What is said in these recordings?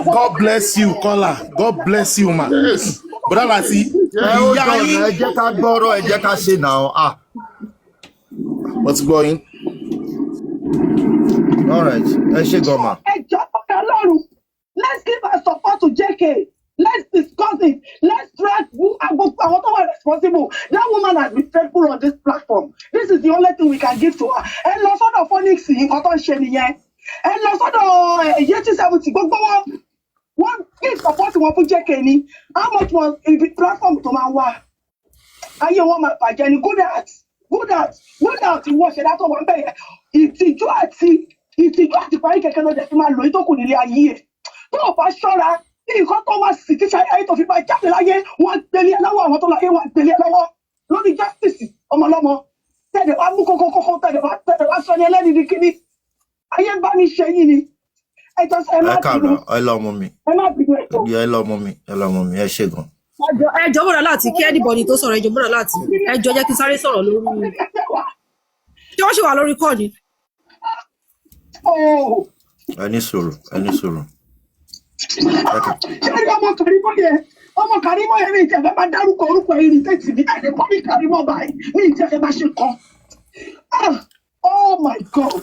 God bless you, caller. God bless you, man. Yes. Brother Lati, what's going? All right. Let's give our support to JK. Let's discuss it. Let's track who are responsible. That woman has been faithful on this platform. This is the only thing we can give to her. And lots of phonics in Cotton Sheniye. And lots of Yeti 70. One give support to JK. How much was in the platform to my wife? I hear one my Jenny. Good at. You watch it. That's one day. Ìtìjú àti parí kẹ̀kẹ́ ló dẹ̀ fi máa lò tó kù nílé ayé ẹ̀. Tó o bá ṣọ́ra, nǹkan tó máa sì ti ṣe ayé tó fi máa jáde láyé, wọ́n gbélé lọ́wọ́ àwọn tó láyé wọ́n gbélé lọ́wọ́ lórí justice ọmọlọ́mọ. Tẹ̀lé wá mú kókó tẹ̀lé wá sọ ní ẹlẹ́ni ní kíní. Ayé ń bá mi ṣe yín ni. Ẹ jọ sọ ẹ má bínú. Ẹ lọ́mọ mi. Ẹ lọ́mọ mi. Ẹ ṣé gan. Ẹjọ́ bọ̀dọ̀ láti kí anybody tó sọ̀rọ̀ ẹjọ́ bọ̀dọ̀ láti ẹjọ́ jẹ́ kí sáré sọ̀rọ̀ lórí tí wọ́n ṣe wà lórí kọ́ọ̀dì. Ẹni sọ̀rọ̀. Ọmọ Kàrímọ́ yẹn ní ìjẹ́fẹ́ máa dárúkọ orúkọ irritate mi ẹni kọ́ ní Kàrímọ́ báyìí ní ìjẹ́fẹ́ máa ṣe kan. Oh my God.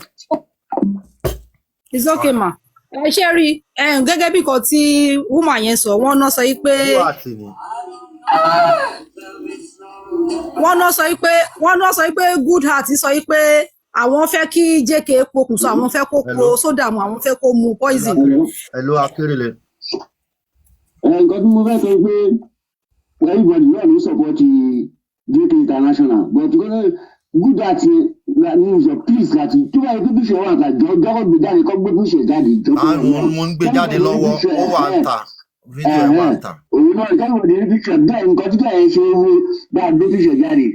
It's okay ma. Ẹ ṣe rí gẹ́gẹ́ bí kan tí woman yẹn sọ wọ́n náà sọ pé good heart sọ pé àwọn fẹ́ kí JK pokùnso àwọn fẹ́ kó po sódà mu àwọn fẹ́ kó mu poison. Hello Akérèlé. Nǹkan tí mo fẹ́ sọ pé everybody náà ló support JK International but good heart means your please láti tó bá yẹ kó bí ṣe wà àtàjọ jọ́kọ̀ gbé jáde kọ́ gbé bí ṣe jáde. Mo ń gbé jáde lọ́wọ́ ó wà ń ta fídíò ẹ̀ wà ń ta. Òun náà ìkànnì ní píṣọ̀ bẹ́ẹ̀ nǹkan tí bẹ́ẹ̀ ṣe owó bá gbé píṣọ̀ jáde.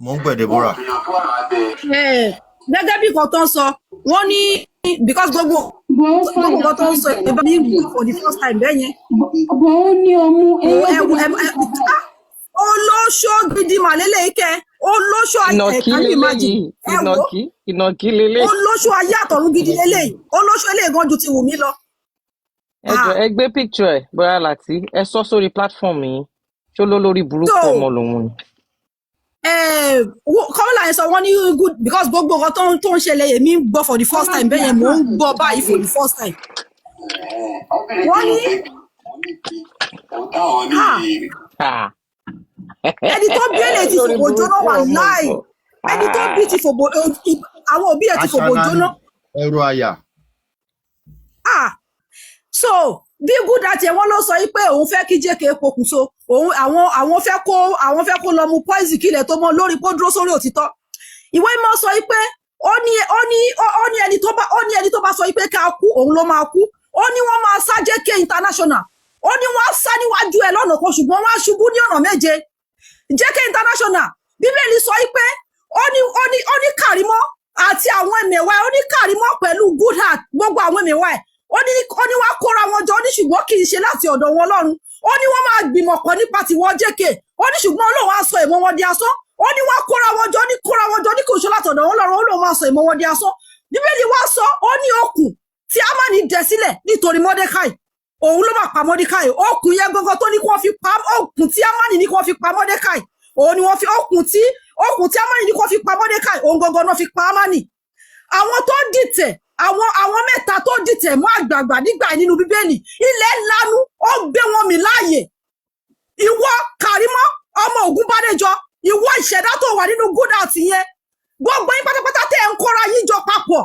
Mo ń gbẹ̀dẹ̀ bọ́ra. Gẹ́gẹ́ bí kan tó ń sọ wọ́n ní because gbogbo nǹkan tó ń sọ ìbá mi for the first time bẹ́ẹ̀ yẹn. Bọ̀ ó ní ọmú olóṣó gidi màlélẹ̀ ikẹ́ olóṣó ẹ̀kánì ìmájì ìnàkí lélẹ̀ olóṣó ayé àtọ̀run gidi lélẹ̀ olóṣó eléyìí gan ju ti wù mí lọ. Ẹ jọ̀ọ́ ẹ gbé picture ẹ bóyá láti ẹ sọ sórí platform yìí ṣó ló lórí burúkú ọmọ lòun ni. Kọ́mọ́lá yẹn sọ wọ́n ní good because gbogbo nǹkan tó ń ṣẹlẹ̀ èmi ń gbọ́ for the first time bẹ́ẹ̀ yẹn mò ń gbọ́ báyìí for the first time. Wọ́n ní ẹni tó bí èlé ti fòbò jóná wà láì ẹni tó bí ti fòbò àwọn òbí ẹ̀ ti fòbò jóná. Ẹrù àyà. So bí good àti ẹ̀wọ̀n ló sọ yìí pé òun fẹ́ kí JK pokùnso òun àwọn fẹ́ kó lọ mu poison kílẹ̀ tó mọ́ lórí kó dúró sórí òtítọ́. Ìwé ìmọ̀ sọ yìí pé ó ní ẹni tó bá sọ yìí pé ká kú òun ló máa kú ó ní wọ́n máa sá JK International ó ní wọ́n sá níwájú ẹ̀ lọ́nà kan ṣùgbọ́n wọ́n á ṣubú ní ọ̀nà méje. JK International Bíbélì sọ pé ó ní Kàrímọ́ àti àwọn ẹ̀mẹ̀wá ó ní Kàrímọ́ pẹ̀lú good heart gbogbo àwọn ẹ̀mẹ̀wá ẹ̀ ó ní wá kóra wọn jọ ó ní ṣùgbọ́n kì í ṣe láti ọ̀dọ̀ wọn Ọlọ́run ó ní wọ́n máa gbìmọ̀ pọ̀ nípa tiwọn JK ó ní ṣùgbọ́n Ọlọ́run á sọ ìmọ̀ wọn di asán ó ní wá kóra wọn jọ ní kò ṣe láti ọ̀dọ̀ wọn Ọlọ́run ó lóun máa sọ ìmọ̀ wọn di asán. Bíbélì wá sọ ó ní okùn tí Ámánì dẹ sílẹ̀ nítorí Mọ́dékáì òun ló máa pa Mọ́dékáì okùn yẹn gangan tó ní kí wọ́n fi pa okùn tí Ámánì ní kí wọ́n fi pa Mọ́dékáì òun ni wọ́n fi okùn tí Ámánì ní kí wọ́n fi pa Mọ́dékáì òun gangan náà fi pa Ámánì. Àwọn tó dìtẹ̀ àwọn mẹ́ta tó dìtẹ̀ mọ́ àgbààgbà nígbà nínú Bíbélì ilẹ̀ lanu ó gbé wọn mì láàyè. Ìwọ Kàrímọ́ ọmọ Ògúnbádéjọ ìwọ ìṣẹ̀dá tó wà nínú good heart yẹn gbogbo yín pátápátá tẹ́ ń kóra yín jọ papọ̀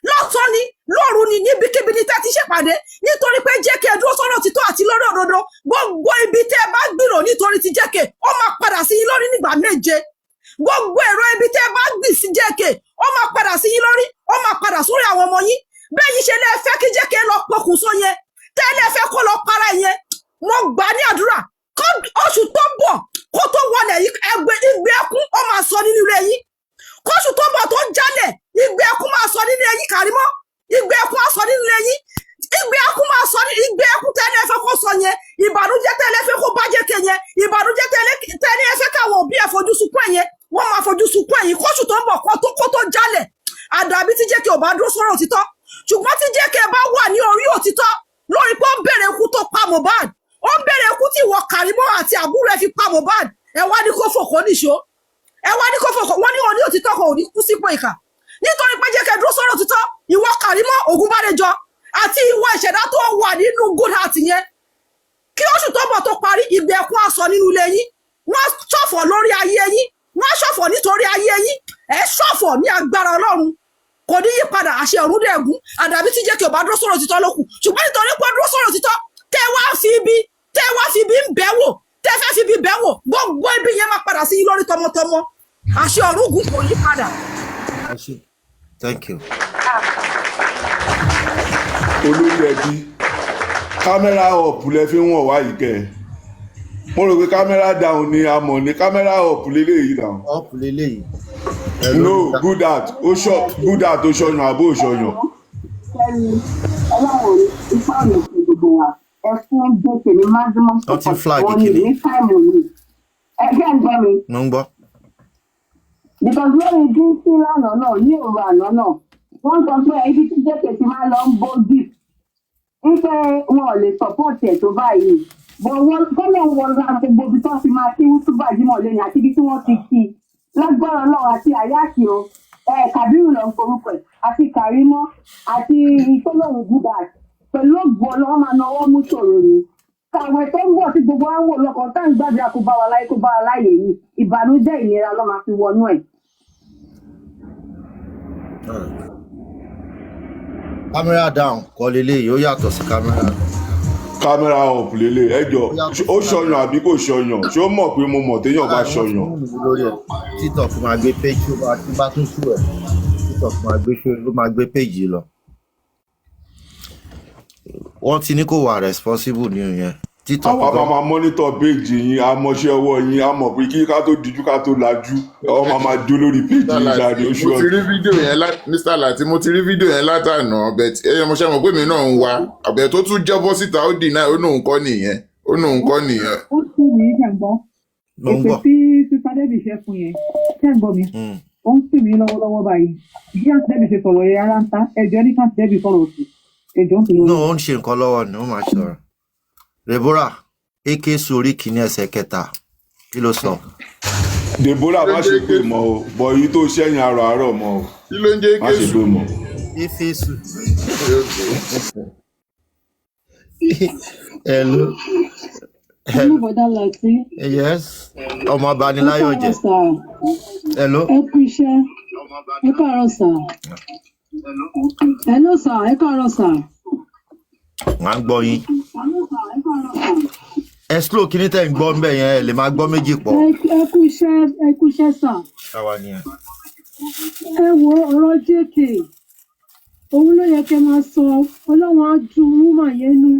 lọ́sàn-án ni lóru ni níbikíbi ní tẹ́ ti ṣèpàdé nítorí pé JK dúró sọ́nà títọ́ àti lórí òdodo gbogbo ibi tẹ́ bá gbìrò nítorí ti JK ó máa padà sí yín lórí nígbà méje gbogbo èrò ibi tẹ́ bá gbì sí JK ó máa padà sí yín lórí ó máa padà sórí àwọn ọmọ yín bẹ́ẹ̀ yín ṣe lè fẹ́ kí JK lọ pokùnso yẹn tẹ́lẹ̀ fẹ́ kó lọ para yẹn mo gbà ní àdúrà oṣù tó bọ̀ kó tó wọlé ẹgbẹ́ ìgbé ẹkún ó máa sọ nínú ilé yín kóṣù tó bọ̀ tó jálẹ̀ ìgbé ẹkún máa sọ nínú ẹ̀yin Kàrímọ́ ìgbé ẹkún á sọ nínú ẹ̀yin ìgbé ẹkún máa sọ ìgbé ẹkún tẹ́lẹ̀ fẹ́ kó sọ yẹn ìbànújẹ́ tẹ́lẹ̀ fẹ́ kó bá JK yẹn ìbànújẹ́ tẹ́lẹ̀ fẹ́ káwọn òbí ẹ̀ fojú sunkún ẹ̀yẹn wọ́n máa fojú sunkún ẹ̀yin kóṣù tó bọ̀ kó tó jálẹ̀ àdàbí tí jẹ́kẹ́ ò bá dúró sórí òtítọ́ ṣùgbọ́n tí jẹ́kẹ́ bá wà ní orí òtítọ́ lórí pé ó ń bèrè ikú tó pa Mohbad ó ń bèrè ikú tí ìwọ Kàrímọ́ àti àbúrò ẹ̀ fi pa Mohbad ẹ wá ní kó fòkó níṣó ẹ wá ní kó fòkó wọ́n ní òní òtítọ́ kan ò ní kú sípò ìkà nítorí pé jẹ́kẹ́ dúró sórí òtítọ́ ìwọ Kàrímọ́ Ògúnbádéjọ àti ìwọ ìṣẹ̀dá tó wà nínú good heart yẹn kí oṣù tó bọ̀ tó parí ìgbẹ́kún aṣọ nínú ilé yín wọ́n ṣọ̀fọ̀ lórí ayé yín wọ́n ṣọ̀fọ̀ nítorí ayé yín ẹ ṣọ̀fọ̀ ní agbára Ọlọ́run kò ní yípadà àṣẹ ọ̀run dẹ̀gún àdàbí tí jẹ́ kí o bá dúró sọ̀rọ̀ títọ́ lókù ṣùgbọ́n nítorí pé dúró sọ̀rọ̀ títọ́ tẹ́ wá fi ibi ń bẹ̀ wò tẹ́ fẹ́ fi ibi bẹ̀ wò gbogbo ibi yẹn máa padà sí yín lórí tọmọtọmọ àṣẹ ọ̀run gùn kò yí padà. Thank you. olórí ẹbí kámẹ́rà ọ̀pù lẹ fi ń wọ̀n wá yìí kẹ́ ẹ̀ mo rò pé kámẹ́rà down ni a mọ̀ ní kámẹ́rà ọ̀pù lélẹ́yìí náà. Ọ̀pù lélẹ́yìí. No, good at ó ṣọyàn àbó òṣọyàn. Ọlọ́run ipá ọ̀nà ìpín gbogbo wa ẹ̀fún gbèsè ní maximum support wọn ní táìmù yìí. Ẹgbẹ́ ń gbọ́ mi. Mo ń gbọ́. Because lórí dínsí lánàá náà ní òru àná náà wọ́n sọ pé ibi tí jẹ́kẹ̀ ti máa lọ ń bó gift wípé wọn ò lè support ẹ̀ tó báyìí. Kọ́lọ̀ wọn ra gbogbo ibi tó ti máa kí wútúbà jímọ̀ lẹ́yìn àti ibi tí wọ́n ti kí i. Lágbára Ọlọ́run àti àyáàkì o Kàbírù lọ ń forúkọ ẹ̀ àti Kàrímọ́ àti ìtọ́lọ́run gúdà pẹ̀lú ògbó Ọlọ́run máa náwó mú ṣòro ni. Kàwé tó ń bọ̀ tí gbogbo wa ń wò lọ́kàn tá à ń gbàdúrà kó bá wa láyé kó bá wa láyè yìí ìbànújẹ́ ìnira ló máa fi wọnú ẹ̀. Camera down kọ́ lélẹ́yìí ó yàtọ̀ sí camera. Kámẹ́rà ọ̀pù lélẹ̀ ẹjọ́ ó ṣọyàn àbí kò ṣọyàn ṣé ó mọ̀ pé mo mọ̀ téèyàn bá ṣọyàn. TikTok máa gbé péjì tí bá tún sú ẹ̀ TikTok máa gbé péjì lọ. Wọ́n ti ní kó wà responsible ní ìyẹn. Àwọn máa mọ́nítọ̀ péjì yín amọ̀ṣẹ́ ọwọ́ yín á mọ̀ pé kí ká tó dijú ká tó lajú ọmọ máa dó lórí péjì yín jáde oṣù ọ̀tún. mo ti rí fídíò yẹn Mr. Lati mo ti rí fídíò yẹn látànà ọbẹ̀ ẹ̀yẹ mo ṣe mọ̀ pé mi náà ń wá ọbẹ̀ tó tún jọ́bọ́ síta ó dì náà ó nóun kọ́ nìyẹn. Ó sì ní ìjàngbọ́n èpè tí sísá Débì ṣe fún yẹn ṣẹ́ǹgbọ́n mi ó ń pè mí lọ́wọ́lọ́wọ́ báyìí bí àǹtí Débì ṣe sọ̀rọ̀ yẹn ara ń ta ẹjọ́ ní káǹtí Débì sọ̀rọ̀ òsì ẹjọ́ ń pè lórí. ó ń ṣe nǹkan lọ́wọ́ ni ó máa sọ̀rọ̀. Deborah eke sórí kìíní ẹsẹ̀ kẹta kí ló sọ. Deborah má ṣe pé mọ́ o bọ̀ yìí tó ṣẹ́yìn àárọ̀ mọ́ o kí ló ń jẹ́ má ṣe pé mọ́. Ifesu. Hello. Yes. Ọmọ Abaniláyọ̀ jẹ́. Hello. Ẹ kú iṣẹ́. Ẹ káàárọ̀ sà. Hello sà, ẹ káàárọ̀ sà. Wọ́n á gbọ́ yín. Ẹ slow kí ní tẹ̀ ń gbọ́ ń bẹ̀ yẹn ẹ lè máa gbọ́ méjì pọ̀. Ẹ kú iṣẹ́ sà. Ṣáwa nìyẹn. Ẹ wo ọ̀rọ̀ JK. Òun ló yẹ kẹ́ máa sọ Ọlọ́run á dùn wúmà yẹn nú.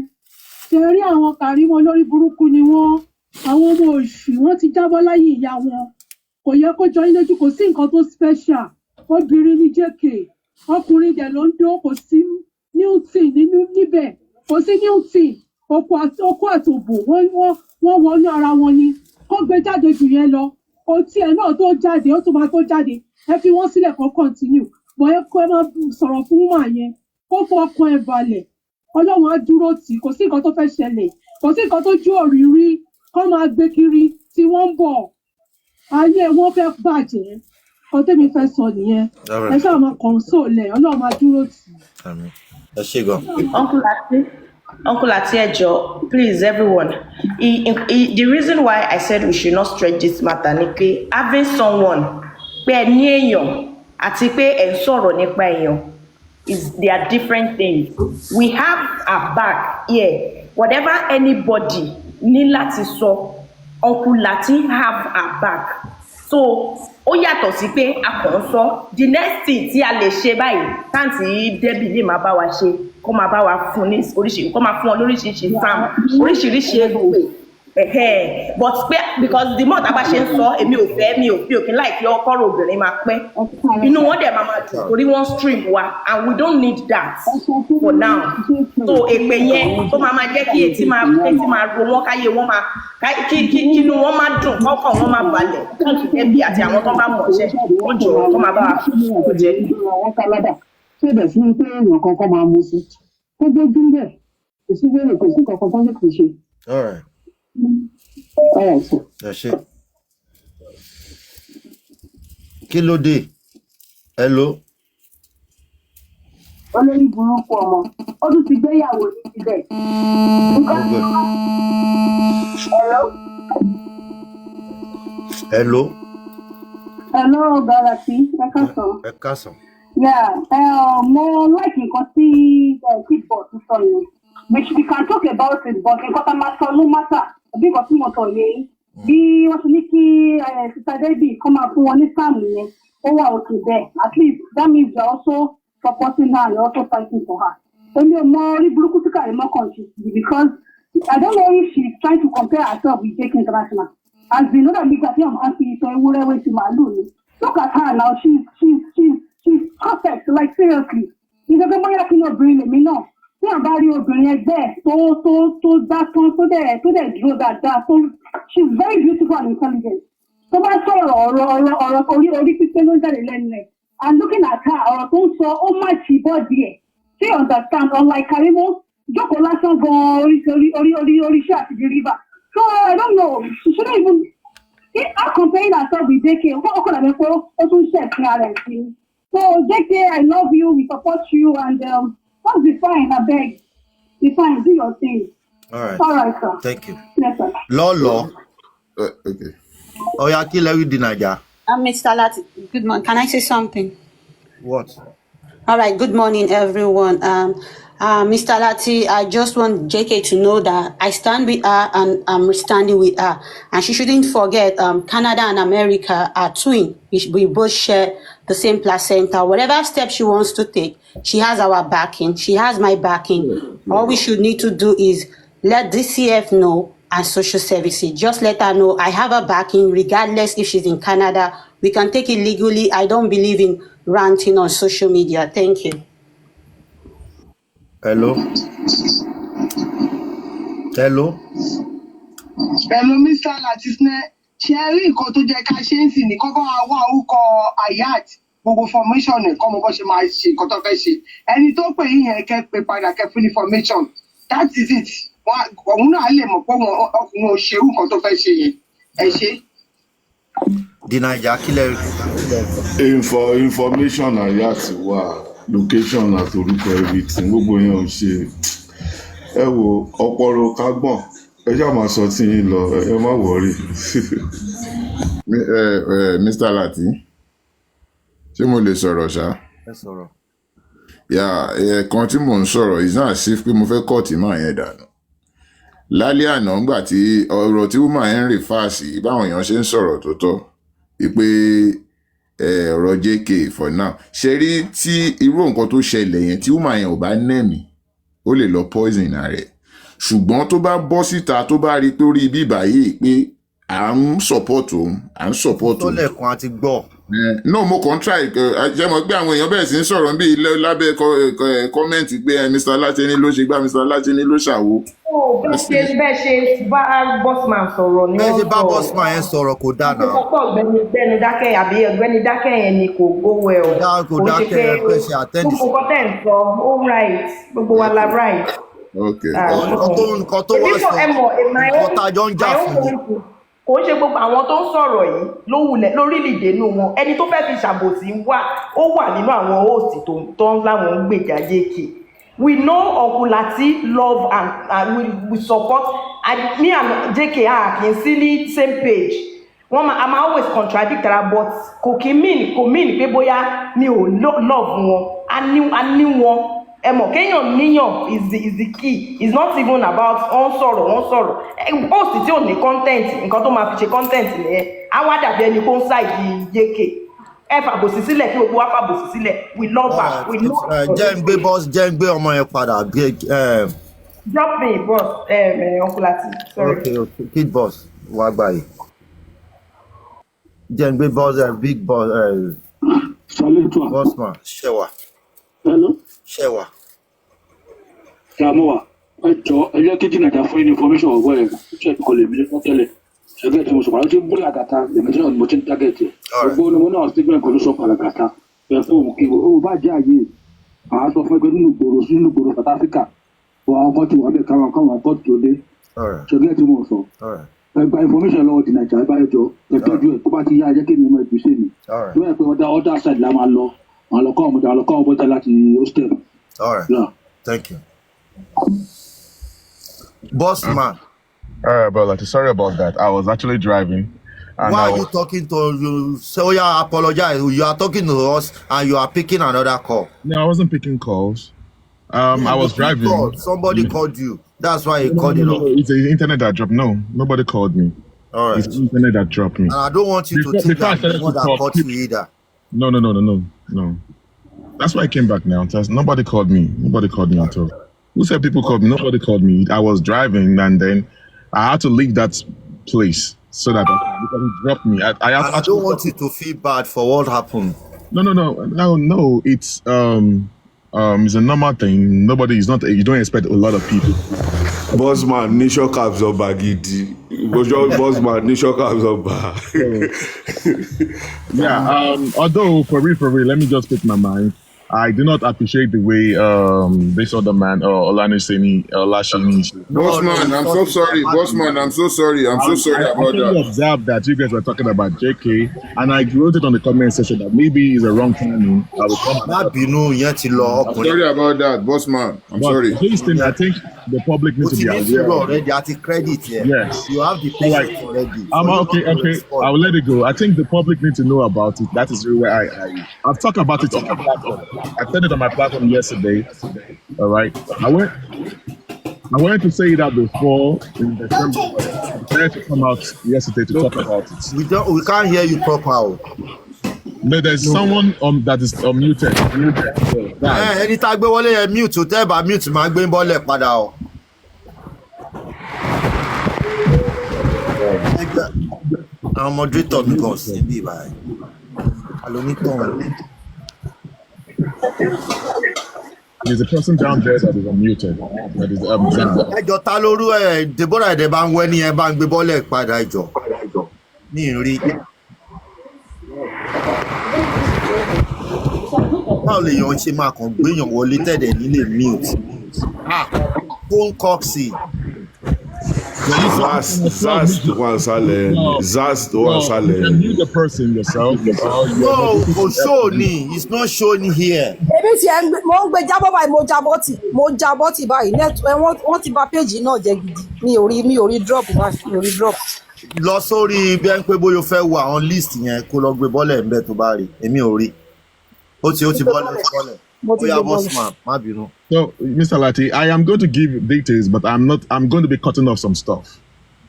Ṣé rí àwọn Kàrímọ́ lórí burúkú ni wọ́n àwọn ọmọ òṣì wọ́n ti jábọ́ láyé ìyá wọn. Kò yẹ kó jọ yín lójú kò sí nǹkan tó special. Obìnrin ní JK. Ọkùnrin dẹ̀ ló ń dó kò sí Newton nínú níbẹ̀. Kò sí Newton. Okó àtòbò wọ́n wọnú ara wọn ni. Kó gbé jáde jù yẹn lọ. Otí ẹ̀ náà tó jáde ó tún máa tó jáde. Ẹ fi wọ́n sílẹ̀ kó continue. Bọ̀ ẹ kó ẹ máa sọ̀rọ̀ fún wúmà yẹn. Kó fọkàn ẹ balẹ̀. Ọlọ́run á dúró tì kò sí nǹkan tó fẹ́ ṣẹlẹ̀ kò sí nǹkan tó jú òrírí kọ́ máa gbé kiri tí wọ́n ń bọ̀ ayé wọn fẹ́ bàjẹ́ ọtẹ́mi fẹ́ sọ nìyẹn ẹ ṣáà máa console Ọlọ́run máa dúró tì. Ẹ ṣé gan. Uncle Lati Ejo, please everyone. The reason why I said we should not stretch this matter ni pé having someone pé ẹ ní èèyàn àti pé ẹ ń sọ̀rọ̀ nípa èèyàn. They are different things. We have our back here. Whatever anybody ní láti sọ, Uncle Lati have our back. So, ó yàtọ̀ sí pé a kàn ń sọ. The next thing tí a lè ṣe báyìí, táǹtì Debbie lè máa bá wa ṣe, kó máa bá wa fún ní oríṣiríṣi, kó máa fún ọ lóríṣiríṣi sam, oríṣiríṣi ègbè. but because the more tá a bá ṣe ń sọ èmi ò fẹ́ mi ò kí n láì fi ọkọ̀rọ̀ obìnrin máa pẹ́ inú wọn dẹ̀ máa dùn torí wọ́n stream wa and we don't need that for now so èpè yẹn tó máa jẹ́ kí etí máa ro wọn káyé wọn máa kí inú wọn máa dùn kọ́kọ́ wọn máa balẹ̀ káàkiri ẹbí àti àwọn tó bá mọ̀ ṣẹ́ wọ́n jọ tó máa bá wa fún ọjẹ́. ṣé ibẹ̀ sí pé èèyàn kankan máa mú sí kó gbé dúró kò sí wẹ́rẹ̀ kò sí kankan tó lè fi ṣe. Ẹ ṣe. Kí ló dé? Hello. Olórí burúkú ọmọ ó tún ti gbéyàwó ní síbẹ̀. Hello. Hello, Galati. Ẹ káàsán. Mo like nǹkan tí Kidbot sọ yẹn. Which we can talk about it, but nǹkan tá a máa sọ ló matter. Bí nǹkan tí mo sọ yẹn, bí wọ́n ti ní kí Sister Debbie kọ́ máa fún wọn ní sáàmù yẹn, ó wà òkè bẹ́ẹ̀. At least that means you are also supporting her and you're also fighting for her. Èmi ò mọ orí burúkú tí kàrí mọ́ kàn ṣe because I don't know if she's trying to compare herself with JK International. As the other big thing I'm asking so ewúrẹ́ wey ti màálù ni. Look at her now, she's perfect, like seriously. Ìjọba bóyá kí ni obìnrin lèmi náà. Tí àbá rí obìnrin ẹgbẹ́ tó dá tán tó dẹ̀ dúró dáadáa tó she's very beautiful and intelligent. Tó bá sọ̀rọ̀ ọ̀rọ̀ orí pípé ló ń jáde lẹ́nu rẹ̀. And looking at her, ọ̀rọ̀ tó ń sọ ó má ti bọ́ọ̀dì ẹ̀. She understand unlike Karimo, jókòó lásán gan-an oríṣẹ́ àti deriva. So I don't know, she shouldn't even her comparing herself with JK. What could have been for also share clarity. So JK, I love you, we support you, and that's be fine. I beg, be fine, do your thing. All right, sir. Thank you. Yes, sir. Lolo. Okay. Oya kí lẹ wí di Naija. Mr. Lati, good morning. Can I say something? What? All right, good morning, everyone. Mr. Lati, I just want JK to know that I stand with her and I'm standing with her. And she shouldn't forget Canada and America are twin. We both share the same placenta. Whatever step she wants to take, she has our backing. She has my backing. All we should need to do is let DCF know and social services. Just let her know I have her backing regardless if she's in Canada. We can take it legally. I don't believe in ranting on social media. Thank you. Hello. Hello, Mr. Latisne. Ṣé rí nǹkan tó jẹ́ ká ṣe ń sìn ní kọ́kọ́ wá orúkọ Ayat gbogbo formation nìkan mo bọ́ ṣe máa ṣe nǹkan tó fẹ́ ṣe. Ẹni tó pè yín yẹn kẹ́ pé padà kẹ́ fún information. That is it. Òun náà lè mọ̀ pé ọkùnrin ò ṣerú nǹkan tó fẹ́ ṣe yẹn. Ẹ ṣe. Di Naija kí lẹ information Ayat wà location àti orúkọ everything gbogbo yẹn ò ṣe ẹ wo ọpọlọ kágbọ̀n ẹ ṣáà máa sọ tí yín lọ ẹ má wọrí. Mr. Lati ṣé mo lè sọ̀rọ̀ ṣá. ẹ sọ̀rọ̀. Ẹ̀ẹ̀kan tí mò ń sọ̀rọ̀ is not safe pé mo fẹ́ kọ́ọ̀tì máa yẹn dànù. Lálẹ́ àná ńgbà tí ọ̀rọ̀ tí woman yẹn ń rè fáàsì báwọn èèyàn ṣe ń sọ̀rọ̀ tó tọ́ pé ọ̀rọ̀ JK for now ṣe rí tí irú nǹkan tó ṣẹlẹ̀ yẹn tí woman yẹn ò bá nẹ́ẹ̀mí ó lè lọ poison rẹ̀ ṣùgbọ́n tó bá bọ́ síta tó bá rí pé ó rí bíbá yìí pé à ń support òun. tó lẹ́ẹ̀kan àti gbọ́. No, mo kàn try ṣe mọ̀ pé àwọn èèyàn bẹ̀rẹ̀ sí ń sọ̀rọ̀ bí lábẹ́ kọ́mẹ́ǹtì pé Mr. Latisne ló ṣe gbá Mr. Latisne ló ṣàwo. Bẹ́ẹ̀ ṣe bá bossman sọ̀rọ̀ ni wọ́n sọ. Bẹ́ẹ̀ ṣe bá bossman yẹn sọ̀rọ̀ kò dáa náà. Ọ̀pọ̀ ọ̀gbẹ́ni dákẹ́ àbí ọ̀gbẹ́ni dákẹ́ yẹn ni kò gbówó ẹ̀ o. Kò dákẹ́ pé ṣe àtẹ́ǹdì. Gbogbo nǹkan tẹ̀ ń sọ ó right gbogbo wa la right. Nǹkan tó wá sọ nǹkan tájọ́ ń jà fún mi. Kò ń ṣe gbogbo àwọn tó ń sọ̀rọ̀ yìí ló wulẹ̀ lórílẹ̀‐èdè inú wọn ẹni tó fẹ́ fi ṣàbòsí ó wà nínú àwọn host tó ń láwọn ń gbèjà JK. We know Uncle Lati love and we support and me and JK are kì í sí ní same page. I'm always contradict her but kò mean pé bóyá mi ò love wọn a ní wọn. Emo kéèyàn níyàn is the key. It's not even about on sọ̀rọ̀ post tí ò ní content nǹkan tó máa fi ṣe content nìyẹn á wá dàbí ẹni kó ń ṣàìdí JK ẹ fàbòsí sílẹ̀ kí gbogbo wa fàbòsí sílẹ̀ we love her we love her. jẹ́ ń gbé ọmọ yẹn padà Drop me, boss. Uncle Lati. Sorry. Okay. Kid boss. Wá gbà yìí. Jẹ́ ń gbé boss big boss Salut toi. boss man. Ṣẹ̀wà. Hello. Ṣẹ̀wà. Samoa. Ẹ jẹ́ kí Jìnnà fún information ọ̀gbọ́n ẹ̀ ṣe kọ́ lè mi fún tẹ́lẹ̀. Ṣẹ́gẹ́ tí mo sọ̀rọ̀ àwọn tí ń búlẹ̀ àgàtà lèmi tí mo ti ń tágẹ̀tì. Gbogbo ni mo náà statement kan ló sọ pàlà àgàtà. Ẹ fún òun kí o bá jẹ́ àyè. Àwọn sọ fún ẹgbẹ́ nínú gbòòrò South Africa. Àwọn kan ti wà bẹ́ẹ̀ káwọn kan tó dé. Ṣẹ́gẹ́ tí mo sọ. Ẹgbà information lọ́wọ́ Jìnnà ẹ bá ẹjọ́ ẹ tọ́jú ẹ̀ tó bá ti yá ajẹ́ kí ni mo ẹ̀jú sí mi. Tó bẹ́ẹ̀ pé ọ̀dà side la máa lọ. Àwọn lọ́kọ́ ọmọdé láti hostel. All right. Yeah. Thank you. Boss man. Bro, Latisne, sorry about that. I was actually driving. And Why are you talking to you? So you apologize. You are talking to us and you are picking another call. No, I wasn't picking calls. I was driving. Somebody called you. That's why he called you. No, it's the internet that dropped. No, nobody called me. All right. It's the internet that dropped me. And I don't want you to think that someone that called you either. No. That's why I came back now. Nobody called me. Nobody called me at all. Who said people called me? Nobody called me. I was driving and then I had to leave that place so that because it dropped me. I don't want you to feel bad for what happened. No. It's it's a normal thing. You don't expect a lot of people. Bossman, Nisho Cabs or Bagidi. Bossman, Nisho Cabs or Bag. Yeah, although for real, let me just speak my mind. I do not appreciate the way this other man, Olaniseni, Lashini. Bossman, I'm so sorry. Bossman, I'm so sorry. I'm so sorry about that. I observed that you guys were talking about JK, and I wrote it on the comment section that maybe it's a wrong timing. I will come. I'm sorry about that, Bossman. I'm sorry. This thing, I think the public needs to be aware. Already at the credit here. Yes. You have the patience already. Okay. I will let it go. I think the public need to know about it. That is really where I've talked about it on my platform. I said it on my platform yesterday. All right. I wanted to say that before in December. I decided to come out yesterday to talk about it. We can't hear you proper. No, there's someone that is muted. Ẹni tá gbé wọlé yẹn mute tó tẹ́ bá mute máa gbé bọ́lẹ̀ padà o. Àwọn moderator mi kàn sí bí báyìí. Alonitọ́. There's a person down there that is unmuted. That is Ẹjọ́ ta lóru Deborah ẹ̀dẹ̀ bá ń wẹ́ ní ẹ bá ń gbé bọ́lẹ̀ padà ìjọ. Ní ìrí. Báwo lè yan ṣe máa kàn gbéyàn wọlé tẹ̀dẹ̀ nílé mute? Phone coxy. Zaz the one silent. You can mute the person yourself. No, for sure ni. It's not showing here. Èmi ti mo ń gbé jábọ́ báyìí mo jábọ́ tì báyìí wọ́n ti bà page náà jẹ́ gidi. Mi ò rí drop báyìí. Lọ sórí bí ẹn pé bóyá o fẹ́ wo àwọn list yẹn kó lọ gbé bọ́lẹ̀ ń bẹ̀ tó bá rí. Èmi ò rí. Ó ti bọ́lẹ̀. Bóyá bossman, má bínú. So, Mr. Lati, I am going to give details, but I'm going to be cutting off some stuff.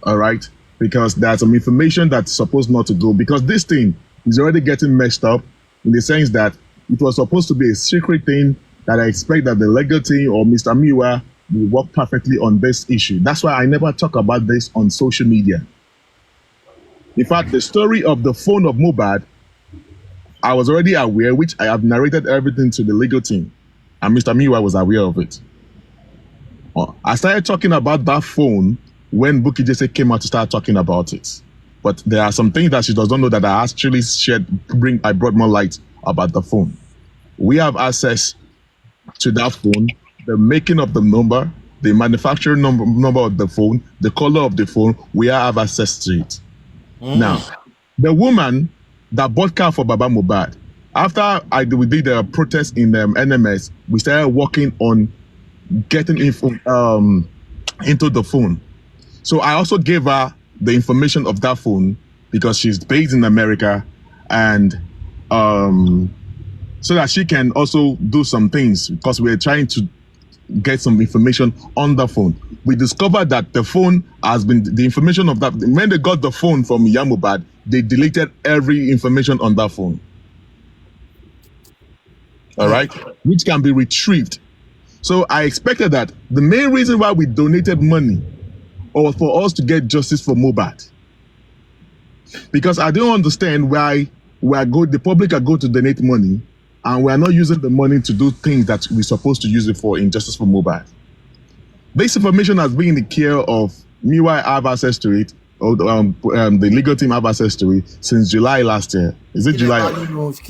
All right? Because there's some information that's supposed not to go. Because this thing is already getting messed up in the sense that it was supposed to be a secret thing that I expect that the legal team or Mr. Miwa will work perfectly on this issue. That's why I never talk about this on social media. In fact, the story of the phone of Mohbad, I was already aware, which I have narrated everything to the legal team, and Mr. Miwa was aware of it. I started talking about that phone when Bukky Jesse came out to start talking about it. But there are some things that she doesn't know that I actually I brought more light about the phone. We have access to that phone, the making of the number, the manufacturing number of the phone, the color of the phone. We have access to it. Now, the woman that bought car for Baba Mohbad, after we did a protest in NMS, we started working on getting info into the phone. So I also gave her the information of that phone because she's based in America, and so that she can also do some things, because we're trying to get some information on the phone. We discovered that the phone has been, the information of that, when they got the phone from Mohbad, they deleted every information on that phone. All right, which can be retrieved. So I expected that the main reason why we donated money or for us to get justice for Mohbad, because I don't understand why the public are going to donate money and we are not using the money to do things that we're supposed to use it for in justice for Mohbad. This information has been in the care of Miwa. I have access to it, or the legal team have access to it since July last year. Is it July? Things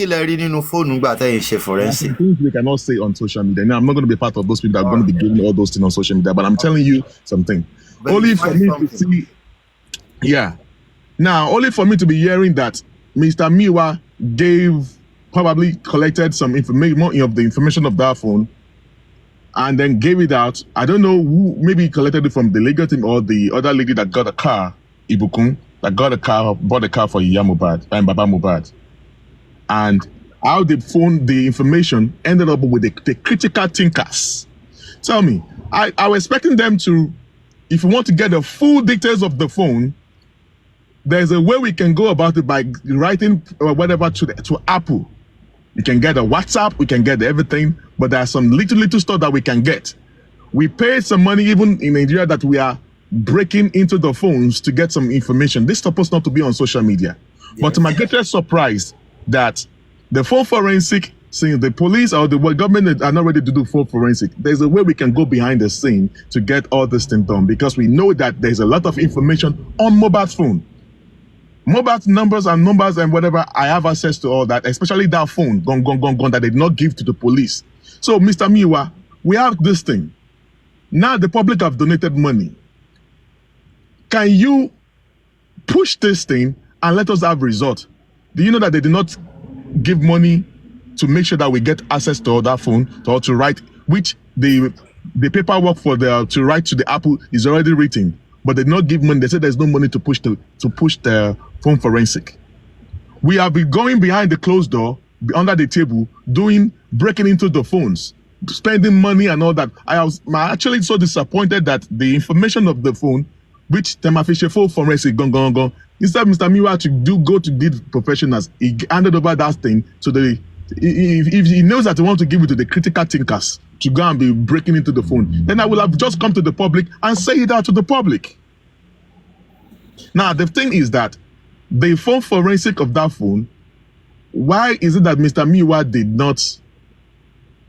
we cannot say on social media. Now, I'm not going to be part of those people that are going to be giving all those things on social media, but I'm telling you something. Only for me to see, now, only for me to be hearing that Mr. Miwa probably collected some information, more of the information of that phone, and then gave it out. I don't know who, maybe he collected it from the legal team or the other lady that got a car, Ibukun, that bought a car for Iya Mohbad and Baba Mohbad. And how the information ended up with the critical thinkers. Tell me, I was expecting them to, if you want to get the full details of the phone, there's a way we can go about it by writing whatever to Apple. You can get a WhatsApp, we can get everything, but there are some little stuff that we can get. We pay some money even in Nigeria that we are breaking into the phones to get some information. This is supposed not to be on social media. Yes. But to my greatest surprise, that the phone forensic, since the police or the government are not ready to do phone forensic, there's a way we can go behind the scene to get all this thing done, because we know that there's a lot of information on mobile phone. Mobile numbers and whatever, I have access to all that, especially that phone, gone, that they did not give to the police. So, Mr. Miwa, we have this thing. Now the public have donated money. Can you push this thing and let us have result? Do you know that they did not give money to make sure that we get access to all that phone, or to write, which the paperwork for to write to the Apple is already written, but they did not give money. They said there's no money to push the phone forensic. We have been going behind the closed door, under the table, breaking into the phones, spending money and all that. I was actually so disappointed that the information of the phone, which Temafishe phone forensic gone. Instead, Mr. Miwa to go to the professionals, he handed over that thing to the. If he knows that he wants to give it to the critical thinkers to go and be breaking into the phone, then I will have just come to the public and say it out to the public. Now, the thing is that the phone forensic of that phone, why is it that Mr. Miwa did not,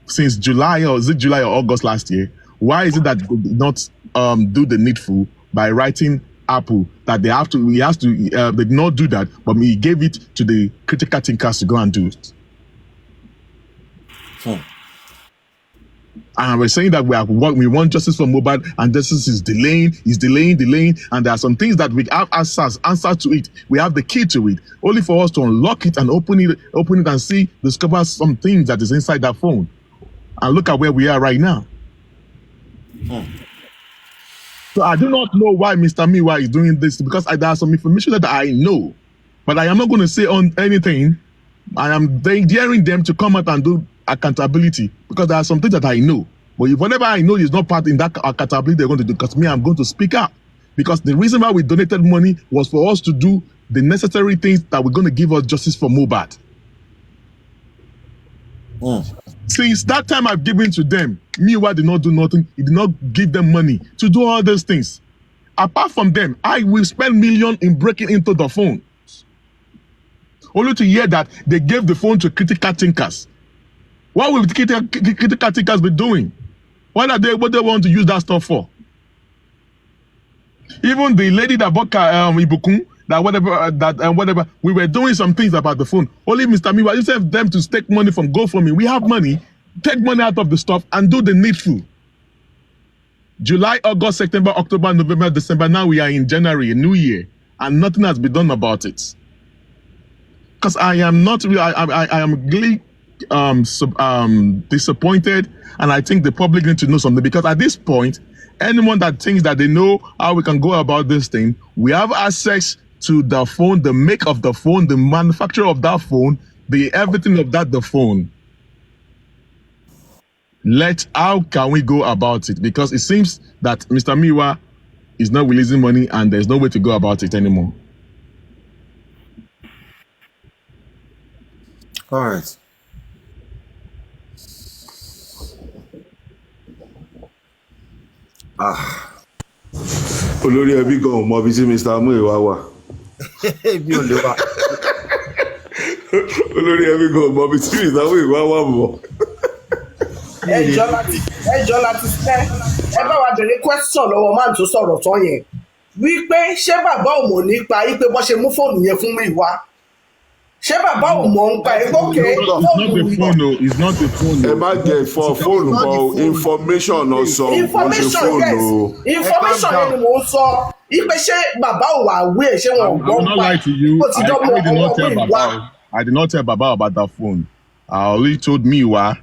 since July or August last year, why is it that they did not do the needful by writing Apple that they did not do that, but he gave it to the critical thinkers to go and do it. And we're saying that we want justice for Mohbad, and justice is delaying, and there are some things that we have answer to it. We have the key to it, only for us to unlock it and open it and discover some things that is inside that phone. And look at where we are right now. So I do not know why Mr. Miwa is doing this, because there are some information that I know, but I am not going to say on anything. I am daring them to come out and do accountability, because there are some things that I know. But if whatever I know is not part in that accountability they're going to do, because I'm going to speak up. Because the reason why we donated money was for us to do the necessary things that were going to give us justice for Mohbad. Since that time I've given to them, Miwa did not do nothing. He did not give them money to do all those things. Apart from them, I will spend millions in breaking into the phone. Only to hear that they gave the phone to critical thinkers. What will the critical thinkers be doing? What they want to use that stuff for? Even the lady that bought Ibukun, whatever, we were doing some things about the phone. Only Mr. Miwa, you said them to take money from GoFundMe. We have money, take money out of the stuff and do the needful. July, August, September, October, November, December. Now we are in January, a new year, and nothing has been done about it. Because I am not really, I am really disappointed, and I think the public need to know something, because at this point, anyone that thinks that they know how we can go about this thing, we have access to the phone, the make of the phone, the manufacturer of that phone, the everything of the phone. How can we go about it? Because it seems that Mr. Miwa is not releasing money and there's no way to go about it anymore. All right. olórí ẹbí gan ò mọ ibi tí Mr. Muiwa wà. mi ò lè wá. olórí ẹbí gan ò mọ ibi tí Mr. Muiwa wà mọ́. ẹjọ́ láti fẹ́ ẹ bá wa bèrè question lọ́wọ́ máa tó sọ̀rọ̀ tán yẹn wípé ṣé bàbá ò mọ̀ nípa wípé bọ́ ṣe mú fóònù yẹn fún Muiwa ṣé bàbá ò mọ̀ nípa ìgbókè fóònù it's not the phone. ẹ má jẹ ìfọ fóònù mọ information náà sọ bó ṣe information fóònù. yes information yẹn ni mò ń sọ ipe ṣé bàbá ò wà wí ẹ̀ ṣé wọn ò gbọ́ nípa ó ti dọ́gbọ́n ọwọ́ Muiwa. I did not tell Baba about that phone. I only told Muiwa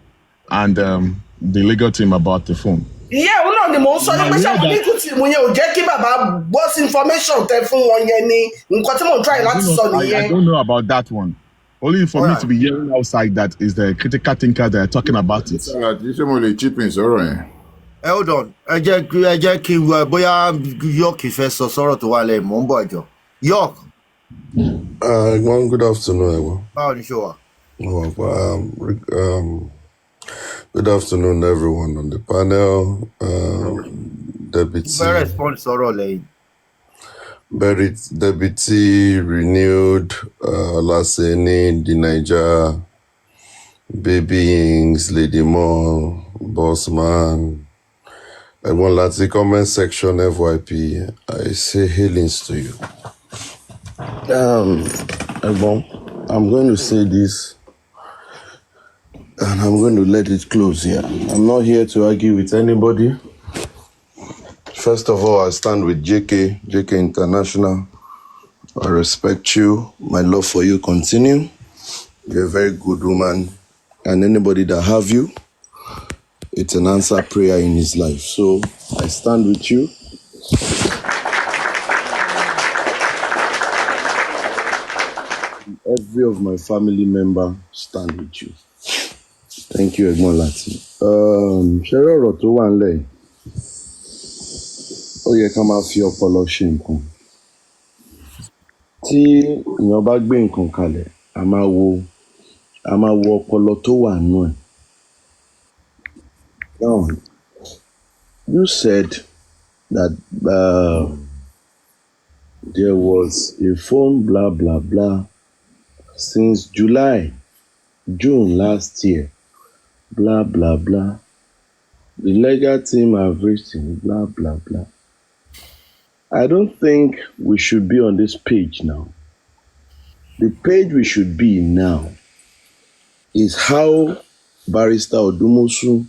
and the legal team about the phone. ìyá òun náà ni mò ń sọ ní pé ṣáà legal team yẹn ò jẹ́ kí bàbá gbọ́ sí information tẹ fún wọn yẹn ni nǹkan tí mò ń try láti sọ nìyẹn. I don't know about that one. Only for me to be hearing outside that is the critical thinker that are talking about it. ṣé mo lè chip in sọ̀rọ̀ yẹn. Hold on, ẹ jẹ́ kí bóyá York fẹ́ sọ sọ̀rọ̀ tó wà lẹ́yìn mò ń bọ̀ ẹ̀jọ̀. York. Good afternoon, everyone. Báwo ni ṣe wà? Good afternoon, everyone on the panel. Deputy. Fẹ́ respond sọ̀rọ̀ lẹ́yìn. Deputy Renewed, Latisne, the Niger, Baby Ings, Lady Mo, Bossman. Everyone, Lati comment section FYP. I say hailings to you. Everyone, I'm going to say this. And I'm going to let it close here. I'm not here to argue with anybody. First of all, I stand with JK International. I respect you. My love for you continue. You're a very good woman. And anybody that have you, it's an answered prayer in his life. So I stand with you. Every of my family member stand with you. Thank you, Ẹ̀gbọ́n Lati. Ṣẹ́rẹ́ ọ̀rọ̀ tó wà ńlẹ̀ yìí, ó yẹ ká máa fi ọpọlọ ṣe nǹkan. Tí èèyàn bá gbé nǹkan kalẹ̀, a máa wo ọpọlọ tó wà nínú ẹ̀. Now, you said that there was a phone blah blah blah since June last year. Blah, blah, blah. The legal team have reached him, blah, blah, blah. I don't think we should be on this page now. The page we should be now is how Barrister Odumosu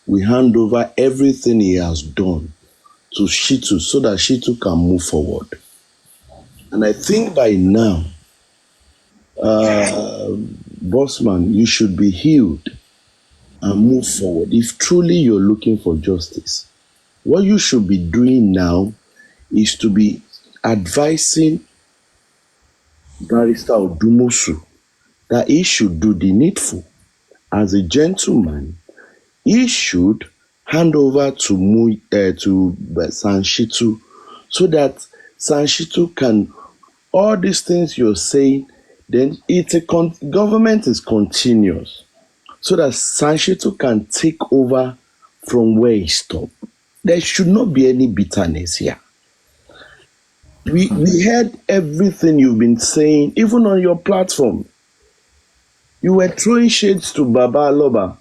will hand over everything he has done to Shitu so that Shitu can move forward. And I think by now, Bossman, you should be healed and move forward. If truly you're looking for justice, what you should be doing now is to be advising Barrister Odumosu that he should do the needful. As a gentleman, he should hand over to Sanshitu so that Sanshitu can, all these things you're saying, then government is continuous. So that Sanshitu can take over from where he stopped. There should not be any bitterness here. We heard everything you've been saying, even on your platform. You were throwing shades to Baba Aloba.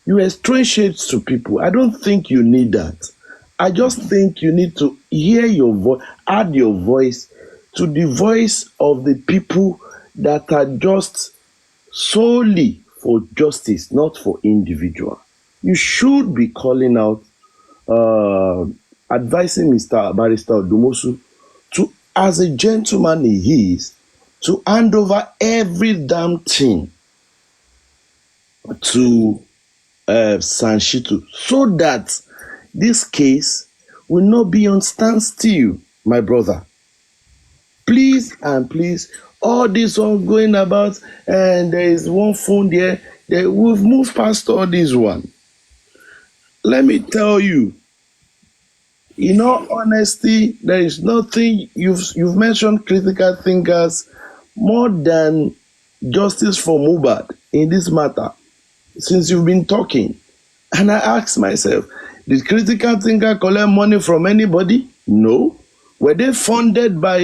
You were throwing shades to people. I don't think you need that. I just think you need to hear your voice, add your voice to the voice of the people that are just solely for justice, not for individual. You should be calling out, advising Mr. Barrister Odumosu to, as a gentleman he is, to hand over every damn thing to Sanshitu so that this case will not be on standstill, my brother. Please and please, all this one going about, and there is one phone there. We've moved past all this one. Let me tell you, in all honesty, there is nothing you've mentioned critical thinkers more than justice for Mohbad in this matter since you've been talking. And I ask myself, Did critical thinker collect money from anybody? No. Were they funded by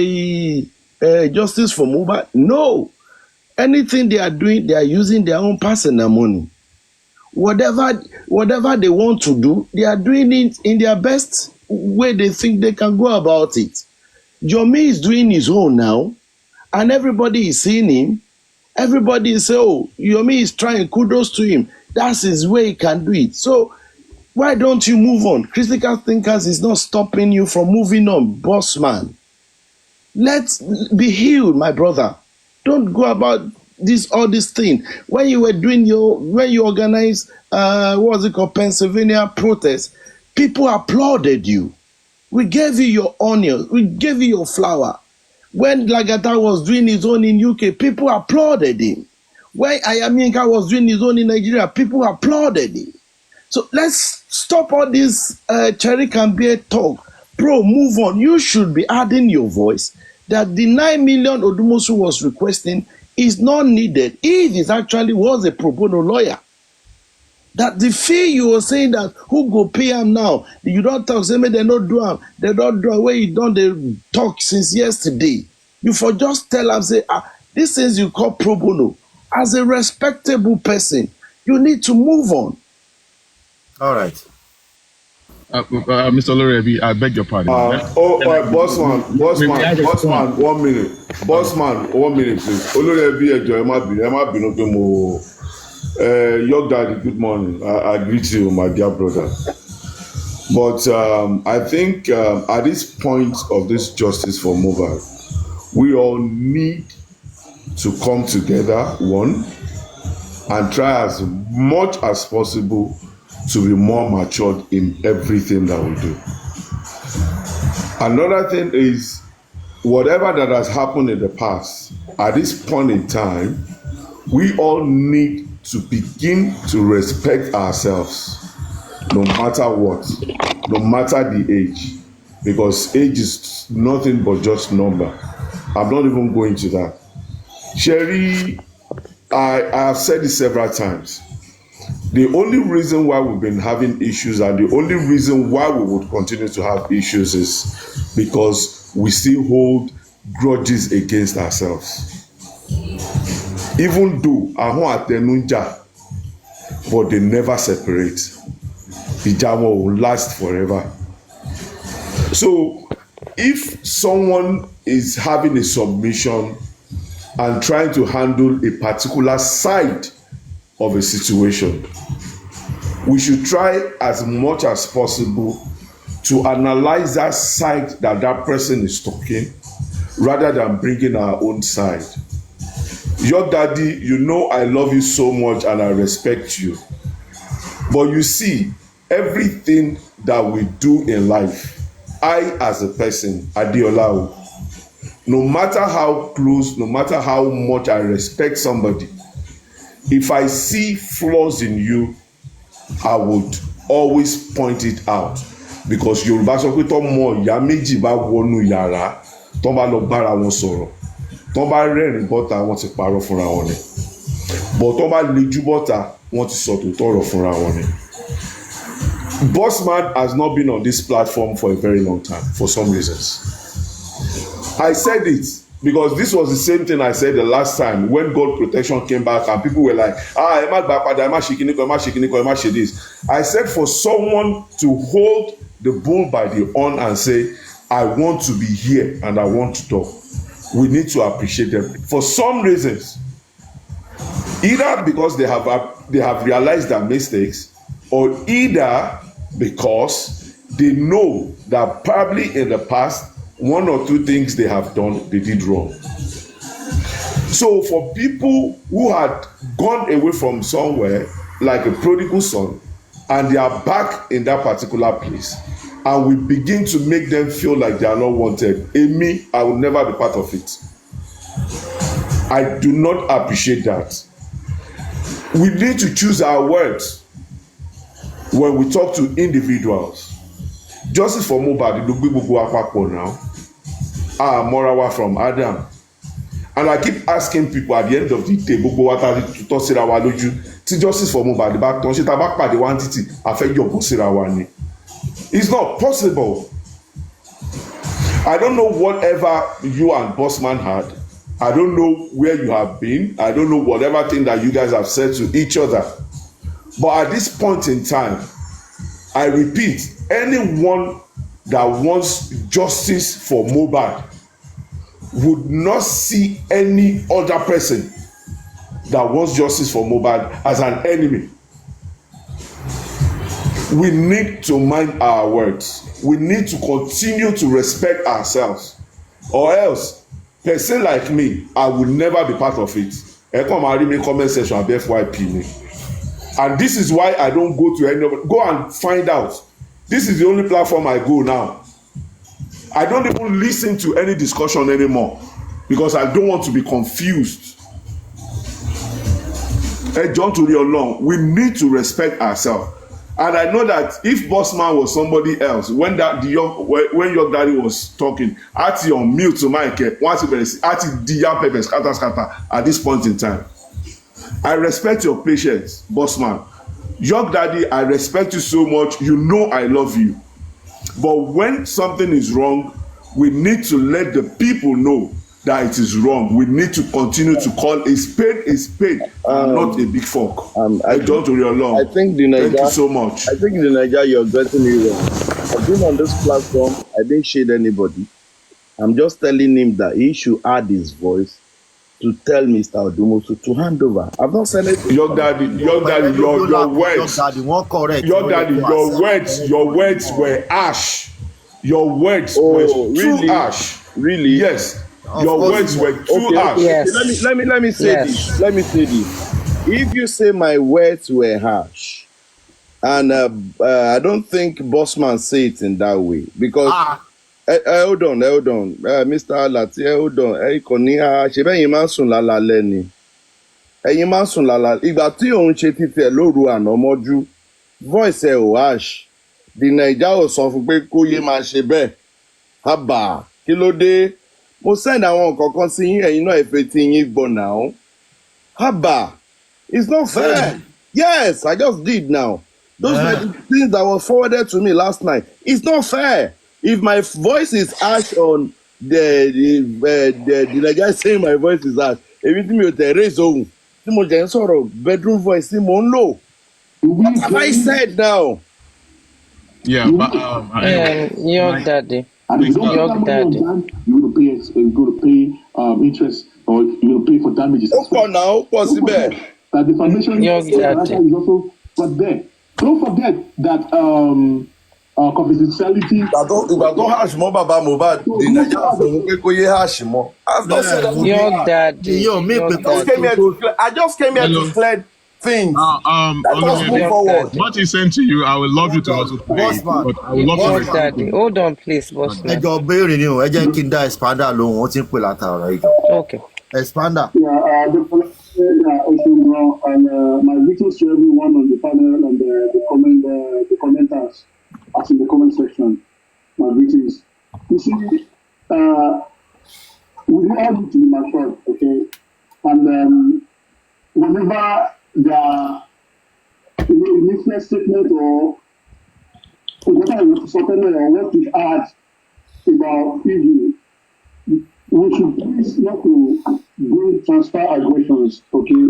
Justice for Mobile? No. Anything they are doing, they are using their own personal money. Whatever they want to do, they are doing it in their best way they think they can go about it. Yomi is doing his own now, and everybody is seeing him. Everybody is saying, oh, Yomi is trying, kudos to him. That's his way he can do it. So why don't you move on? Critical thinkers is not stopping you from moving on, boss man. Let's be healed, my brother. Don't go about all this thing. When you organized what was it called, Pennsylvania protest, people applauded you. We gave you your onions, we gave you your flour. When Lagata was doing his own in UK, people applauded him. When Ayaminka was doing his own in Nigeria, people applauded him. So let's stop all this cherry can be a talk. Bro, move on. You should be adding your voice that the 9 million Odumosu was requesting is not needed if it actually was a pro bono lawyer. That the fee you were saying that who go pay him now, you don't talk, say, they don't do him, they don't do where you don't they talk since yesterday. You for just tell them, say, these things you call pro bono. As a respectable person, you need to move on. All right. Mr. Lorebi, I beg your pardon. Bossman, 1 minute. Bossman, 1 minute, please. Olorebi, ẹ má bínú pé mo. Young Daddy, good morning. I greet you, my dear brother. But I think at this point of this justice for mobile, we all need to come together, one, and try as much as possible to be more matured in everything that we do. Another thing is, whatever that has happened in the past, at this point in time, we all need to begin to respect ourselves, no matter what, no matter the age, because age is nothing but just number. I'm not even going to that. Sherry, I have said it several times. The only reason why we've been having issues and the only reason why we would continue to have issues is because we still hold grudges against ourselves. Even though ahun atenunja, but they never separate. Ìjà wọn will last forever. So if someone is having a submission and trying to handle a particular side of a situation, we should try as much as possible to analyze that side that person is talking rather than bringing our own side. Your daddy, you know I love you so much and I respect you. But you see, everything that we do in life, I as a person, Adeola, no matter how close, no matter how much I respect somebody, if I see flaws in you, I would always point it out. Because Yorùbá sọ pé tọ́mọ ìyá méjì bá wọnú yàrá, tọ́n bá lọ bára wọn sọ̀rọ̀, tọ́n bá rẹ́rìn bọ́ta wọ́n ti parọ́ fúnra wọn ni. But tọ́n bá lejú bọ́ta wọ́n ti sọ tòótọ́ ọ̀rọ̀ fúnra wọn ni. Bossman has not been on this platform for a very long time for some reasons. I said it because this was the same thing I said the last time when God protection came back and people were like, ẹ má gbà padà, ẹ má ṣe kíní kan, ẹ má ṣe kíní kan, ẹ má ṣe this. I said for someone to hold the bull by the horn and say, I want to be here and I want to talk, we need to appreciate them. For some reasons, either because they have realized their mistakes, or either because they know that probably in the past, one or two things they have done, they did wrong. So for people who had gone away from somewhere, like a prodigal son, and they are back in that particular place, and we begin to make them feel like they are not wanted, me, I will never be part of it. I do not appreciate that. We need to choose our words when we talk to individuals. Justice for Mohbad ló gbé gbogbo àpapọ̀ now. Morawa from Adam. And I keep asking people at the end of the day, gbogbo wa ta tutọ́ síra wa lójú, tí justice for Mohbad bá tán ṣe ta bá pàdé wá títì, a fẹ́ yọ̀bọ̀ síra wa ni. It's not possible. I don't know whatever you and Bossman had. I don't know where you have been. I don't know whatever thing that you guys have said to each other. But at this point in time, I repeat, anyone that wants justice for Mohbad would not see any other person that wants justice for Mohbad as an enemy. We need to mind our words. We need to continue to respect ourselves, or else person like me, I will never be part of it. Ẹ kàn máa rí mi comment section àbí FYP ni. And this is why I don't go to any of. Go and find out. This is the only platform I go now. I don't even listen to any discussion anymore because I don't want to be confused. John to real long, we need to respect ourselves. And I know that if Bossman was somebody else, when your daddy was talking, Ati on mute to Mike, once Ati Diya Pepe scatter at this point in time. I respect your patience, Bossman. Your daddy, I respect you so much. You know I love you. But when something is wrong, we need to let the people know that it is wrong. We need to continue to call a spade and not a big fork. I don't worry along. I think the Niger, thank you so much. I think the Niger, you're getting it wrong. I've been on this platform. I didn't shade anybody. I'm just telling him that he should add his voice to tell Mr. Odumosu to hand over. I've not said anything. Your daddy, your words. Your daddy, your words were harsh. Your words were too harsh. Really? Yes. Your words were too harsh. Yes. Okay, let me say this. Let me say this. If you say my words were harsh, and I don't think Bossman say it in that way, because hold on, Mr. Lati, hold on. Kò ní ṣe bẹ́ẹ̀ yín máa ń sùn lálálẹ́ ni. Ẹ̀yin máa ń sùn lálálẹ́. Ìgbà tí òun ṣe títẹ̀ lóru àná mọ́jú, voice ẹ̀ ò harsh. The Naija ò sọ fún pé kó yé máa ṣe bẹ́ẹ̀. Haba, kí ló dé? Mo send àwọn kankan sí yín, ẹ̀yin náà ẹ̀fẹ̀ tí yín gbọ́ now. Haba, it's not fair. Yes, I just did now. Those were the things that were forwarded to me last night. It's not fair. If my voice is harsh on the guy saying my voice is harsh, èmi tí mi ò tẹ̀ raise ohùn, tí mo jẹ́ ń sọ̀rọ̀ bedroom voice tí mo ń lò. What have I said now? Yeah, but your daddy. And if you don't Your daddy. You're going to pay interest, or you're going to pay for damages. Now, possible. That defamation is also but there. Don't forget that confidentiality. Ìgbà tó hash mọ́ bàbá Mohbad, the Nigerian fún pé kó yé hash mọ́. I've not said that. Your daddy. I just came here to clear things. Let's move forward. What he sent to you, I would love you to also play it, but I would love to Your daddy. Hold on, please, Bossman. Ẹ jọ béèrè ni o, ẹ jẹ́ kí n dá Expander lóhùn, ó ti ń pè látàrọ̀ ìjọ. Okay. Expander. And my greetings to everyone on the panel and the commenters, as in the comment section. My greetings. You see, we all need to be matured, okay? And whenever the influence statement or whatever something or what we add about PV, we should please not to bring transfer aggressions, okay?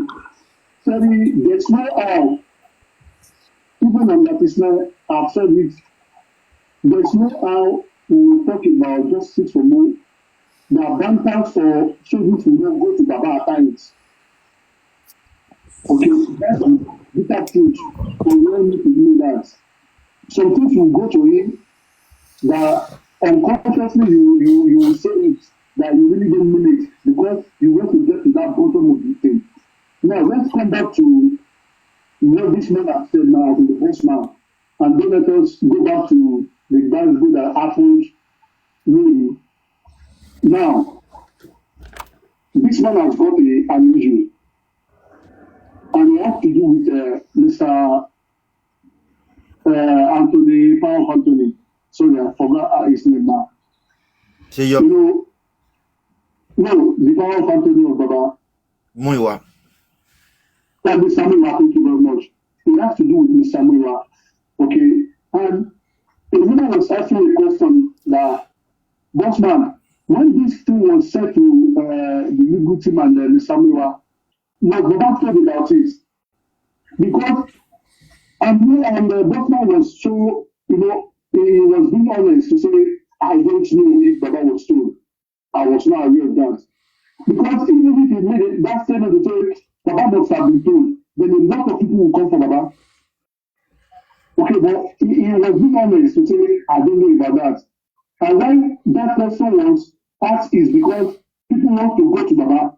Sorry, there's no how, even on Latisne, I've said it, there's no how we will talk about justice for more. The banter for children to not go to Baba at times. Okay, that's the bitter truth. We don't need to do that. Some things will go to him that unconsciously you will say it, that you really don't mean it, because you want to get to that bottom of the thing. Now, let's come back to what this man has said now, to the Bossman, and then let us go back to the bad good that happened really. Now, this man has got an injury, and it has to do with Mr. Anthony, Power Anthony. Sorry, I forgot his name now. No, the Power Anthony of Baba. Muiwa. Mr. Muiwa, thank you very much. It has to do with Mr. Muiwa. Okay, and it's not just ask you a question that, Bossman, when this thing was said to the legal team and Mr. Miwa, was Baba told about it? Because Bossman was so, he was being honest to say, I don't know if Baba was told. I was not aware of that. Because even if he made it, that statement to say, Baba must have been told, then a lot of people will come for Baba. Okay, but he was being honest to say, I don't know about that. And why that question was asked is because people want to go to Baba.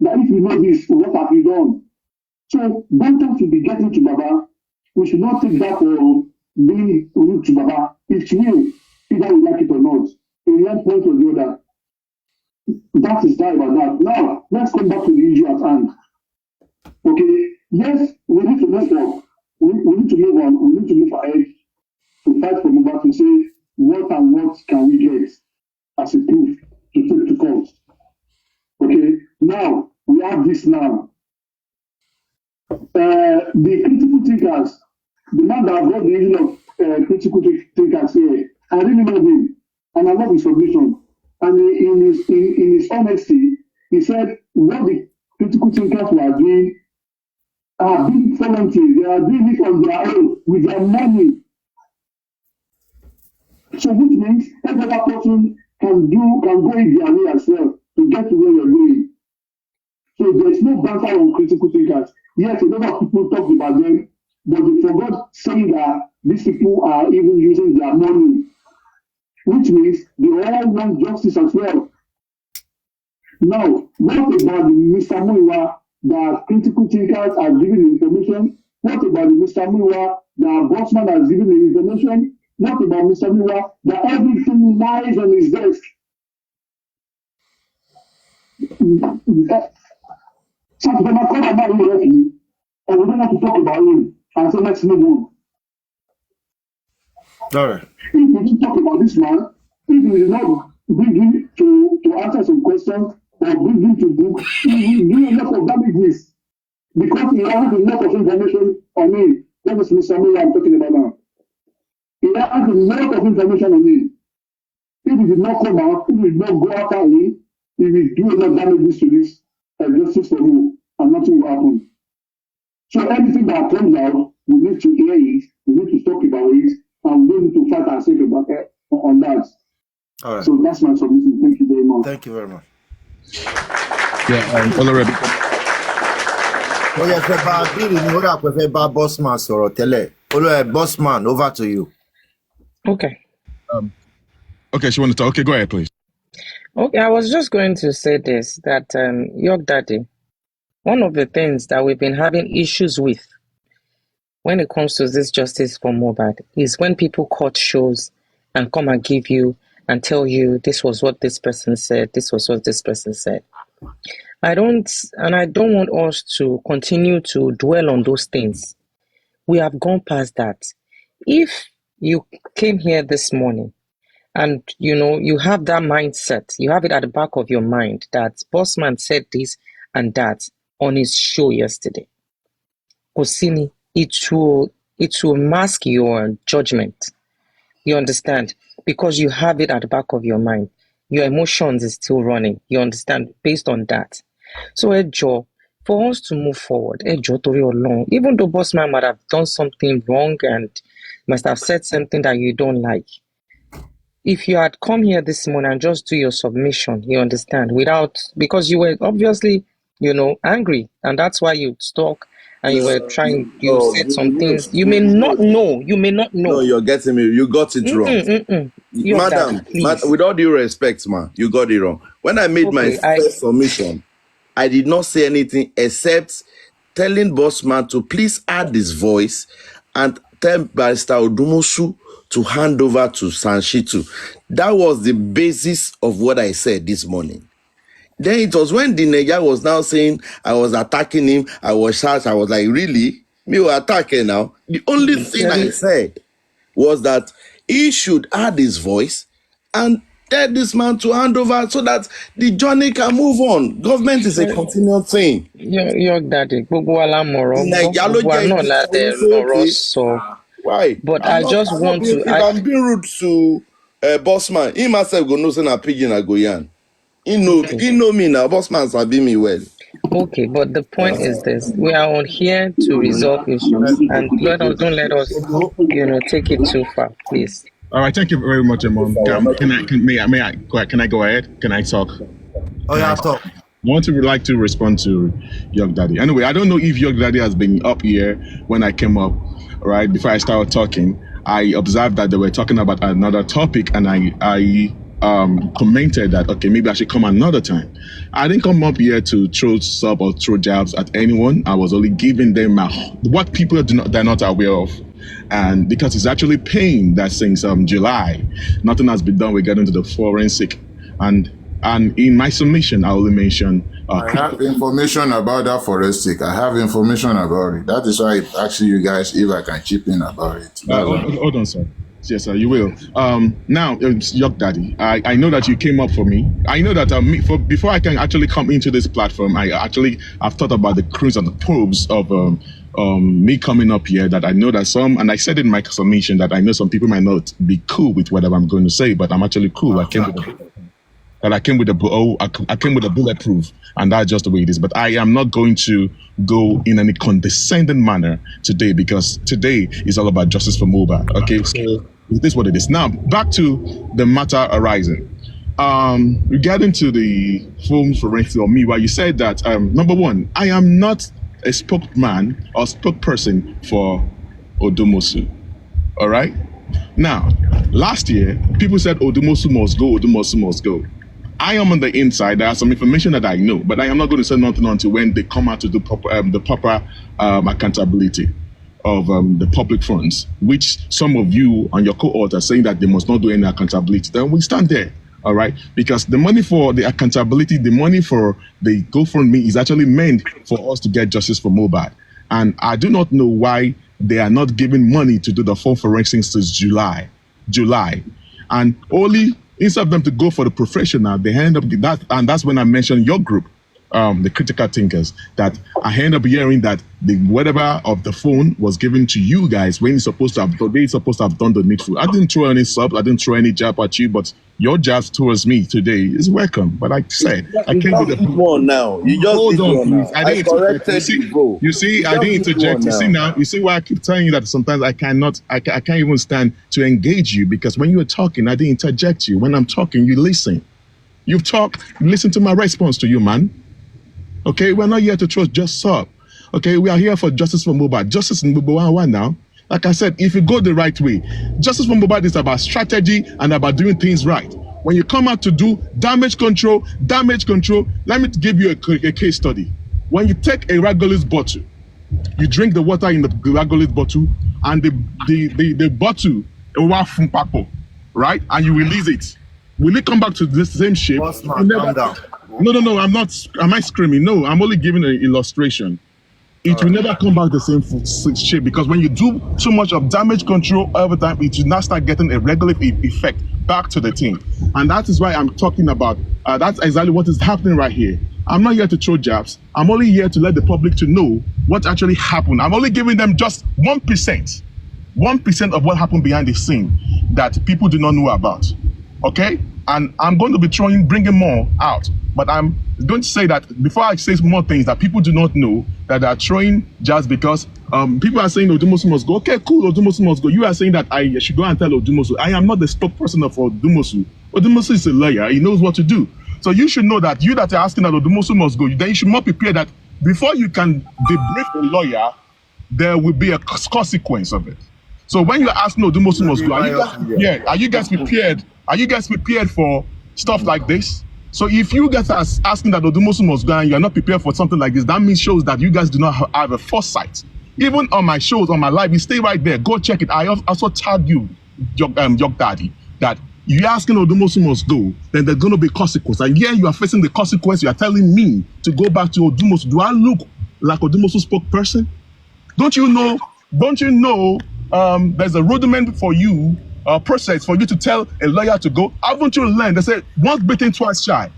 That if you know this, what have you done? So, don't to be getting to Baba. We should not take that for being rude to Baba. It's real, either we like it or not. In one point or the other. That is that about that. Now, let's come back to the issue at hand. Okay, yes, we need to move on. We need to move on. We need to move ahead to fight for Baba to say what and what can we get as a proof to take to court. Okay, now we have this now. The critical thinkers, the man that brought the issue of critical thinkers here, I really love him and I love his submission. And in his honesty, he said what the critical thinkers were doing are being volunteer. They are doing it on their own with their money. So which means every other person can go in their way as well to get to where you're going. So there's no banter on critical thinkers. Yes, a lot of people talk about them, but they forgot saying that these people are even using their money, which means they all want justice as well. Now, what about the Mr. Muiwa that critical thinkers are giving the information? What about the Mr. Muiwa that Bossman has given the information? What about Mr. Muiwa that everything lies on his desk? So if they might come about him directly, and we don't have to talk about him, and so let's move on. All right. If we didn't talk about this man, if we did not bring him to answer some questions or bring him to book, he will do a lot of damages because he has a lot of information on him. That is Mr. Muiwa I'm talking about now. He has a lot of information on him. If he did not come out, if he did not go after him, he will do a lot of damages to this justice for you, and nothing will happen. So anything that comes out, we need to hear it, we need to talk about it, and we don't need to fight ourselves about it on that. All right. So that's my submission. Thank you very much. Thank you very much. Yeah, Honorable. Ó yẹ fẹ́ bá bíìlì ni ó dà pé fẹ́ bá Bossman sọ̀rọ̀ tẹ́lẹ̀. Olóyè Bossman, over to you. Okay. Okay, she want to talk. Okay, go ahead, please. Okay, I was just going to say this, that York Daddy, one of the things that we've been having issues with when it comes to this justice for Mohbad is when people cut shows and come and give you and tell you this was what this person said, this was what this person said. I don't want us to continue to dwell on those things. We have gone past that. If you came here this morning and you have that mindset, you have it at the back of your mind that Bossman said this and that on his show yesterday, Osini, it will mask your judgment. You understand? Because you have it at the back of your mind. Your emotions is still running. You understand? Based on that. So, Ejo, for us to move forward, Ejo Tori Olong, even though Bossman might have done something wrong and must have said something that you don't like, if you had come here this morning and just do your submission, you understand, because you were obviously, angry, and that's why you stuck and you were trying, said some things. You may not know. No, you're getting me. You got it wrong. Madam, with all due respect, man, you got it wrong. When I made my first submission, I did not say anything except telling Bossman to please add his voice and tell Barrister Odumusu to hand over to Sanshitu. That was the basis of what I said this morning. Then it was when the Niger was now saying I was attacking him, I was shouting, I was like, really? Me were attacking now? The only thing I said was that he should add his voice and tell this man to hand over so that the journey can move on. Government is a continual thing. Your daddy, gbogbo wa la mọ̀rọ̀ gbọ́, Naija ló gbogbo wa jẹ́ náà ibi la sọ dẹ̀ wípé lọ́rọ̀ okay, sọ. Why? But I just I'm not want being, to. if I'm being rude to boss man, he myself go know say na pidgin I go yarn. Okay. He know me now. Boss man sabi me well. Okay, but the point is this: we are on here to resolve issues, and don't let us, take it too far, please. All right, thank you very much, Amon. Can I go ahead? Can I talk? Oh yeah, talk. Would like to respond to Young Daddy. Anyway, I don't know if Young Daddy has been up here when I came up, right? Before I started talking, I observed that they were talking about another topic, and I commented that, okay, maybe I should come another time. I didn't come up here to throw sub or throw jabs at anyone. I was only giving them what people they're not aware of. And because it's actually pain that since July, nothing has been done regarding to the forensic. And in my submission, I only mention. I have information about that forensic. I have information about it. That is why I asked you guys if I can chip in about it. Hold on, sir. Yes, sir, you will. Now, Yuck Daddy, I know that you came up for me. I know that before I can actually come into this platform, I've thought about the cruise and the probes of me coming up here. That I know that and I said in my submission that I know some people might not be cool with whatever I'm going to say, but I'm actually cool. I came with a bulletproof, and that's just the way it is. But I am not going to go in any condescending manner today, because today is all about justice for Mohbad. Okay, so it is what it is. Now back to the matter arising. Regarding to the phone forensic or me, where you said that number one, I am not a spokesman or spokesperson for Odumosu. All right. Now, last year, people said Odumosu must go, Odumosu must go. I am on the inside. There are some information that I know, but I am not going to say nothing until when they come out to do the proper accountability of the public funds, which some of you on your cohort are saying that they must not do any accountability. Then we stand there, all right? Because the money for the accountability, the money for the GoFundMe is actually meant for us to get justice for Mohbad. And I do not know why they are not giving money to do the phone forensics since July. And only instead of them to go for the professional, they end up that, and that's when I mentioned your group, the critical thinkers, that I end up hearing that the whatever of the phone was given to you guys when they're supposed to have done the needful. I didn't throw any subs, I didn't throw any jab at you, but your jabs towards me today is welcome. But like I said, I can't be the one now. You just hold on, please. I corrected you, bro. You see, I didn't interject. You see why I keep telling you that sometimes I can't even stand to engage you, because when you are talking, I didn't interject you. When I'm talking, you listen. You talk, listen to my response to you, man. Okay, we're not here to trust just sub. Okay, we are here for justice for Mohbad. Justice in Mohbad now. Like I said, if you go the right way, justice for Mohbad is about strategy and about doing things right. When you come out to do damage control, let me give you a case study. When you take a Ragolis bottle, you drink the water in the Ragolis bottle, and the bottle, right? And you release it. Will it come back to the same shape? Calm down. No, I'm not. Am I screaming? No, I'm only giving an illustration. It will never come back the same shape, because when you do too much of damage control over time, it will now start getting a regular effect back to the thing. And that is why I'm talking about, that's exactly what is happening right here. I'm not here to throw jabs. I'm only here to let the public to know what actually happened. I'm only giving them just 1% of what happened behind the scene that people do not know about. Okay? And I'm going to be bringing more out. But I'm going to say that before I say more things that people do not know, that are throwing just because people are saying Odumosu must go. Okay, cool, Odumosu must go. You are saying that I should go and tell Odumosu. I am not the spokesperson of Odumosu. Odumosu is a lawyer. He knows what to do. So you should know that you that are asking that Odumosu must go, then you should not prepare that before you can debrief a lawyer, there will be a consequence of it. So when you ask Odumosu must go, are you guys prepared? Are you guys prepared for stuff like this? So if you guys are asking that Odumosu must go and you're not prepared for something like this, that means shows that you guys do not have a foresight. Even on my shows, on my live, you stay right there. Go check it. I also tag you, your daddy, that if you're asking Odumosu must go, then there's going to be consequence. And yeah, you are facing the consequence. You are telling me to go back to Odumosu. Do I look like Odumosu spokesperson? Don't you know there's a rudiment for you, process for you to tell a lawyer to go? Haven't you learned? They say once bitten, twice shy.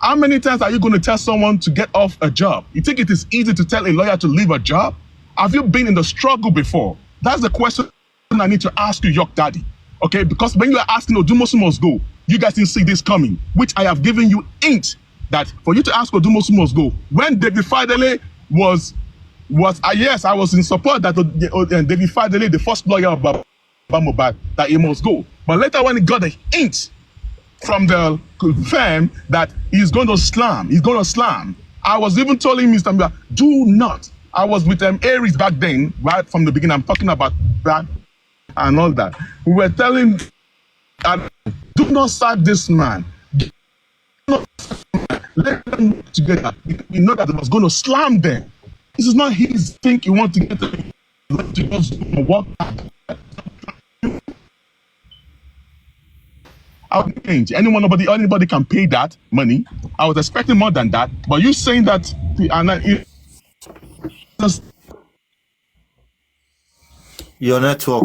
How many times are you going to tell someone to get off a job? You think it is easy to tell a lawyer to leave a job? Have you been in the struggle before? That's the question I need to ask you, York Daddy, okay? Because when you are asking Odumosu must go, you guys didn't see this coming, which I have given you hint that for you to ask Odumosu must go. When David Fadele was yes, I was in support that David Fadele, the first lawyer of Baba Mohbad, that he must go. But later when he got a hint from the firm that he's going to slam, I was even telling Mr. Miller, do not. I was with Aries back then, right from the beginning. I'm talking about that and all that. We were telling, do not sack this man. Do not sack this man. Let them work together. We know that it was going to slam them. This is not his thing. You want to get them to just work hard. Anybody can pay that money. I was expecting more than that, but you saying that, Your network.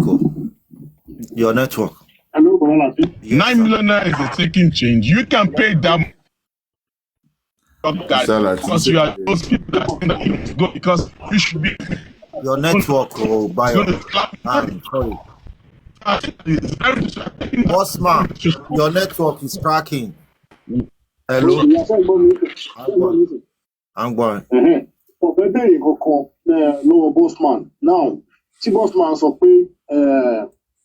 Your network. Hello, Brother. Yes, 9 million naira is a taking change. You can pay that because you are those people that are saying that you must go because you should be. Your network, oh, Bayo. Sorry. Bossman, your network is cracking. Hello. I'm going. Ọ̀fẹ́ bẹ̀rẹ̀ kankan lọ́wọ́ Bossman. Now, tí Bossman sọ pé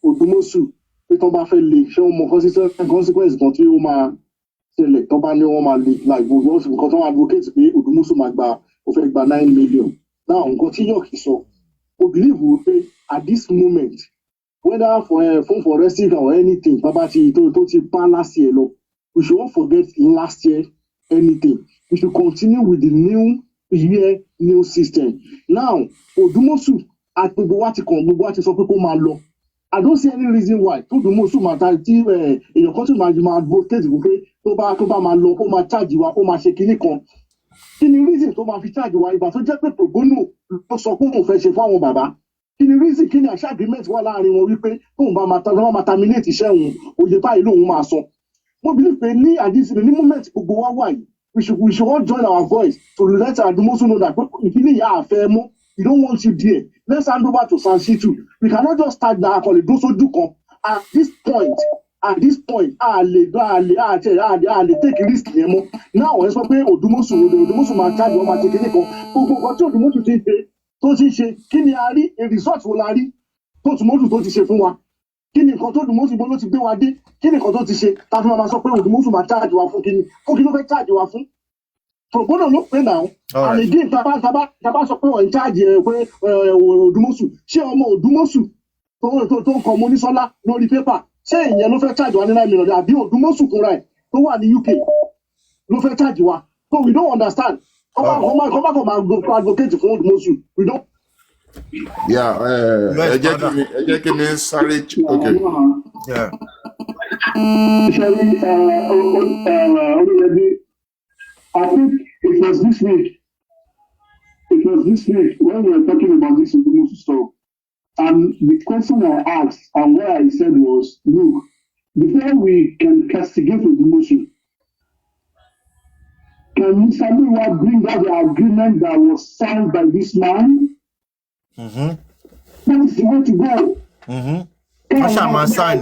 Odumosu pé tán bá fẹ́ le ṣé wọ́n mọ consequence kan tí ó máa ṣẹlẹ̀ tán bá ní wọ́n máa le like nǹkan tán advocate pé Odumosu máa gba ó fẹ́ gba 9 million. Now, nǹkan tí York sọ, we believe pé at this moment, whether for phone forensic or anything, Baba ti tó ti pa last year lọ, we should not forget last year anything. We should continue with the new system. Now, Odumosu at gbogbo wa ti sọ pé kó máa lọ. I don't see any reason why Odumosu máa ta tí èèyàn kan tí máa advocate fún pé tó bá máa lọ ó máa charge wa ó máa ṣe kinní kan. Kí ni reason tó máa fi charge wa ìgbà tó jẹ́ pé pro bono ló sọ pé òun fẹ́ ṣe fún àwọn bàbá? Kí ni reason kí ni àṣà agreement wà láàrin wọn wípé tóun bá máa terminate iṣẹ́ òun òye báyìí lòun máa san. Mo believe pé ní àdísìlẹ̀ ní moment gbogbo wa wà yìí we should all join our voice to let Odumosu know that ìpínlẹ̀ ìyá àfẹ́ mọ́ we don't want you there. Let's hand over to Sanshitu. We cannot just start that akọ̀lẹ̀ dóṣojú kan at this point a lè take risk yẹn mọ́. Now ẹ sọ pé Odumosu máa charge wọn máa ṣe kéde kan gbogbo nǹkan tí Odumosu ti ṣe kí ni a rí a result wo la rí tó Odumosu tó ti ṣe fún wa kí ni nǹkan tó Odumosu bó ló ti gbé wa dé kí ni nǹkan tó ti ṣe ta fi máa sọ pé Odumosu máa charge wa fún kí ló fẹ́ charge wa fún pro bono ló pé náà and again taba sọ pé wọ́n ń charge pé Odumosu ṣé ọmọ Odumosu tó ń kọ Monísọ́lá lórí pépà ṣé ìyẹn ló fẹ́ charge wa ní 9 million àbí Odumosu fúnra ẹ̀ tó wà ní UK ló fẹ́ charge wa so we don't understand kọ́má máa advocate fún Odumosu we don't. Yeah, ẹ jẹ́ kí mi sáré. Okay. Yeah. I think it was this week when we were talking about this Odumosu stuff. And the question I asked and what I said was, look, before we can castigate Odumosu, can Mr. Miwa bring out the agreement that was signed by this man? Mm-hmm. That is the way to go. Mm-hmm. Sign.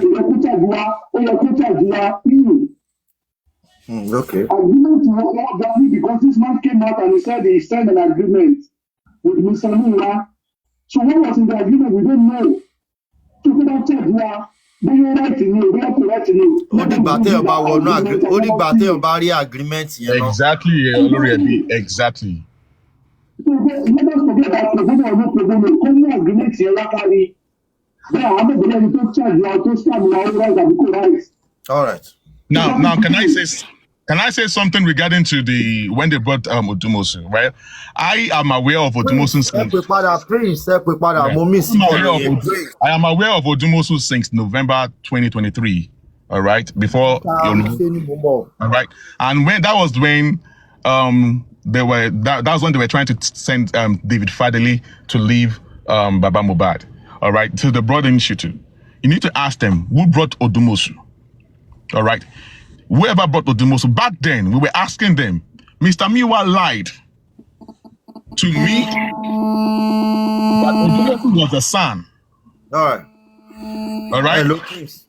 Okay. Agreement was not done because this man came out and he said he signed an agreement with Mr. Miwa. So what was in the agreement? We don't know. So we don't check where they are writing you, they are correcting you. Ó dìgbà téèyàn bá rí agreement yẹn náà. Exactly, Olórí exactly. So let us forget that pro bono or no pro bono. Come on, agreement yẹn lákàrí. Bẹ́ẹ̀ àwọn ọmọbìnrin ẹni tó charge wa tó scam wa ó right àbí kò right. All right. Now, can I say something regarding to when they brought Odumosu, right? I am aware of Odumosu since. I am aware of Odumosu since November 2023. All right, before all right, and when that was when that was when they were trying to send David Fadele to leave Baba Mohbad. All right, so they brought in Shitu. You need to ask them who brought Odumosu. All right. Whoever brought Odumosu, back then, we were asking them, Mr. Miwa lied to me that Odumosu was a son. All right. All right. Hello, Chris.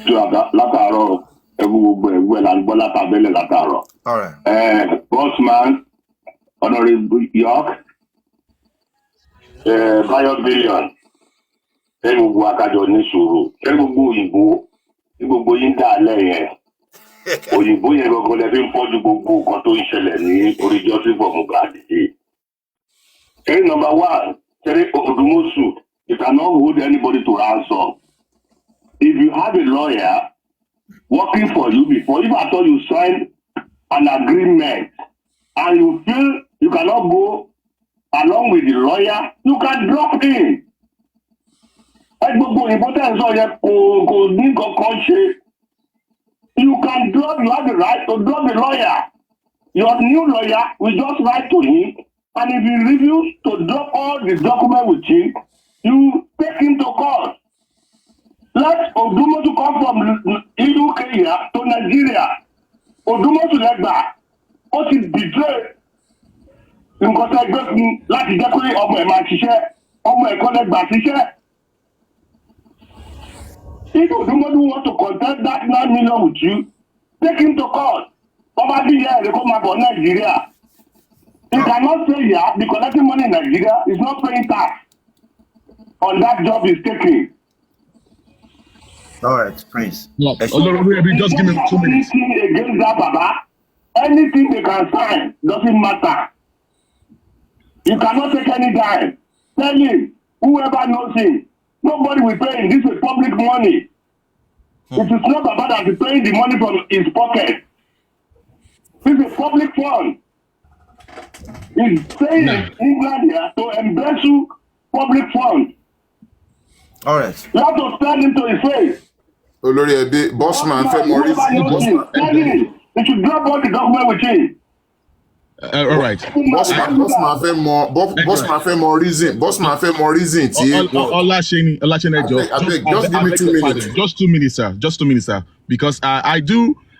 Látàárọ̀ ẹgbẹ́ là ń gbọ́ látàbẹ́lẹ̀ látàárọ̀. All right. Bossman, Honorable York, Bayo Billion, ẹni gbogbo akájọ ní sùúrù, ẹni gbogbo òyìnbó, ní gbogbo yín dá alẹ́ yẹn. Òyìnbó yẹn gbogbo lẹ́bí ń pọ́jú gbogbo nǹkan tó ń ṣẹlẹ̀ ní orí Justice for Mohbad yìí. Ẹni number one, Ṣẹ́rí Odumosu, you cannot hold anybody to ransom. If you have a lawyer working for you before, if at all you sign an agreement and you feel you cannot go along with the lawyer, you can drop him. Gbogbo important sọ yẹn kò ní kankan ṣe. You can drop, you have the right to drop the lawyer. Your new lawyer will just write to him, and if he refuses to drop all the documents with him, you take him to court. Let Odumosu come from UK to Nigeria. Odumosu lẹ́gbàá, ó ti betray nǹkan tẹ́ gbé fún láti jẹ́ pé ọmọ ẹ̀ máa ṣiṣẹ́, ọmọ ẹ̀ kọ́ lẹ́gbàá ṣiṣẹ́. If Odumosu want to contest that 9 million with you, take him to court. Ọba bí ìyá ẹ̀rẹ́ kó máa bọ̀ Nàìjíríà. He cannot stay here, be collecting money in Nigeria, he's not paying tax on that job he's taking. All right, Prince. Yeah. Just give me 2 minutes. Anything against that, Baba, anything they can sign doesn't matter. You cannot take any dime. Tell him, whoever knows him, nobody will pay him. This is public money. It is not Baba that is paying the money from his pocket. This is public fund. He's saying in England here to embezzle public fund. All right. You have to tell him to his face. Olórí ẹbí Bossman fẹ́ mọ reason. Tell him he should drop all the document with him. All right. Bossman fẹ́ mọ reason tí. Olasheni, just give me 2 minutes. Just 2 minutes, sir. Just 2 minutes, sir. Because I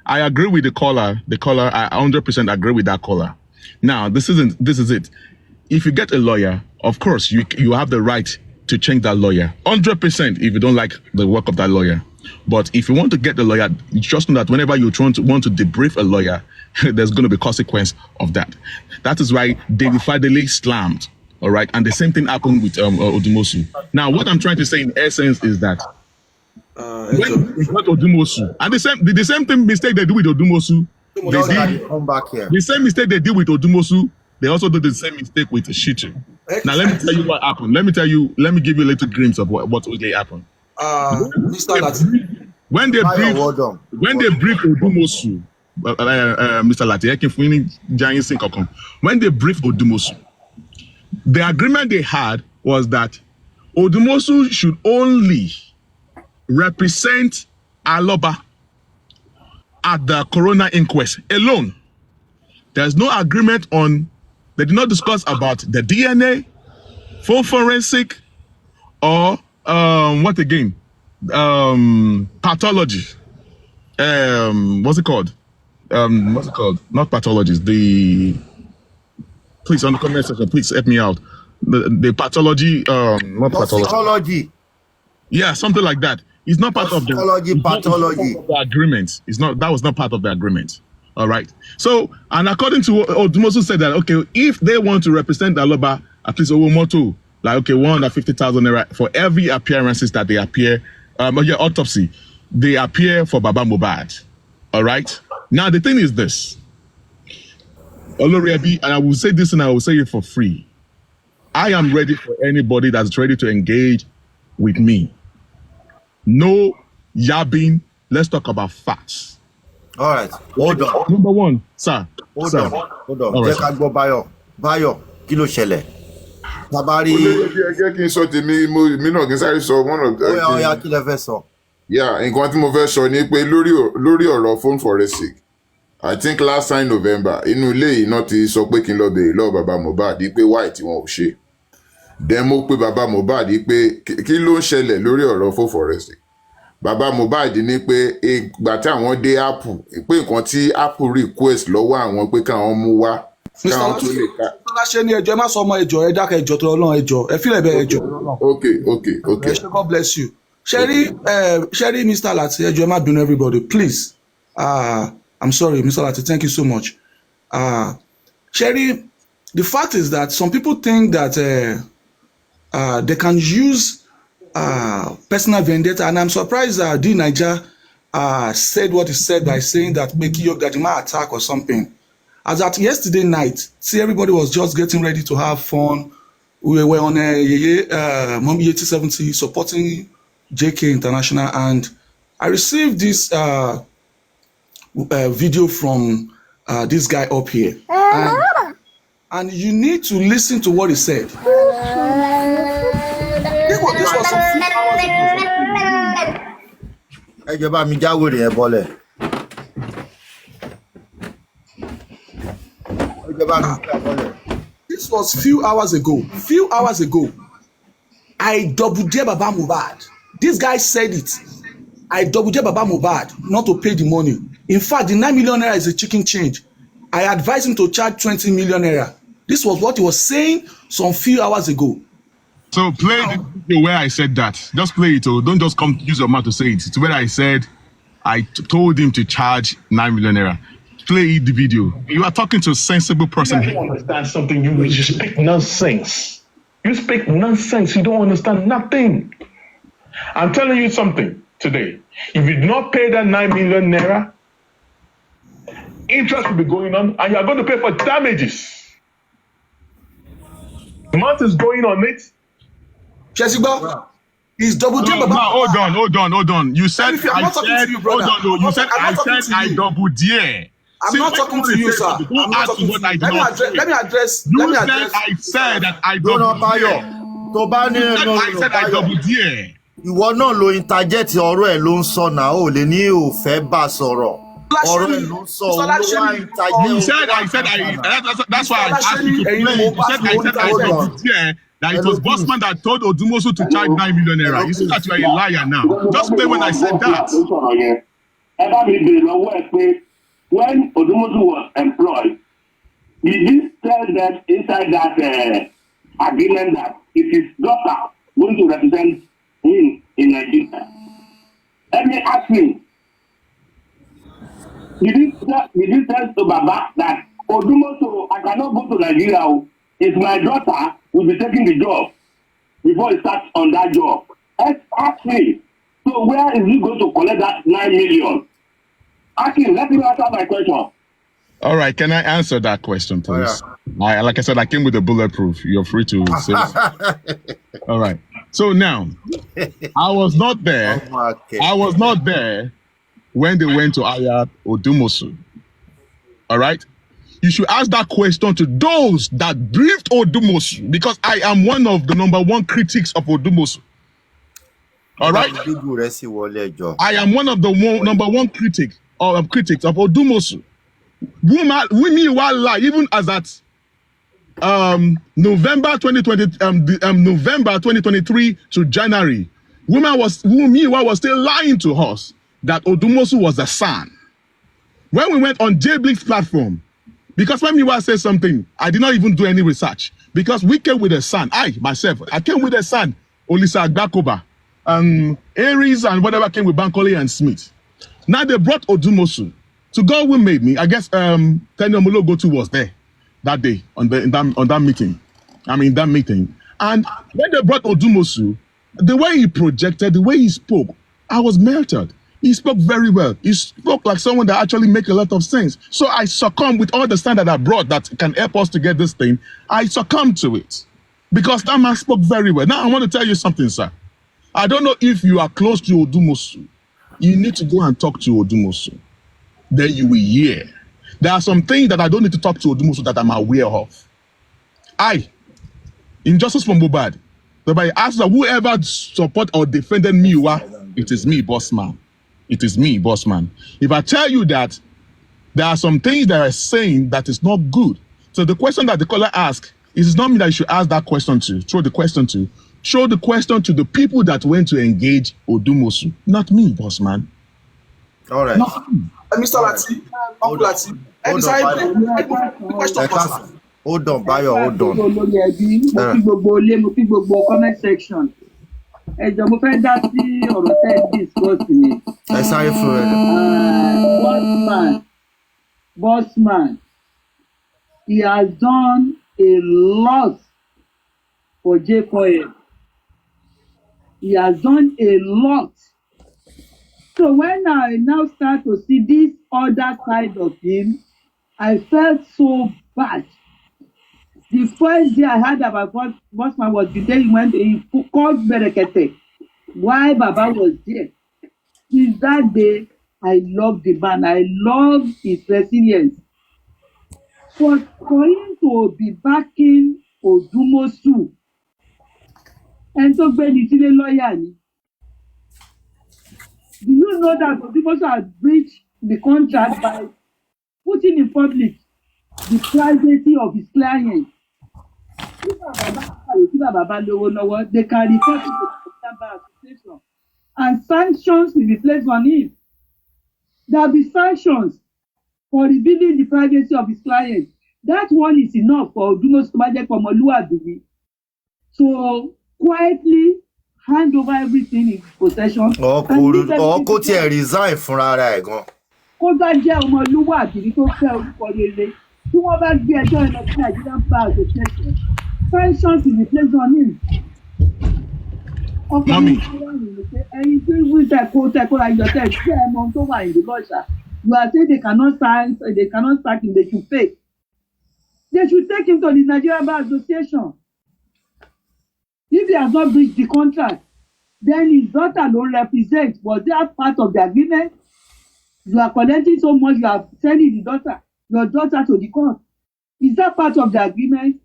agree with the caller. I 100% agree with that caller. Now, this is it. If you get a lawyer, of course, you have the right to change that lawyer. 100% if you don't like the work of that lawyer. But if you want to get the lawyer, just know that whenever you want to debrief a lawyer, there's going to be consequence of that. That is why David Fadele slammed. All right. And the same thing happened with Odumosu. Now, what I'm trying to say in essence is that when Odumosu, and the same thing mistake they do with Odumosu, Come back here. the same mistake they did with Odumosu, they also do the same mistake with Shitu. Now, let me tell you what happened. Let me give you a little glimpse of what really happened. Mr. Latisne. When they brief Odumosu, Mr. Latisne, when they briefed Odumosu, the agreement they had was that Odumosu should only represent Aloba at the coroner inquest alone. There's no agreement they did not discuss about the DNA, full forensic, or what again? Pathology. What's it called? Not pathologies. Please, on the comment section, please help me out. The pathology, not pathology. Yeah, something like that. It's not part of the agreement. That was not part of the agreement. All right. So, and according to Odumosu said that, okay, if they want to represent Aloba, at least Owomoto, like, okay, 150,000 naira for every appearances that they appear, autopsy, they appear for Baba Mohbad. All right. Now, the thing is this. Olori, and I will say this and I will say it for free. I am ready for anybody that's ready to engage with me. No yabbing. Let's talk about facts. All right. Hold on. Number one, sir. Hold on. Jẹ́ ká gbọ́ Báyọ̀, kí ló ṣẹlẹ̀? Tabari. Jẹ́ kí n sọ tèmi, mi náà kí n sáré sọ one of the. Ó yá, kí lẹ fẹ́ sọ? Yeah, nǹkan tí mo fẹ́ sọ ni pé lórí ọ̀rọ̀ phone forensic. I think last time November, inú ilé yìí náà ti sọ pé kí n lọ bèèrè lọ́wọ́ bàbá Mohbad pé why tí wọn ò ṣe. Then mo pé bàbá Mohbad pé kí ló ń ṣẹlẹ̀ lórí ọ̀rọ̀ phone forensic. Bàbá Mohbad ní pé ìgbà tí àwọn dé Apple pé nǹkan tí Apple request lọ́wọ́ àwọn pé káwọn mú wá káwọn tó lè ká. Láṣẹ ní ẹjọ́ ẹ má sọ ọmọ ẹjọ́ ẹ dákẹ́ ẹjọ́ tó Ọlọ́run ẹjọ́ ẹ fílẹ̀ bẹ́ẹ̀ ẹjọ́. Okay. God bless you. Sherry, Mr. Lati, ẹjọ́ ẹ má bínú everybody, please. I'm sorry, Mr. Lati, thank you so much. Sherry, the fact is that some people think that they can use personal vendetta, and I'm surprised that D. Niger said what he said by saying that Meki Yogdajima attack or something. As at yesterday night, see, everybody was just getting ready to have fun. We were on Mommy 8070 supporting JK International, and I received this video from this guy up here. And you need to listen to what he said. This was some few hours ago. This was few hours ago. I double dare Baba Mohbad. This guy said it. I double dare Baba Mohbad not to pay the money. In fact, the 9 million naira is a chicken change. I advised him to charge 20 million naira. This was what he was saying some few hours ago. So play the video where I said that. Just play it. Don't just come use your mouth to say it. It's where I said I told him to charge 9 million naira. Play the video. You are talking to a sensible person. You don't understand something. You speak nonsense. You speak nonsense. You don't understand nothing. I'm telling you something today. If you do not pay that 9 million naira, interest will be going on, and you are going to pay for damages. The amount is going on it. Chesiba, he's double dare. Hold on. You said I double dare. I'm not talking to you, sir. Let me address. I said that I double dare. I said I double dare. Ìwọ náà lo interject ọ̀rọ̀ ẹ̀ ló ń sọ náà ó lè ní ò fẹ́ bá sọ̀rọ̀. Ọ̀rọ̀ ẹ̀ ló ń sọ òun ló wá interject. You said that's why I asked you to play. You said I double dare. That it was Bossman that told Odumosu to charge 9 million naira. You see that you are a liar now. Just play when I said that. When Odumosu was employed, did he tell that inside that agreement that it is daughter going to represent him in Nigeria? Let me ask him. Did he tell to Baba that Odumosu, I cannot go to Nigeria? It's my daughter will be taking the job before he starts on that job. Let's ask him. So where is he going to collect that 9 million? Ask him. Let him answer my question. All right, can I answer that question, please? Like I said, I came with a bulletproof. You're free to say. All right. So now, I was not there. I was not there when they went to hire Odumosu. All right. You should ask that question to those that briefed Odumosu, because I am one of the #1 critics of Odumosu. All right. I am one of the #1 critics of Odumosu. Even as at November 2023 to January, was still lying to us that Odumosu was the son. When we went on J-Blink's platform, because when Miwa said something, I did not even do any research, because we came with a son. I came with a son, Olisa Agbakoba, Aries and whatever came with Bankole and Smith. Now they brought Odumosu. So God who made me, I guess Tenyo Mologotu was there that day in that meeting. That meeting. And when they brought Odumosu, the way he projected, the way he spoke, I was melted. He spoke very well. He spoke like someone that actually make a lot of sense. So I succumbed with all the standard I brought that can help us to get this thing. I succumbed to it because that man spoke very well. Now I want to tell you something, sir. I don't know if you are close to Odumosu. You need to go and talk to Odumosu. Then you will hear. There are some things that I don't need to talk to Odumosu that I'm aware of. Injustice from Mohbad. Nobody asks that whoever support or defended me, it is me, boss man. It is me, boss man. If I tell you that there are some things that are saying that is not good. So the question that the caller asked, it is not me that you should ask that question to, throw the question to. Show the question to the people that went to engage Odumosu. Not me, boss man. All right. Mr. Lati, Uncle Lati, ẹ decide question first. Hold on, Bayo, hold on. Olórí ẹbí, mo kí gbogbo ilé, mo kí gbogbo comment section. Ẹ jọ̀ọ́ mo fẹ́ dá sí ọ̀rọ̀ tẹ́ ẹ discuss ni. Ẹ sáré fún ẹ. Bossman, he has done a lot for JKM. He has done a lot. So when I now start to see this other side of him, I felt so bad. The first day I heard about Bossman was the day when he called Berekete while Baba was there. Since that day, I love the man. I love his resilience. But for him to be backing Odumosu, and to be the lawyer, do you know that Odumosu has breached the contract by putting in public the privacy of his client? They can report to the Bar Association and sanctions will be placed on him. There will be sanctions for revealing the privacy of his client. That one is enough for Odumosu Komoluwabi. So quietly hand over everything in his possession. Kó tiẹ̀ resign fúnra rẹ̀ gan. Kó bá jẹ́ ọmọlúwàbí tó fẹ́ orúkọ rere, tí wọ́n bá gbé ẹjọ́ ẹ̀ lọ sí Nigerian Bar Association, sanctions will be placed on him. Mami. Ẹyin tí wí tẹ̀kọ́ ra ìjọsẹ̀ tí ẹ mọ tó wà ìlú lọ́ṣà. You are saying they cannot sack him, they should pay. They should take him to the Nigerian Bar Association. If he has not breached the contract, then his daughter don't represent. Was that part of the agreement? You are collecting so much, you are sending your daughter to the court. Is that part of the agreement?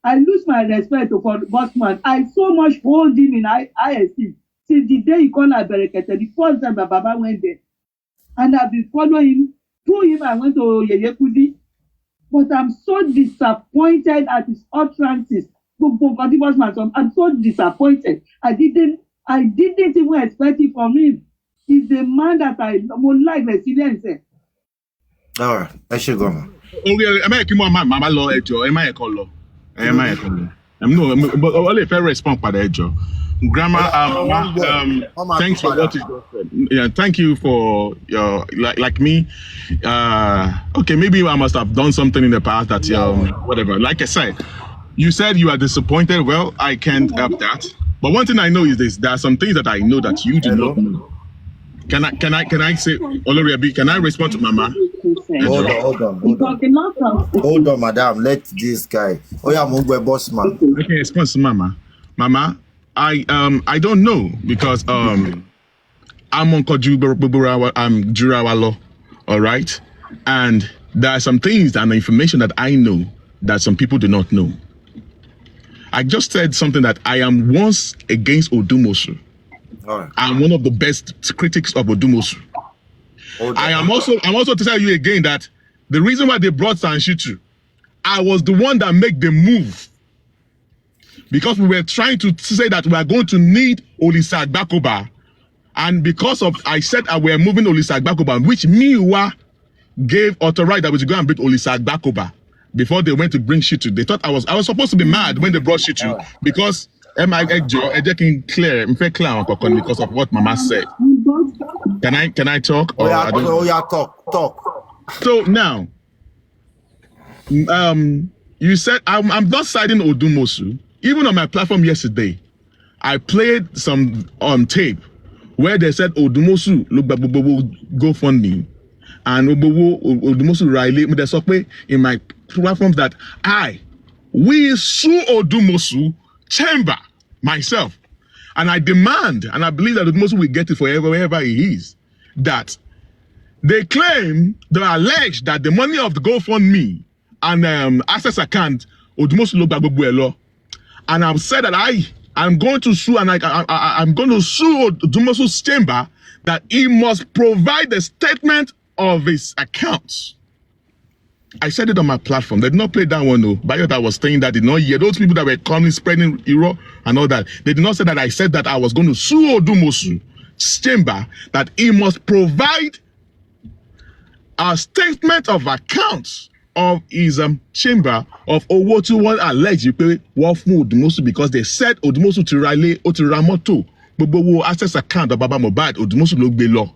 I lose my respect for Bossman. I so much hold him in ISC since the day he called Berekete, the first time that Baba went there. And I've been following him. Through him, I went to Yeye Kudi. But I'm so disappointed at his utterances. I'm so disappointed. I didn't even expect it from him. He's a man that I like resilience. All right, I should go. Mama law ejo, am I call law? Am I call law? No, but only if I respond by the ejo. Grandma, thanks for what you just said. Yeah, thank you for your like me. Okay, maybe I must have done something in the past that whatever. Like I said, you said you are disappointed. Well, I can't help that. But one thing I know is this: there are some things that I know that you do not know. Can I say, Oloriabi? Can I respond to Mama? Hold on, madam. Let this guy. Bossman. Okay, respond to Mama. Mama, I don't know because I'm on Jurawalo, all right, and there are some things and information that I know that some people do not know. I just said something that I am once against Odumosu. Right. I'm one of the best critics of Odumosu. I'm also to tell you again that the reason why they brought Sanshitu, I was the one that made the move. Because we were trying to say that we are going to need Olisa Agbakoba. And because of, I said we are moving Olisa Agbakoba, which Miwa gave authorized that we should go and beat Olisa Agbakoba before they went to bring Shitu. They thought I was supposed to be mad when they brought Shitu because clear because of what Mama said. Can I talk? Talk. So now, you said I'm not siding Odumosu. Even on my platform yesterday, I played some tape where they said Odumosu look GoFundMe and Odumosu Riley in my platforms that we sue Odumosu chamber myself, and I demand and I believe that Odumosu will get it forever wherever he is. That they claim, they allege that the money of the GoFundMe and access account Odumosu Logbagbogbo. And I've said that I'm going to sue, and I'm going to sue Odumosu's chamber that he must provide the statement of his accounts. I said it on my platform. They did not play that one, though. Bayo that was saying that did not hear. Those people that were coming, spreading hero and all that, they did not say that I said that I was going to sue Odumosu's chamber that he must provide a statement of accounts of his chamber of owó tí wọ́n allege pé wọ́n fún Odumosu because they said Odumosu ti ra ilé, ó ti ra mọ́tò, gbogbo owó access account of Baba Mohbad, Odumosu ló gbé lọ.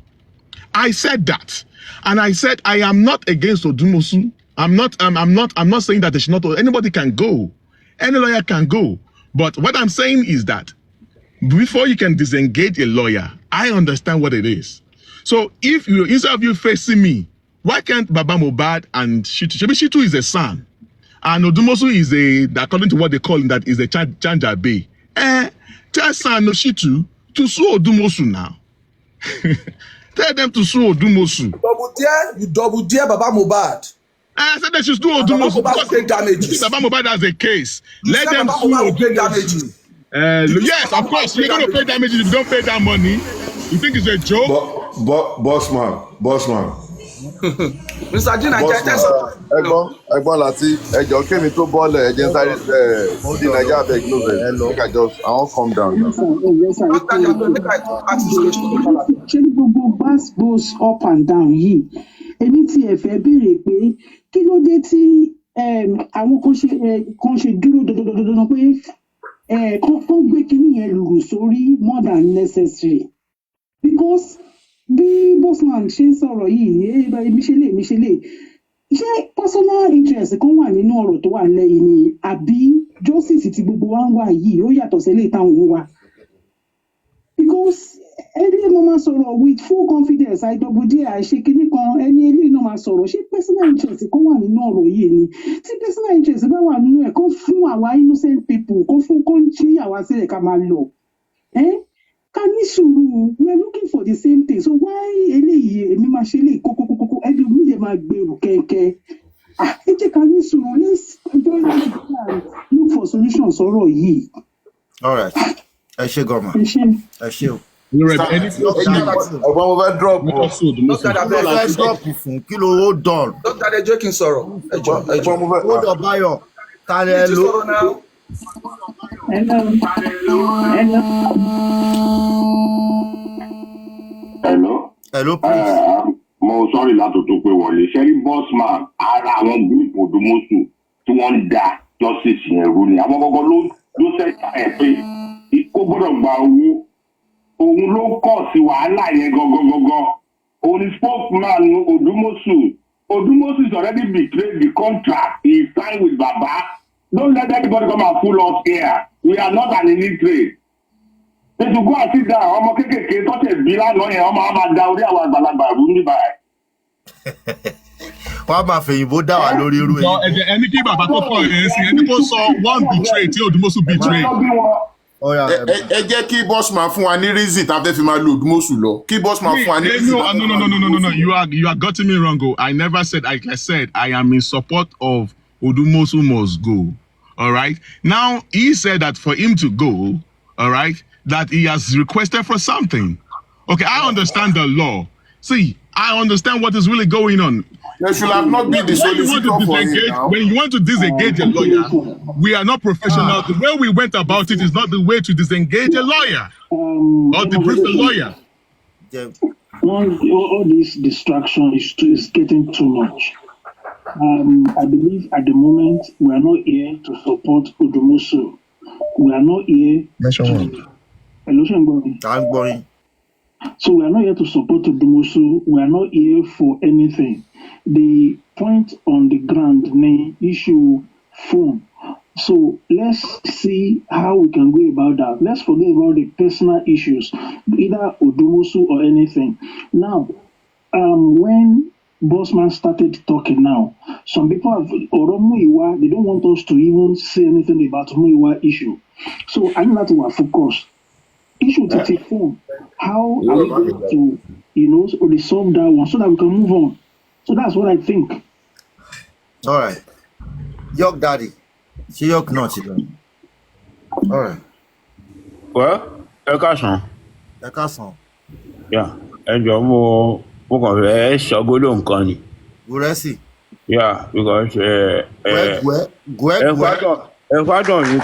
I said that, and I said I am not against Odumosu. I'm not saying that they should not. Anybody can go, any lawyer can go. But what I'm saying is that before you can disengage a lawyer, I understand what it is. So if you, instead of you facing me, why can't Baba Mohbad and Shitu? Shitu is a son, and Odumosu is according to what they call him, that is a Chanja Bay. Tell son Shitu to sue Odumosu now. Tell them to sue Odumosu. You double dare Baba Mohbad. I said they should sue Odumosu because Baba Mohbad has a case. Let them sue Odumosu. Yes, of course, you're going to pay damages if you don't pay that money. You think it's a joke? Boss man. Mr. Jina, ẹ̀gbọ́n láti ẹjọ́ kémi tó bọ́ọ̀lẹ̀ ẹ̀jẹ̀ sáré sí Naija abeg no vex make I just I wan calm down. ṣé ní gbogbo bass up and down yìí èmi tí ẹ fẹ́ béèrè pé kí ló dé tí àwọn kan ṣe dúró dandan pé kán gbé kinní yẹn lùrù sórí more than necessary because bí Bosman ṣe ń sọ̀rọ̀ yìí èmi ṣe lè ṣé personal interest kan wà nínú ọ̀rọ̀ tó wà lẹ́yìn ni àbí justice tí gbogbo wa ń wá yìí ó yàtọ̀ sí eléyìí táwọn ń wá because ẹni mo máa sọ̀rọ̀ with full confidence àìdọ̀bùdí àìṣe kinní kan ẹni eléyìí náà máa sọ̀rọ̀ ṣé personal interest kan wà nínú ọ̀rọ̀ yìí ni tí personal interest bá wà nínú ẹ̀ kó fún àwa innocent people kó tí àwa sílẹ̀ ká máa lọ ká ní sùúrù we are looking for the same thing so why eléyìí èmi máa ṣe eléyìí kókókókó ẹbí mi lè máa gbèrú kẹ̀kẹ́ ẹ jẹ́ ká ní sùúrù let's join us and look for solutions sọ̀rọ̀ yìí. All right. Ẹ ṣé gọ́mà. Ẹ ṣé o. Ọgbọ́n mo fẹ́ drop o. Fẹ́ drop fún kí ló ó dán. Dókítà Adéjọ́ kí n sọ̀rọ̀. Ẹjọ́. Ó dọ̀ báyọ̀. Ta lẹ ló. Hello, please. Mo sorry láti tó pé wọlé. Ṣẹ́rí Bossman ara àwọn gúrùpù Odumosu tí wọ́n ń da justice yẹn rú ni. Àwọn gbogbo ló ṣẹ̀ka ẹ̀ pé kó gbọ́dọ̀ gba owó. Òun ló kọ̀ sí wàhálà yẹn gangan. Òun ni spokesman Odumosu. Odumosu is already betrayed the contract he signed with Baba. Don't let anybody come and fool us here. We are not an illiterate. They should go and sit down. Ọmọ kékèké tọ́tẹ̀ bí lánàá yẹn ọmọ máa da orí àwọn àgbàlagbà rú ní báyìí. Wọ́n máa fèyìnbó dá wà lórí irú èyí. Ẹni kí bàbá tó kọ̀ ẹ̀ sí ẹni kó sọ one betray tí Odumosu betray. Ẹ jẹ́ kí Bossman fún wa ní reason tá a fẹ́ fi máa lo Odumosu lọ. Kí Bossman fún wa ní reason. No. You are getting me wrong. I never said, like I said, I am in support of Odumosu must go. All right. Now he said that for him to go, all right, that he has requested for something. Okay, I understand the law. See, I understand what is really going on. There should have not been the solicitor for him now. When you want to disengage a lawyer, we are not professional. The way we went about it is not the way to disengage a lawyer or debrief a lawyer. All this distraction is getting too much. I believe at the moment we are not here to support Odumosu. We are not here. So we are not here to support Odumosu. We are not here for anything. The point on the ground name issue phone. So let's see how we can go about that. Let's forget about the personal issues, either Odumosu or anything. Now, when Bossman started talking now, some people have Oromuiwa, they don't want us to even say anything about Muiwa issue. So I know that we are focused. Issue to take form. How are we going to, resolve that one so that we can move on? So that's what I think. All right. York Daddy. She York not. All right. Well, Ekason. Yeah. Ẹjọ́ mo kàn fẹ́ ṣọgbóló nǹkan ni. Gúrẹ́sì. Yeah, because ẹ gbádùn mi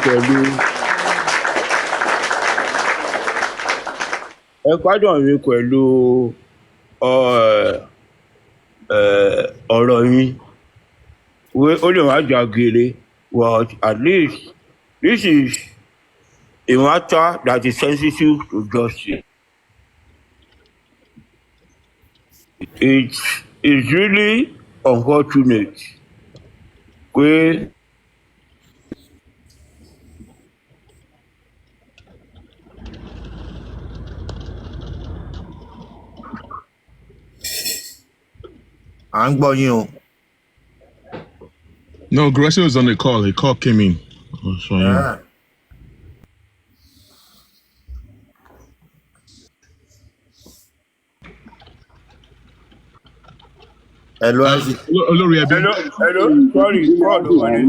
pẹ̀lú ọ̀rọ̀ yín ó lè má jà gèrè, but at least this is a matter that is sensitive to justice. It's really unfortunate pé à ń gbọ́ yín o. No, Gressel was on the call. The call came in. Oh, so, yeah. Hello, Isaac. Olórí ẹbí. Hello, sorry, call ló wọlé.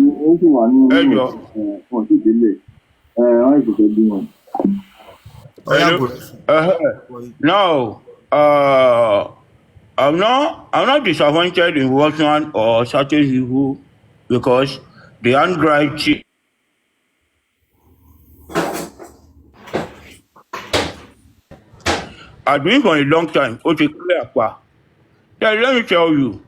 Now, I'm not disappointed in one or certain people because the handwriting I've been for a long time. Okay, clear pa. Yeah, let me tell you.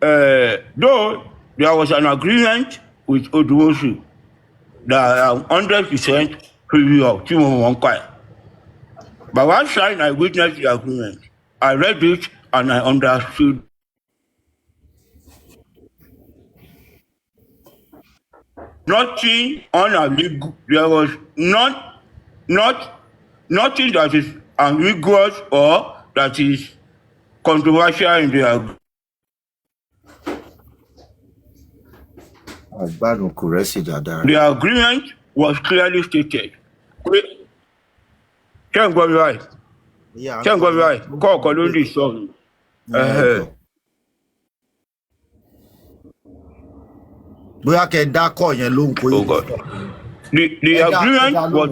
Though there was an agreement with Odumosu that I'm 100% preview of Timo Wonkai. But one time I witnessed the agreement. I read it and I understood. Nothing unambiguous. There was nothing that is ambiguous or that is controversial in the agreement. The agreement was clearly stated. Can't go right. Can't go right. Call Colundi song. Bóyá kẹ́ dákọ̀ yẹn lóhùn kó yẹ. The agreement was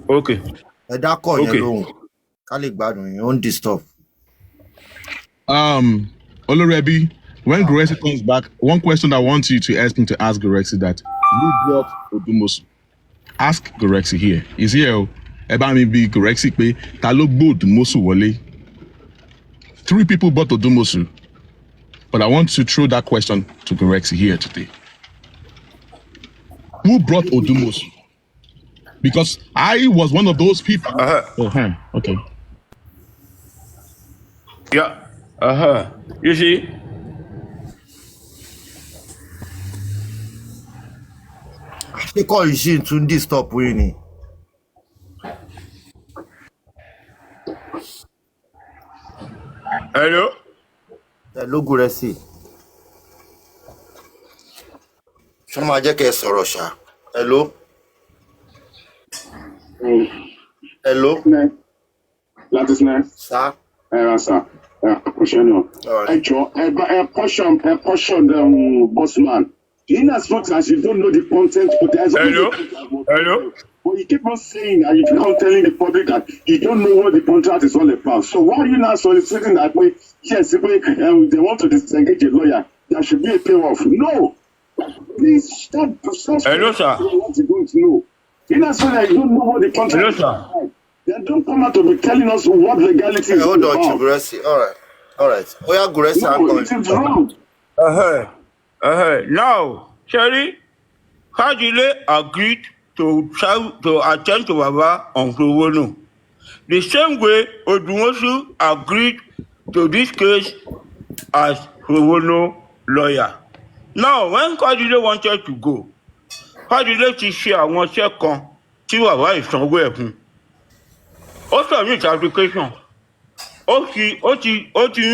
okay. Ẹ dákọ̀ yẹn lóhùn. Ká lè gbádùn yín, ó ń disturb. Olórí ẹbí, when Gressel comes back, one question I want you to ask him to ask Gressel that who brought Odumosu? Ask Gressel here. He's here. Ẹ bá mi bi Gressel pé ta ló gbé Odumosu wọlé? 3 people brought Odumosu. But I want to throw that question to Gressel here today. Who brought Odumosu? Because I was one of those people. Okay. Yeah. You see? Ṣé kọ́ yìí ṣì tún disturb yín ni? Hello? Hello, Gressel. Ṣé wọ́n máa jẹ́ kẹ́ ẹ sọ̀rọ̀ ṣá? Hello? Hello? Latisne. Sir? Sir. Question. A portion bossman. In as much as you don't know the content, but there's Hello? But you keep on saying and you keep on telling the public that you don't know what the contract is all about. So why are you now soliciting that way? Yes, they want to disengage a lawyer. There should be a payoff. No. Please stop. Hello, sir. What you going to know? In as much as you don't know what the contract is about, then don't come out to be telling us what legality is hold about. on, Gressel. All right. Oya, Gressel, no, it is wrong. Now, Sherry, Kajile agreed to attend to Baba on Provono. The same way Odumosu agreed to this case as Provono lawyer. Now, when Kajile wanted to go, Kajile ti ṣe àwọn iṣẹ́ kan tí bàbá ìsanwó ẹ̀ fún. Ó submit application. Ó ti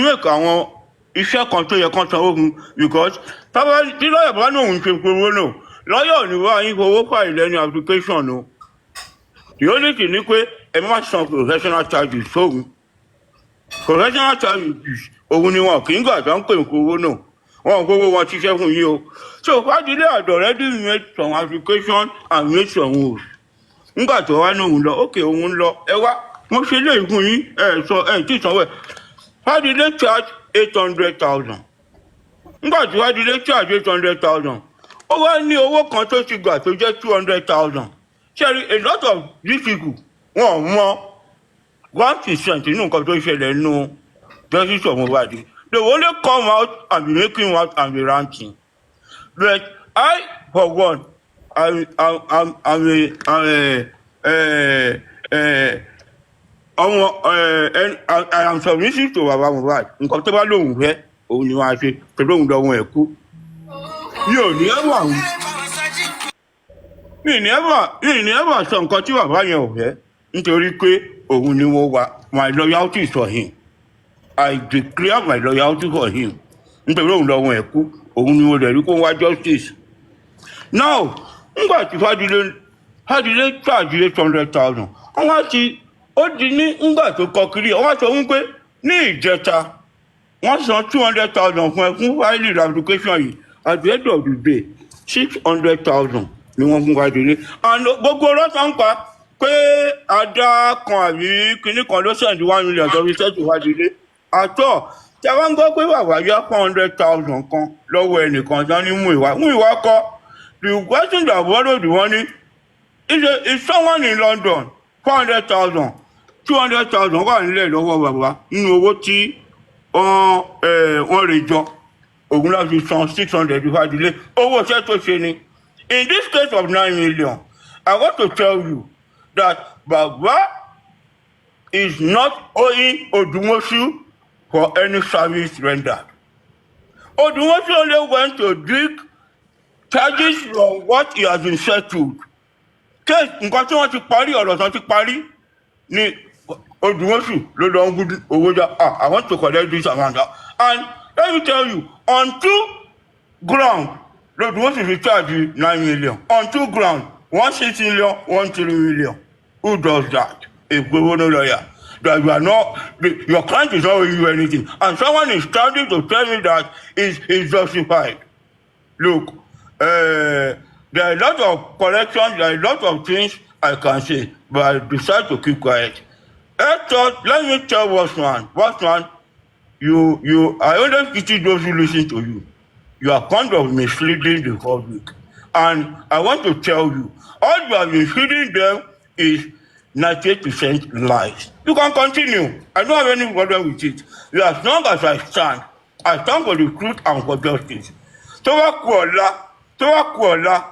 make àwọn iṣẹ́ kan tó yẹ kán sanwó fún because tí lọ́yà bá náà ń ṣe Provono lọ́yà ò ní wá yín fowó fàyè lẹ́nu application o. The only thing ni pé ẹ má san professional charges sóhun. Professional charges òun ni wọn kì í gbà tó ń pè Provono. Wọn gbogbo wọn ṣiṣẹ́ fún yín o. So Fájìlé had already made some application and made some moves. Nígbà tó wá ní òun lọ, okay òun lọ, ẹ wá, wọ́n ṣe lè fún yín, tí sanwó ẹ̀. Fájìlé charge 800,000. Nígbà tí Fájìlé charge 800,000, ó wá ní owó kan tó ti gbà tó jẹ́ 200,000. Ṣé a lot of these people wọ́n mọ 1% nínú nǹkan tó ṣẹlẹ̀ nínú justice for Mohbad, they will only come out and be making out and be ranting. But I, for one, I'm I am submissive to Baba Mohbad. Nǹkan tó bá lóun fẹ́, òun ni wọ́n á ṣe, tó lóun lọ́wọ́ ẹ̀ kú. Mi ò ní ẹ̀wà sọ nǹkan tí bàbá yẹn ò fẹ́, nítorí pé òun ni mo wà. My loyalty is for him. I declare my loyalty for him. Nítorí òun lọ́wọ́ ẹ̀ kú, òun ni mo dẹ̀ rí kó wá justice. Now, nígbà tí Fádilé charge 800,000, wọ́n wá ti ó di ní nígbà tó kọ kiri wọ́n wá sọ wípé ní ìjẹta wọ́n san 200,000 fún ẹ fún fáìlì application yìí at the end of the day 600,000 ni wọ́n fún Fádilé. And gbogbo ọlọ́sàn ń pa pé adá kan àbí kinní kan ló send 1 million tó fi ṣẹ́tù Fádilé. Àtọ́ tí a bá ń gbọ́ pé bàbá yá 400,000 kan lọ́wọ́ ẹnìkan tán ní Múyìwá kọ́. The person that borrowed the money is someone in London. 400,000, 200,000 wà nílẹ̀ lọ́wọ́ bàbá nínú owó tí wọ́n rè jọ. Ògùn láti san 600 Fádilé. Owó iṣẹ́ tó ṣe ni. In this case of 9 million, I want to tell you that Baba is not owing Odumosu for any service rendered. Odumosu only went to dig charges from what he has been settled. Case nǹkan tí wọ́n ti parí ọ̀rọ̀ tán ti parí ni Odumosu ló lọ ń gún owó jà. I want to collect this amount. And let me tell you, on 2 ground, Odumosu fi charge 9 million. On 2 ground, 1 million, 1 million. Who does that? A governor lawyer. That you are not, your client is not owing you anything. And someone is standing to tell me that is justified. Look, there are a lot of corrections, there are a lot of things I can say, but I decide to keep quiet. Let me tell Watchman, I always pity those who listen to you. You are kind of misleading the public. And I want to tell you, all you are misleading them is 98% lies. You can continue. I don't have any problem with it. As long as I stand for the truth and for justice. Tó bá kú ọ̀la,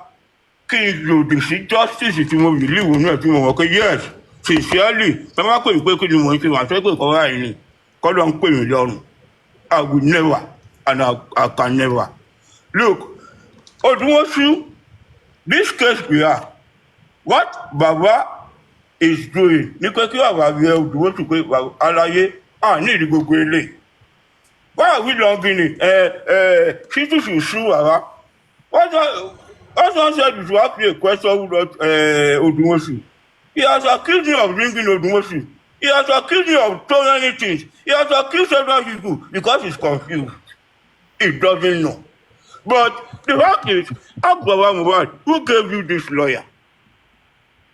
kí n lòdì sí justice tí mo believe nínú ẹ̀ tí mo mọ̀ pé yes, sincerely, tó bá pè mí pé kí ni mo ń ṣe wà tó pé kọ́ báyìí ni, kọ́ ló ń pè mí lọ́rùn. I will never and I can never. Look, Odumosu, this case we are, what Baba is doing, ní pé kí bàbá bí Odumosu pé aláyé, ní ìdí gbogbo eléyìí. Why are we longing it? People should sue Baba. Someone said you should ask me a question about Odumosu. He has accused me of bringing Odumosu. He has accused me of so many things. He has accused several people because he's confused. He doesn't know. But the fact is, ask Baba Mohbad, who gave you this lawyer?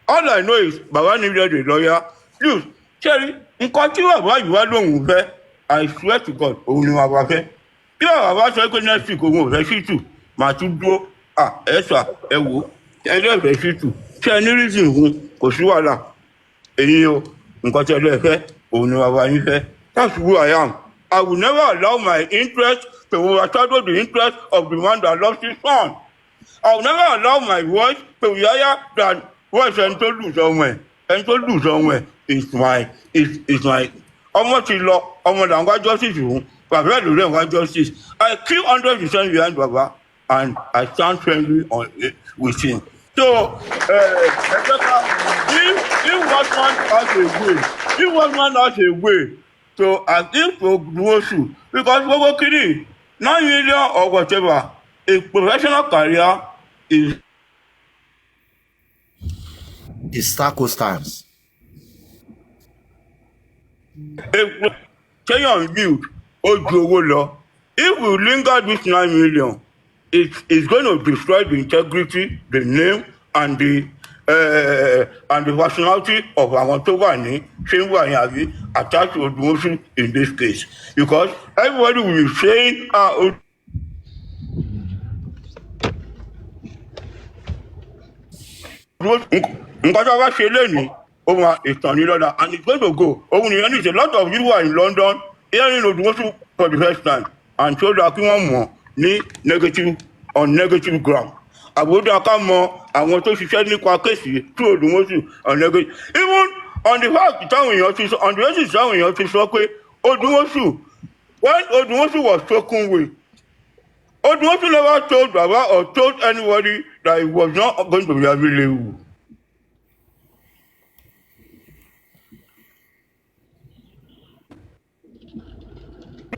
All I know is Baba needed a lawyer. Please, Cherry, nǹkan tí Baba yìí wá lóhùn fẹ́, I swear to God, òun ni Baba fẹ́. Bí Baba sọ pé next week òun ò fẹ́ ṣìtù, màá tún dúró. Ẹ wò, ẹlẹ́fẹ̀ẹ́ ṣìtù. Ṣé ẹ ní reason fún kò sí wàhálà? Èyí o, nǹkan tí ẹlẹ́fẹ̀ẹ́ òun ni Baba yín fẹ́. That's who I am. I will never allow my interest to overshadow the interest of the man that loves his son. I will never allow my voice to be higher than voice and to lose somewhere. And to lose somewhere is my ọmọ ti lọ, ọmọ là ń wá justice fún, bàbá ẹ̀ lórí ẹ̀ ń wá justice. I keep 100% behind Baba and I stand friendly with him. So, if Watchman has a way to give to Odumosu, because gbogbo kiri 9 million or whatever, a professional career is circumstance. Kenyan build Ojuowolo. If we linger this 9 million, it's going to destroy the integrity, the name, and the personality of àwọn tó wà ní ṣéwà yẹn àbí attached to Odumosu in this case, because everybody will be saying nǹkan tó bá ṣe lẹ́nìí ó máa ìtàn ní lọ́la, and it's going to go. Òun nìyẹn ní a lot of you who are in London hearing Odumosu for the first time and so that kí wọ́n mọ̀ ní negative on negative ground. Àbúrò ká mọ àwọn tó ṣiṣẹ́ nípa kéèsì tí Odumosu on negative. Even on the fact táwọn èèyàn ti sọ on the basis táwọn èèyàn ti sọ pé Odumosu when Odumosu was taken with Odumosu never told Baba or told anybody that he was not going to be available.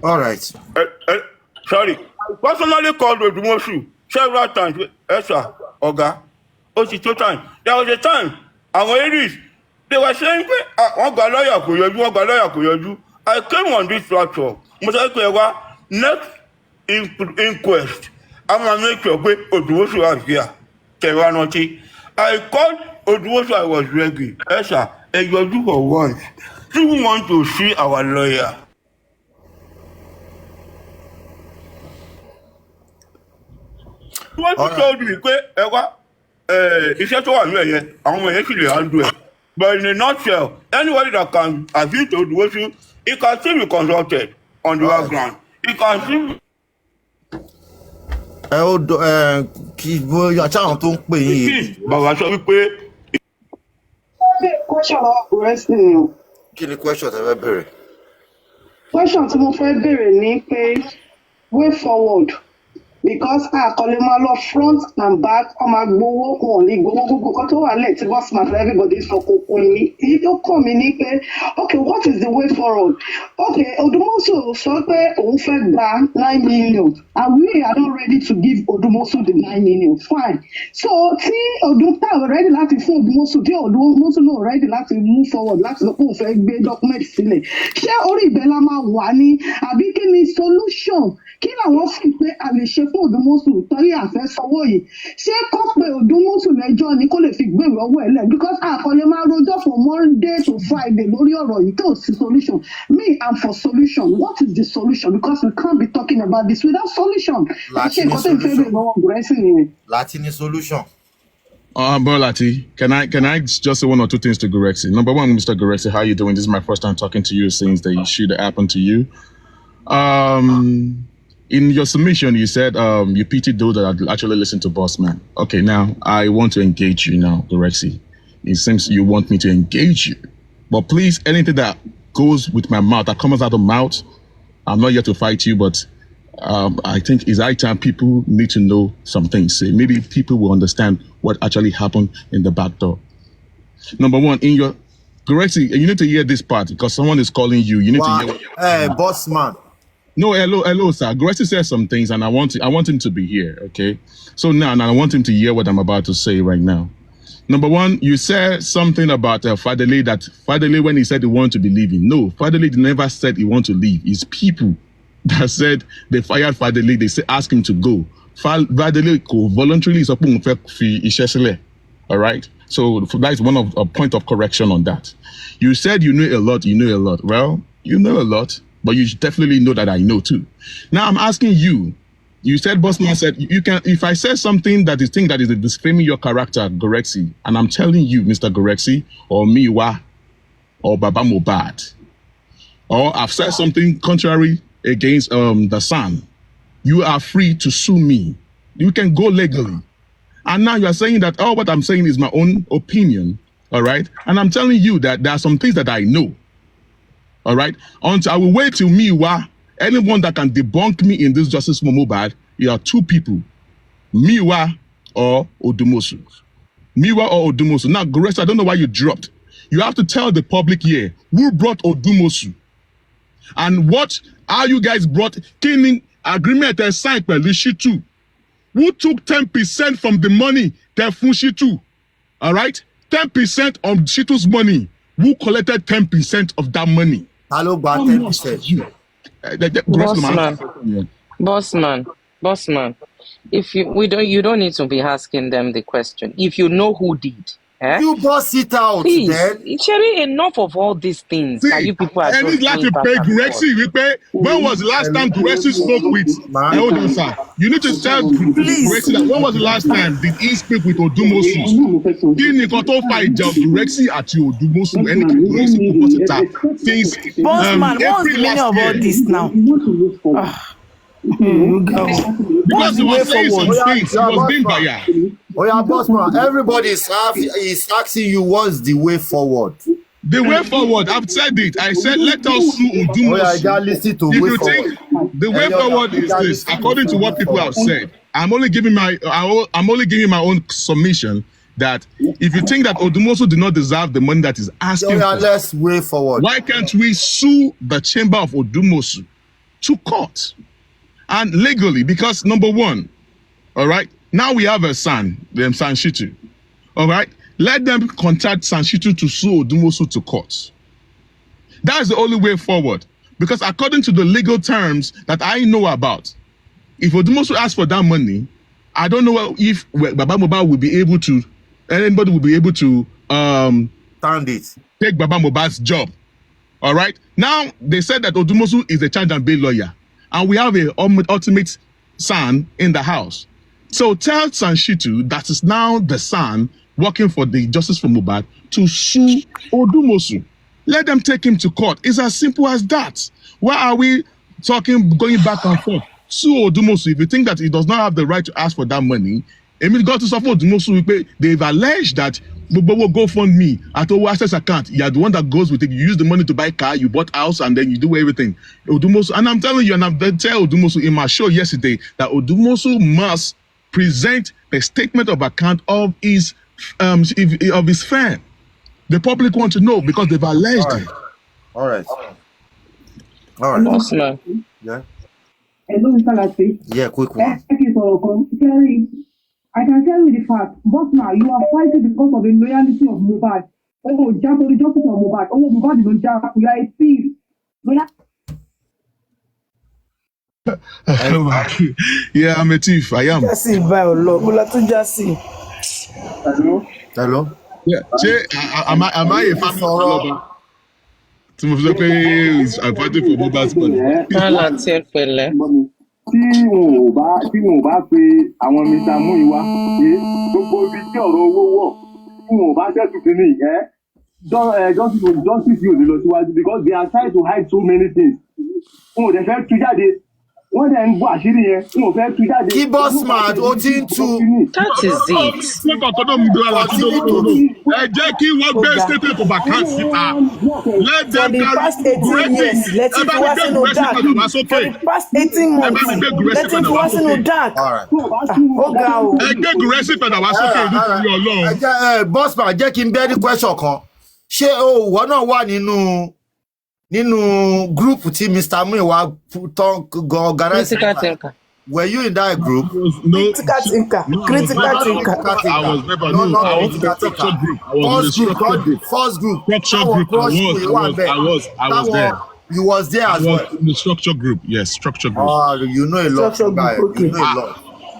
All right. Sorry, I personally called Odumosu several times. Sir, Oga, Osito time. There was a time, àwọn Aries, they were saying, wọ́n gba lọ́ọ̀yà kò yọjú, wọ́n gba lọ́ọ̀yà kò yọjú. I came on this platform. Mo sọ pé wá next inquest, I'm gonna make sure pé Odumosu was here. Kẹ̀wá rántí. I called Odumosu, I was ready. Sir, ẹ yọjú for once. Do you want to see our lawyer? Wọ́n ti told me pé ẹ wá iṣẹ́ tó wà ní ẹ̀yẹ àwọn ọmọ yẹn sì lè handle ẹ̀. But in a nutshell, anybody that can agree to Odumosu, he can still be consulted on the background. He can still. Ẹ ó kí bóyá táwọn tó ń pè yín. Bàbá sọ wípé. Question of wrestling o. Kí ni question tẹ́ fẹ́ bèrè? Question tí mo fẹ́ bèrè ni pé way forward. Because àkọlé máa lọ front and back ọmọ agbowó wọn lè gbowó gbogbo kan tó wà lẹ̀ tí boss man for everybody sọ kò kún mi èyí tó kàn mí ní pé okay what is the way forward okay Odumosu sọ pé òun fẹ́ gba 9 million and we are not ready to give Odumosu the 9 million fine so tí Odumosu ready láti fún Odumosu tí Odumosu náà ready láti move forward láti sọ pé òun fẹ́ gbé document sílẹ̀ ṣé orí ibẹ̀ la máa wà ní àbí kí ni solution kí làwọn fi pé a lè ṣe fún Odumosu torí àfẹ́ sanwó yìí ṣé kó pe Odumosu lẹ́jọ́ ni kó lè fi gbé ìrọ́wọ́ ẹ̀ lẹ̀ because àkọlé máa rojọ́ from Monday to Friday lórí ọ̀rọ̀ yìí tó sí solution me I'm for solution what is the solution because we can't be talking about this without solution. Latisne solution. Bro Lati, can I just say one or two things to Gorexi? Number one, Mr. Gorexi, how are you doing? This is my first time talking to you since the issue that happened to you. In your submission, you said you pitied those that actually listened to Bossman. Okay, now I want to engage you now, Gorexi. It seems you want me to engage you. But please, anything that goes with my mouth, that comes out of mouth, I'm not here to fight you, but I think it's high time people need to know some things. Maybe people will understand what actually happened in the back door. Number one, in your Gorexi, you need to hear this part because someone is calling you. You need to hear. Hey, Bossman. No, hello, sir. Gracie said some things, and I want him to be here. Okay, so now I want him to hear what I'm about to say right now. Number one, you said something about Fadele that Fadele when he said he wanted to be leaving. No, Fadele never said he wanted to leave. It's people that said they fired Fadele. They say ask him to go. Fadele voluntarily is all right. So that is one of a point of correction on that. You said you know a lot. You know a lot. Well, you know a lot. But you definitely know that I know too. Now I'm asking you. You said Bossman said you can. If I say something that is that is disfaming your character, Gorexi, and I'm telling you, Mr. Gorexi, or Miwa, or Baba Mobad, or I've said something contrary against the Sun, you are free to sue me. You can go legally. And now you are saying that what I'm saying is my own opinion. All right, and I'm telling you that there are some things that I know. All right. Until I will wait till Miwa, anyone that can debunk me in this Justice Mobile, you are two people, Miwa or Odumosu. Miwa or Odumosu. Now, Gorexi, I don't know why you dropped. You have to tell the public here who brought Odumosu and how you guys brought killing agreement and signed by Shitu. Who took 10% from the money that from Shitu? All right, 10% of Shitu's money. Who collected 10% of that money? Hello, about 10%. Bossman. If you don't need to be asking them the question. If you know who did, You bust it out Please, then. Sherry, enough of all these things that you people are And just it's like doing to back pay and forth. Gurexi. When was the last time Gurexi spoke with? Hold on, sir. You need to tell Gurexi that when was the last time did he speak with Odumosu? Kí ni nǹkan tó fa ìjà Gurexi àti Odumosu? Ẹni kí Gurexi kò bọ́ síta since Bossman, what's the April meaning last of all year. this now? Because he was saying some things, he was being biased. Oh yeah, Bossman, everybody is asking you what's the way forward. The way forward, I've said it. I said, let us sue Odumosu. Oh yeah, I got listen to If way you forward. think the way forward is this, according to what people have said, I'm only giving my own submission that if you think that Odumosu did not deserve the money that is asking for, let's way forward. Why can't we sue the chamber of Odumosu to court and legally? Because number one, all right, now we have a son, Sanshitu. All right, let them contact Sanshitu to sue Odumosu to court. That's the only way forward. Because according to the legal terms that I know about, if Odumosu asks for that money, I don't know if Baba Mohbad will be able to, anybody will be able to stand it, take Baba Mohbad's job. All right. Now they said that Odumosu is a charge and bail lawyer, and we have a ultimate son in the house. So tell Sanshitu that is now the son working for the Justice for Mohbad to sue Odumosu. Let them take him to court. It's as simple as that. Why are we going back and forth? Sue Odumosu. If you think that he does not have the right to ask for that money, got to suffer Odumosu. They've alleged that GoFundMe at our access account. You are the one that goes with it. You use the money to buy car, you bought house, and then you do everything. Odumosu, and I'm telling you, and I've tell Odumosu in my show yesterday that Odumosu must present a statement of account of his firm. The public want to know because they've alleged it. All right. Bossman. Yeah. Hello, Mr. Latif. Yeah, quick one. Thank you for Terry. I can tell you the fact, Bossman, you are fighting because of the loyalty of Mohbad. Oh, just the justice of Mohbad. Oh, Mohbad is on jack. You are a thief. Yeah, I'm a thief. I am. Hello. Yeah. Am I a family lover? Some of the players are fighting for Mohbad's money. Tí wọn ò bá pe àwọn Mr. Muyiwa pé gbogbo ibi tí ọ̀rọ̀ owó wọ̀ tí wọn ò bá ṣẹ́tù kínní justice yóò ní lọ síwájú because they are trying to hide so many things. Wọn ò dẹ̀ fẹ́ tú jáde. Wọ́n dẹ̀ ń bọ̀ àṣírí yẹn. Wọn ò fẹ́ tú jáde. Kí Bossman ó ti ń tú. That is it. Ẹ jẹ́ kí wọ́n gbé statement of account síta. Let them For the past 18 years, let him fi wá sínú dark. For the past 18 months, let him fi wá sínú dark. Ó ga o. Ẹ gbé Guresi padà wá sókè nítorí Ọlọ́run. Bossman, jẹ́ kí n bẹ́ẹ̀ ní question kan. Ṣé òwò náà wà nínú group tí Mr. Muyiwa organize? Were you in that group? No. Critical thinker. I was never. No, I was in the structure group. I was in the structure group. First group. Structure group. I was there. You was there as well. In the structure group. Yes, structure group. Oh, you know a lot. You know a lot.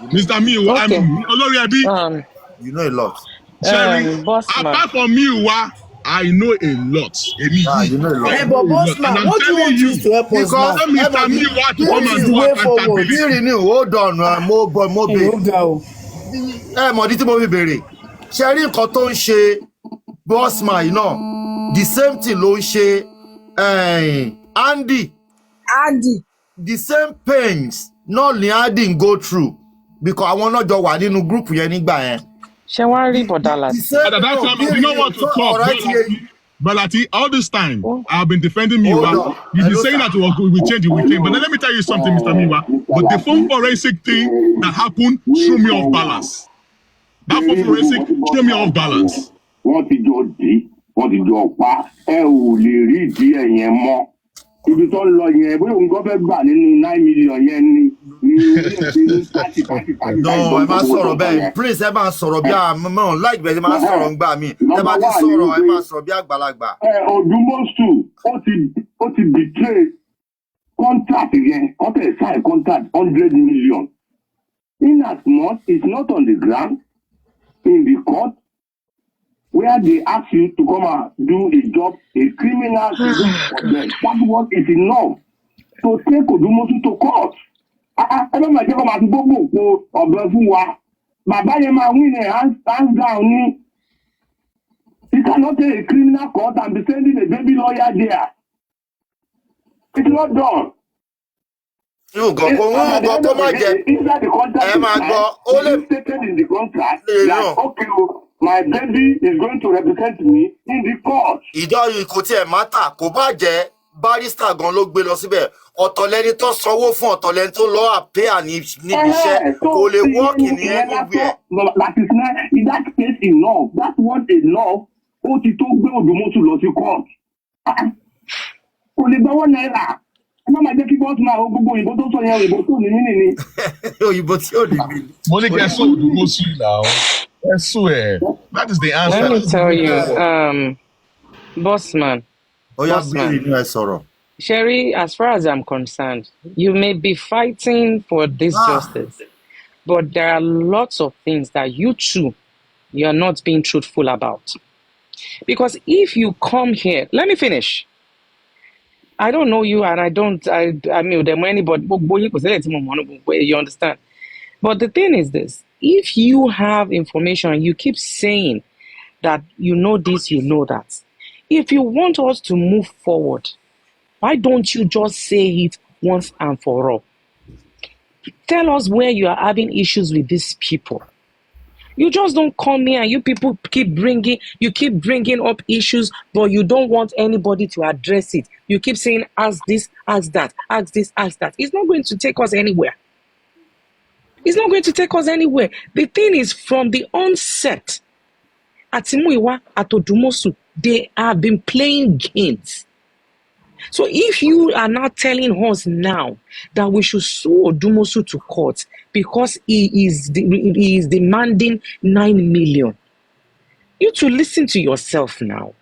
Mr. Muyiwa, Olori Abi. You know a lot. Sherry, apart from Muyiwa, I know a lot. You know a lot. Hey, but Bossman, what do you want this to help us now? What is the way forward? Hold on, mo be. Mọ̀dí tí mo fi béèrè. Ṣé rí nǹkan tó ń ṣe Bossman yìí náà? The same thing ló ń ṣe Andy. The same pains náà ni Andy ń go through because àwọn náà jọ wà nínú group yẹn nígbà yẹn. Ṣé wàá rí bọ̀dá láti? At that time, you don't want to talk. Balati, all this time, I've been defending Miwa. You've been saying that we will change, it will change. But then let me tell you something, Mr. Miwa. But the phone forensic thing that happened threw me off balance. That phone forensic threw me off balance. Wọ́n ti jọ pa ẹ ò lè rí ìdí ẹ̀yẹn mọ́. Ibi tó ń lọ yẹn bóyá òun kò fẹ́ gbà nínú 9 million yẹn ni. No, ẹ máa sọ̀rọ̀ bẹ́ẹ̀. Prince ẹ máa sọ̀rọ̀ bí àmọ́ like bẹ́ẹ̀ ẹ máa sọ̀rọ̀ ńgbà mí. Ẹ máa ti sọ̀rọ̀ ẹ máa sọ̀rọ̀ bí àgbàlagbà. Odumosu ó ti betray contract yẹn ó tẹ̀ sign contract 100 million. In as much it's not on the ground in the court where they ask you to come and do a job, a criminal job for them. That what is enough to take Odumosu to court. Ẹ bẹ́ẹ̀ máa jẹ́ kó máa fi gbogbo òpó ọ̀bẹ fún wa. Bàbá yẹn máa win a hands down ní. You cannot take a criminal court and be sending a baby lawyer there. It's not done. You go tó má jẹ inside the contract. Ẹ máa gbọ́ ó lè stated in the contract that okay my baby is going to represent me in the court. Ìjọ kò tiẹ̀ mátà kò bá jẹ́ barrister gan ló gbé lọ síbẹ̀ ọ̀tọ̀ lẹni tó sanwó fún ọ̀tọ̀ lẹni tó lọ àpéà níbi iṣẹ́ kò lè work ní anywhere. Latisne, in that case enough that's what enough ó ti tó gbé Odumosu lọ sí court. Kò lè gbọ́wọ́ náírà. Ẹ má máa jẹ́ kí bọ́ọ̀sì máa gbogbo òyìnbó tó sọ yẹn òyìnbó tó ní nínú ni. Òyìnbó tí ò ní bí. Mo ní kẹ́ sọ Odumosu now. Ẹ sọ ẹ̀. That is the answer. Let me tell you, bossman. Sherry, as far as I'm concerned, you may be fighting for this justice, but there are lots of things that you are not being truthful about. Because if you come here, let me finish. I don't know you, and I mean, anybody, you understand? But the thing is this, if you have information, you keep saying that you know this, you know that. If you want us to move forward, why don't you just say it once and for all? Tell us where you are having issues with these people. You just don't come here and you people keep bringing up issues, but you don't want anybody to address it. You keep saying, ask this, ask that, ask this, ask that. It's not going to take us anywhere. It's not going to take us anywhere. The thing is, from the onset, Atimuiwa, Odumosu, they have been playing games. So if you are not telling us now that we should sue Odumosu to court because he is demanding 9 million, you to listen to yourself now.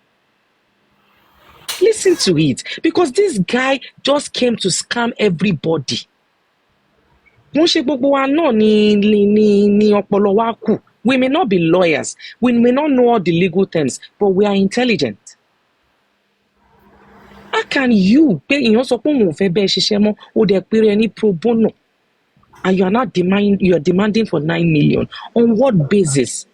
Listen to it, because this guy just came to scam everybody. We may not be lawyers, we may not know all the legal terms, but we are intelligent. How can you pay in your any pro bono and you are not demanding for 9 million? On what basis?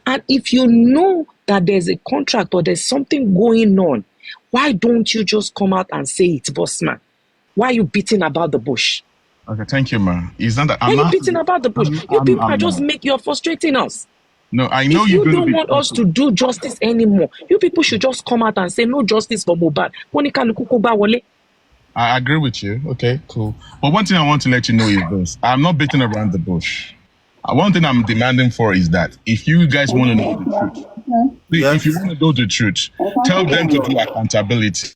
And if you know that there's a contract or there's something going on, why don't you just come out and say it, bossman? Why are you beating about the bush? Okay, thank you, man. It's not that Why are you beating about the bush? You people are just you're frustrating us. No, I know if you don't want us to do justice anymore, you people should just come out and say no justice for Mohbad. I agree with you. Okay, cool. But one thing I want to let you know is this. I'm not beating around the bush. One thing I'm demanding for is that if you guys want to know the truth, if you want to know the truth, tell them to do accountability.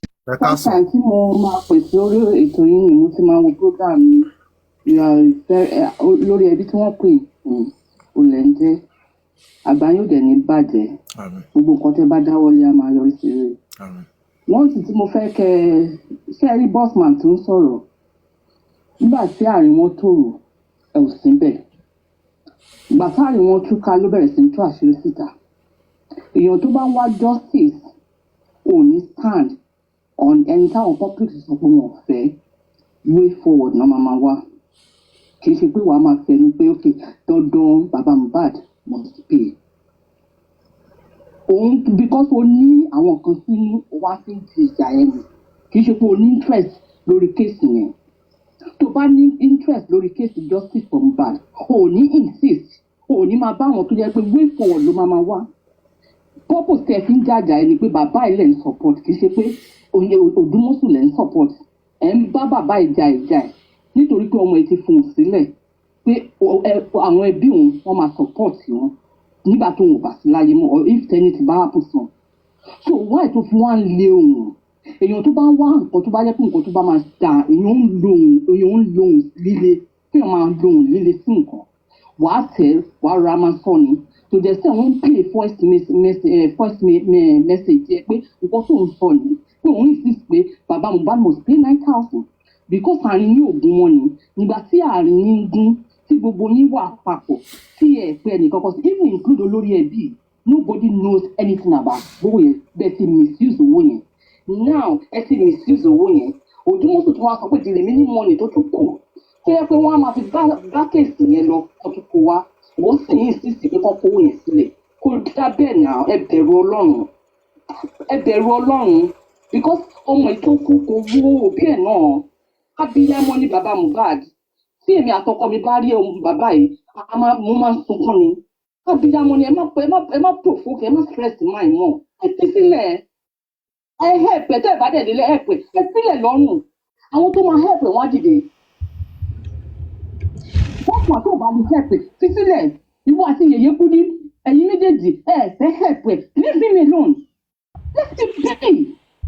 Àgbáyé dẹ̀ ní bàjẹ́ gbogbo nǹkan tẹ́ bá dáwọ́lé a máa yọrí sí rere. Wọ́n sì tí mo fẹ́ kẹ́ ṣe rí bossman tó ń sọ̀rọ̀ nígbà tí àárín wọn tòrò ẹ̀ ò síbẹ̀. Ìgbà táàrin wọn túká ló bẹ̀rẹ̀ sí ní tú àṣírí síta. Èèyàn tó bá ń wá justice ò ní stand on ẹni táwọn public sọ pé wọn ò fẹ́ way forward náà máa wá. Kì í ṣe pé wàá máa fẹnu pé okay dandan bàbá Mohbad must pay. Because o ní àwọn kan tí wá sí ìjà ẹni kì í ṣe pé o ní interest lórí kéèsì yẹn. Tó bá ní interest lórí kéèsì justice for Mohbad o ní insist o ní máa bá àwọn tó jẹ́ pé way forward ló máa wá. Purpose tẹ̀ fi ń jàjà ẹni pé bàbá ilẹ̀ ń support kì í ṣe pé Odumosu lẹ̀ ń support ẹ̀ ń bá bàbá ìjà ẹ̀ nítorí pé ọmọ ẹ̀ ti fún un sílẹ̀ pé àwọn ẹbí òun wọ́n máa support wọn nígbà tó ń bá sí láyé mọ́ or if anything bá happen sàn. So why tó fi wá ń lé òun èèyàn tó bá ń wá nǹkan tó bá jẹ́ pé nǹkan tó bá máa dà èèyàn ń lo òun líle kí èèyàn máa lo òun líle sí nǹkan wàá tẹ̀ wàá ra máa sọ ni tó jẹ́ sẹ́ wọ́n ń play first message yẹ pé nǹkan tó ń sọ ni pé òun insist pé bàbá Mohbad must pay 9,000 because àárín ní ògùn wọn ni nígbà tí àárín ní gún tí gbogbo yín wà papọ̀ tí ẹ̀ pé ẹnìkan kan sí even include olórí ẹbí Nobody knows anything about owó yẹn. They ti misuse owó yẹn. Now, ẹ ti misuse owó yẹn. Ojúmọ́sùn tí wọ́n á sọ pé the remaining money tó tún kù. Ṣé ẹ pé wọ́n á máa fi bá kéèsì yẹn lọ ọtún kó wá? Wọ́n sì ń insist pé kọ́ kówó yẹn sílẹ̀. Kó dá bẹ́ẹ̀ náà ẹ bẹ̀rù Ọlọ́run. Ẹ bẹ̀rù Ọlọ́run. Because ọmọ ìtókù kò wú òbí ẹ̀ náà. Abiyamọ ni bàbá Mohbad. Tí èmi àtọkọ mi bá rí ohun bàbá yìí, mo máa ń sunkún ni. Abiyamọ ni ẹ má provoke, ẹ má stress mind mọ́. Ẹ fi sílẹ̀. Ẹ help ẹ tẹ́ ẹ bá dẹ̀ délé help ẹ sílẹ̀ lọ́rùn. Àwọn tó máa help ẹ wọ́n á dìde. Wọ́n pọ̀ tó bá ní help ẹ fi sílẹ̀. Ìwọ àti Yèyé Kúdí, ẹ̀yin méjèèjì ẹ fẹ́ help ẹ. Leave him alone. Let him be.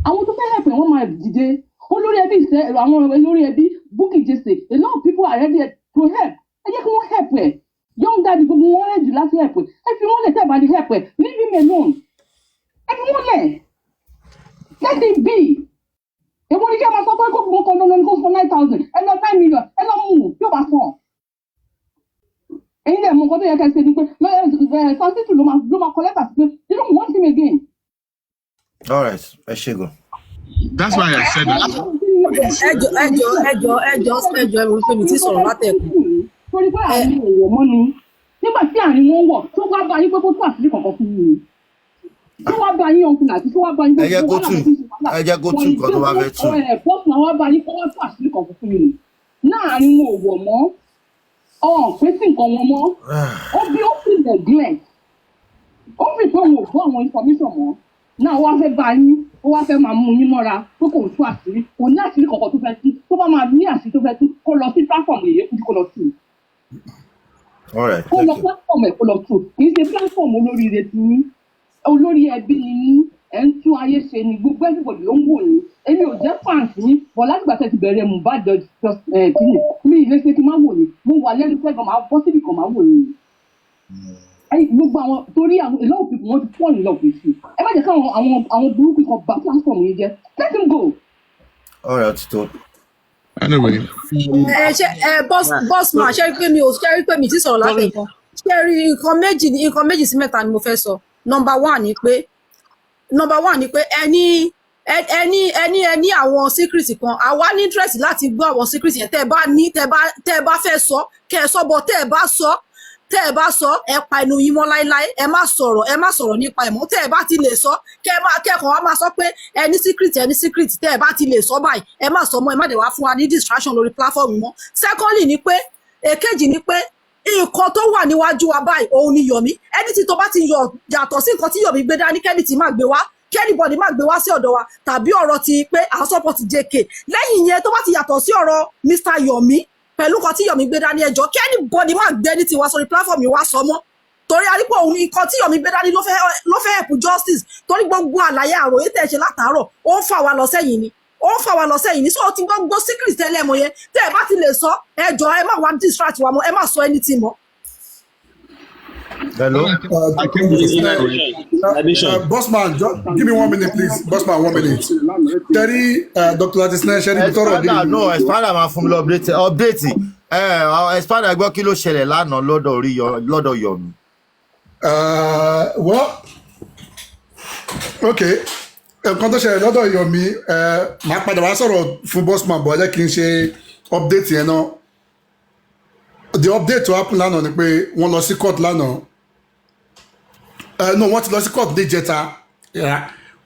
Àwọn tó fẹ́ help ẹ wọ́n máa dìde. Olórí ẹbí ìṣe àwọn olórí ẹbí Bukky Jesse, a lot of people are ready to help. Ẹ jẹ́ kí wọ́n help ẹ. Young daddy gbogbo wọn rẹ̀ jù láti help ẹ. Ẹ fi wọ́n lẹ̀ tẹ́ bá di help ẹ. Leave him alone. Ẹ fi wọ́n lẹ̀. Let him be. Èwo ni kí ẹ máa sọ pé kó fún ọkọ̀ lọ́nà ní kó fún 9,000. Ẹ lọ 9 million. Ẹ lọ mú yóò bá sàn. Ẹ̀yin lẹ̀ mú nǹkan tó yẹ kẹ́ ṣe ni pé Santity ló máa collect as pé you don't want him again. All right, ẹ ṣé gan. That's why I said that. ẹjọ́ ẹ̀rọ pé mi ti sọ̀rọ̀ látẹ̀kùn. Torí pé àárín èèyàn mọ́ ni. Nígbà tí àárín wọn wọ̀, tó wá bá yín pé kó tó àṣírí kankan fún mi. Tó wá bá yín ọkùnrin àti tó wá bá yín pé ẹ jẹ́ kó tún nǹkan tó bá fẹ́ tún. Bọ́ọ̀sì náà wá bá yín kó wá tó àṣírí kankan fún mi. Láàárín wọn ò wọ̀ mọ́. Pé sí nǹkan wọn mọ́. Ó fi neglect. Ó fi pé òun ò gbọ́ àwọn information mọ́. Náà wá fẹ́ bá yín, ó wá fẹ́ máa mú yín mọ́ra tó kò tú àṣírí. Kò ní àṣírí kankan tó fẹ́ tú. Tó bá máa ní àṣírí tó fẹ́ tú, kó lọ sí platform Yèyé Kúdí kó lọ tú. Kó lọ platform ẹ̀ kó lọ tú. Kì í ṣe platform olóríire ti yín. Olórí ẹbí ni yín. Ẹ̀ ń tún ayé ṣe ni gbogbo everybody ló ń wò yín. Èmi ò jẹ́ fans yín. Bọ̀ láti gbà tẹ́ ti bẹ̀rẹ̀ Mohbad kíni. Mi ì lè ṣe kí n má wò yín. Mo wà lẹ́nu sẹ́gun máa bọ́ síbì kan máa wò yín. Gbogbo àwọn torí àwọn a lot of people want to fall in love with you. Ẹ má jẹ́ káwọn àwọn burúkú kan bá platform yìí jẹ́. Let him go. All right, tó. Anyway. Boss man ṣe rí pé mi ti sọ̀rọ̀ látẹ̀kùn. Ṣé rí nǹkan méjì sí mẹ́ta ni mo fẹ́ sọ. Number one ni pé ẹni àwọn secret kan àwa ní interest láti gbọ́ àwọn secret yẹn tẹ́ ẹ bá fẹ́ sọ kẹ́ ẹ sọ bọ́ tẹ́ ẹ bá sọ ẹ pa ẹnu yín mọ́ láíláí ẹ má sọ̀rọ̀ nípa ẹ̀mọ́ tẹ́ ẹ bá ti lè sọ kẹ́kọ̀ọ́ wa máa sọ pé ẹni secret tẹ́ ẹ bá ti lè sọ báyìí ẹ má sọ mọ́ ẹ má dẹ̀ wá fún wa ní distraction lórí platform mọ́. Secondly ni pé èkejì ni pé nǹkan tó wà níwájú wa báyìí òun ni Yomi ẹni tí tó bá ti yàtọ̀ sí nǹkan tí Yomi gbé dání kẹ́ni tí má gbé wá kẹ́nìbọ̀dì má gbé wá sí ọ̀dọ̀ wa tàbí ọ̀rọ̀ ti pé à ń support JK lẹ́yìn yẹn tó bá ti yàtọ̀ sí ọ̀rọ̀ Mr. Yomi pẹ̀lú kan tí Yomi gbé dání ẹjọ́ kẹ́nìbọ̀dì má gbé ní tiwa sórí platform yìí wá sọ mọ́ torí arípò òun nǹkan tí Yomi gbé dání ló fẹ́ help justice torí gbogbo àlàyé àròyé tẹ̀ ṣe látàárọ̀ ó ń fà wá lọ sẹ́yìn ni sọ ti gbogbo secret tẹ́lẹ̀ mọ́ yẹn tẹ́ ẹ bá ti lè sọ ẹjọ́ ẹ má wá distract wa mọ́ ẹ má sọ anything mọ́. Hello. Bossman, give me 1 minute, please. Bossman, 1 minute. Terry, Dr. Latisne, Sherry, no, Espada máa fún mi update. Espada gbọ́ kí ló ṣẹlẹ̀ lánàá lọ́dọ̀ Yomi. Well, okay. Nǹkan tó ṣẹlẹ̀ lọ́dọ̀ Yomi, máa padà wá sọ̀rọ̀ fún Bossman, bọ̀ ẹ jẹ́ kí n ṣe update yẹn náà. The update to happen lánàá ni pé wọ́n lọ sí court lánàá. No, wọ́n ti lọ sí court níjẹta.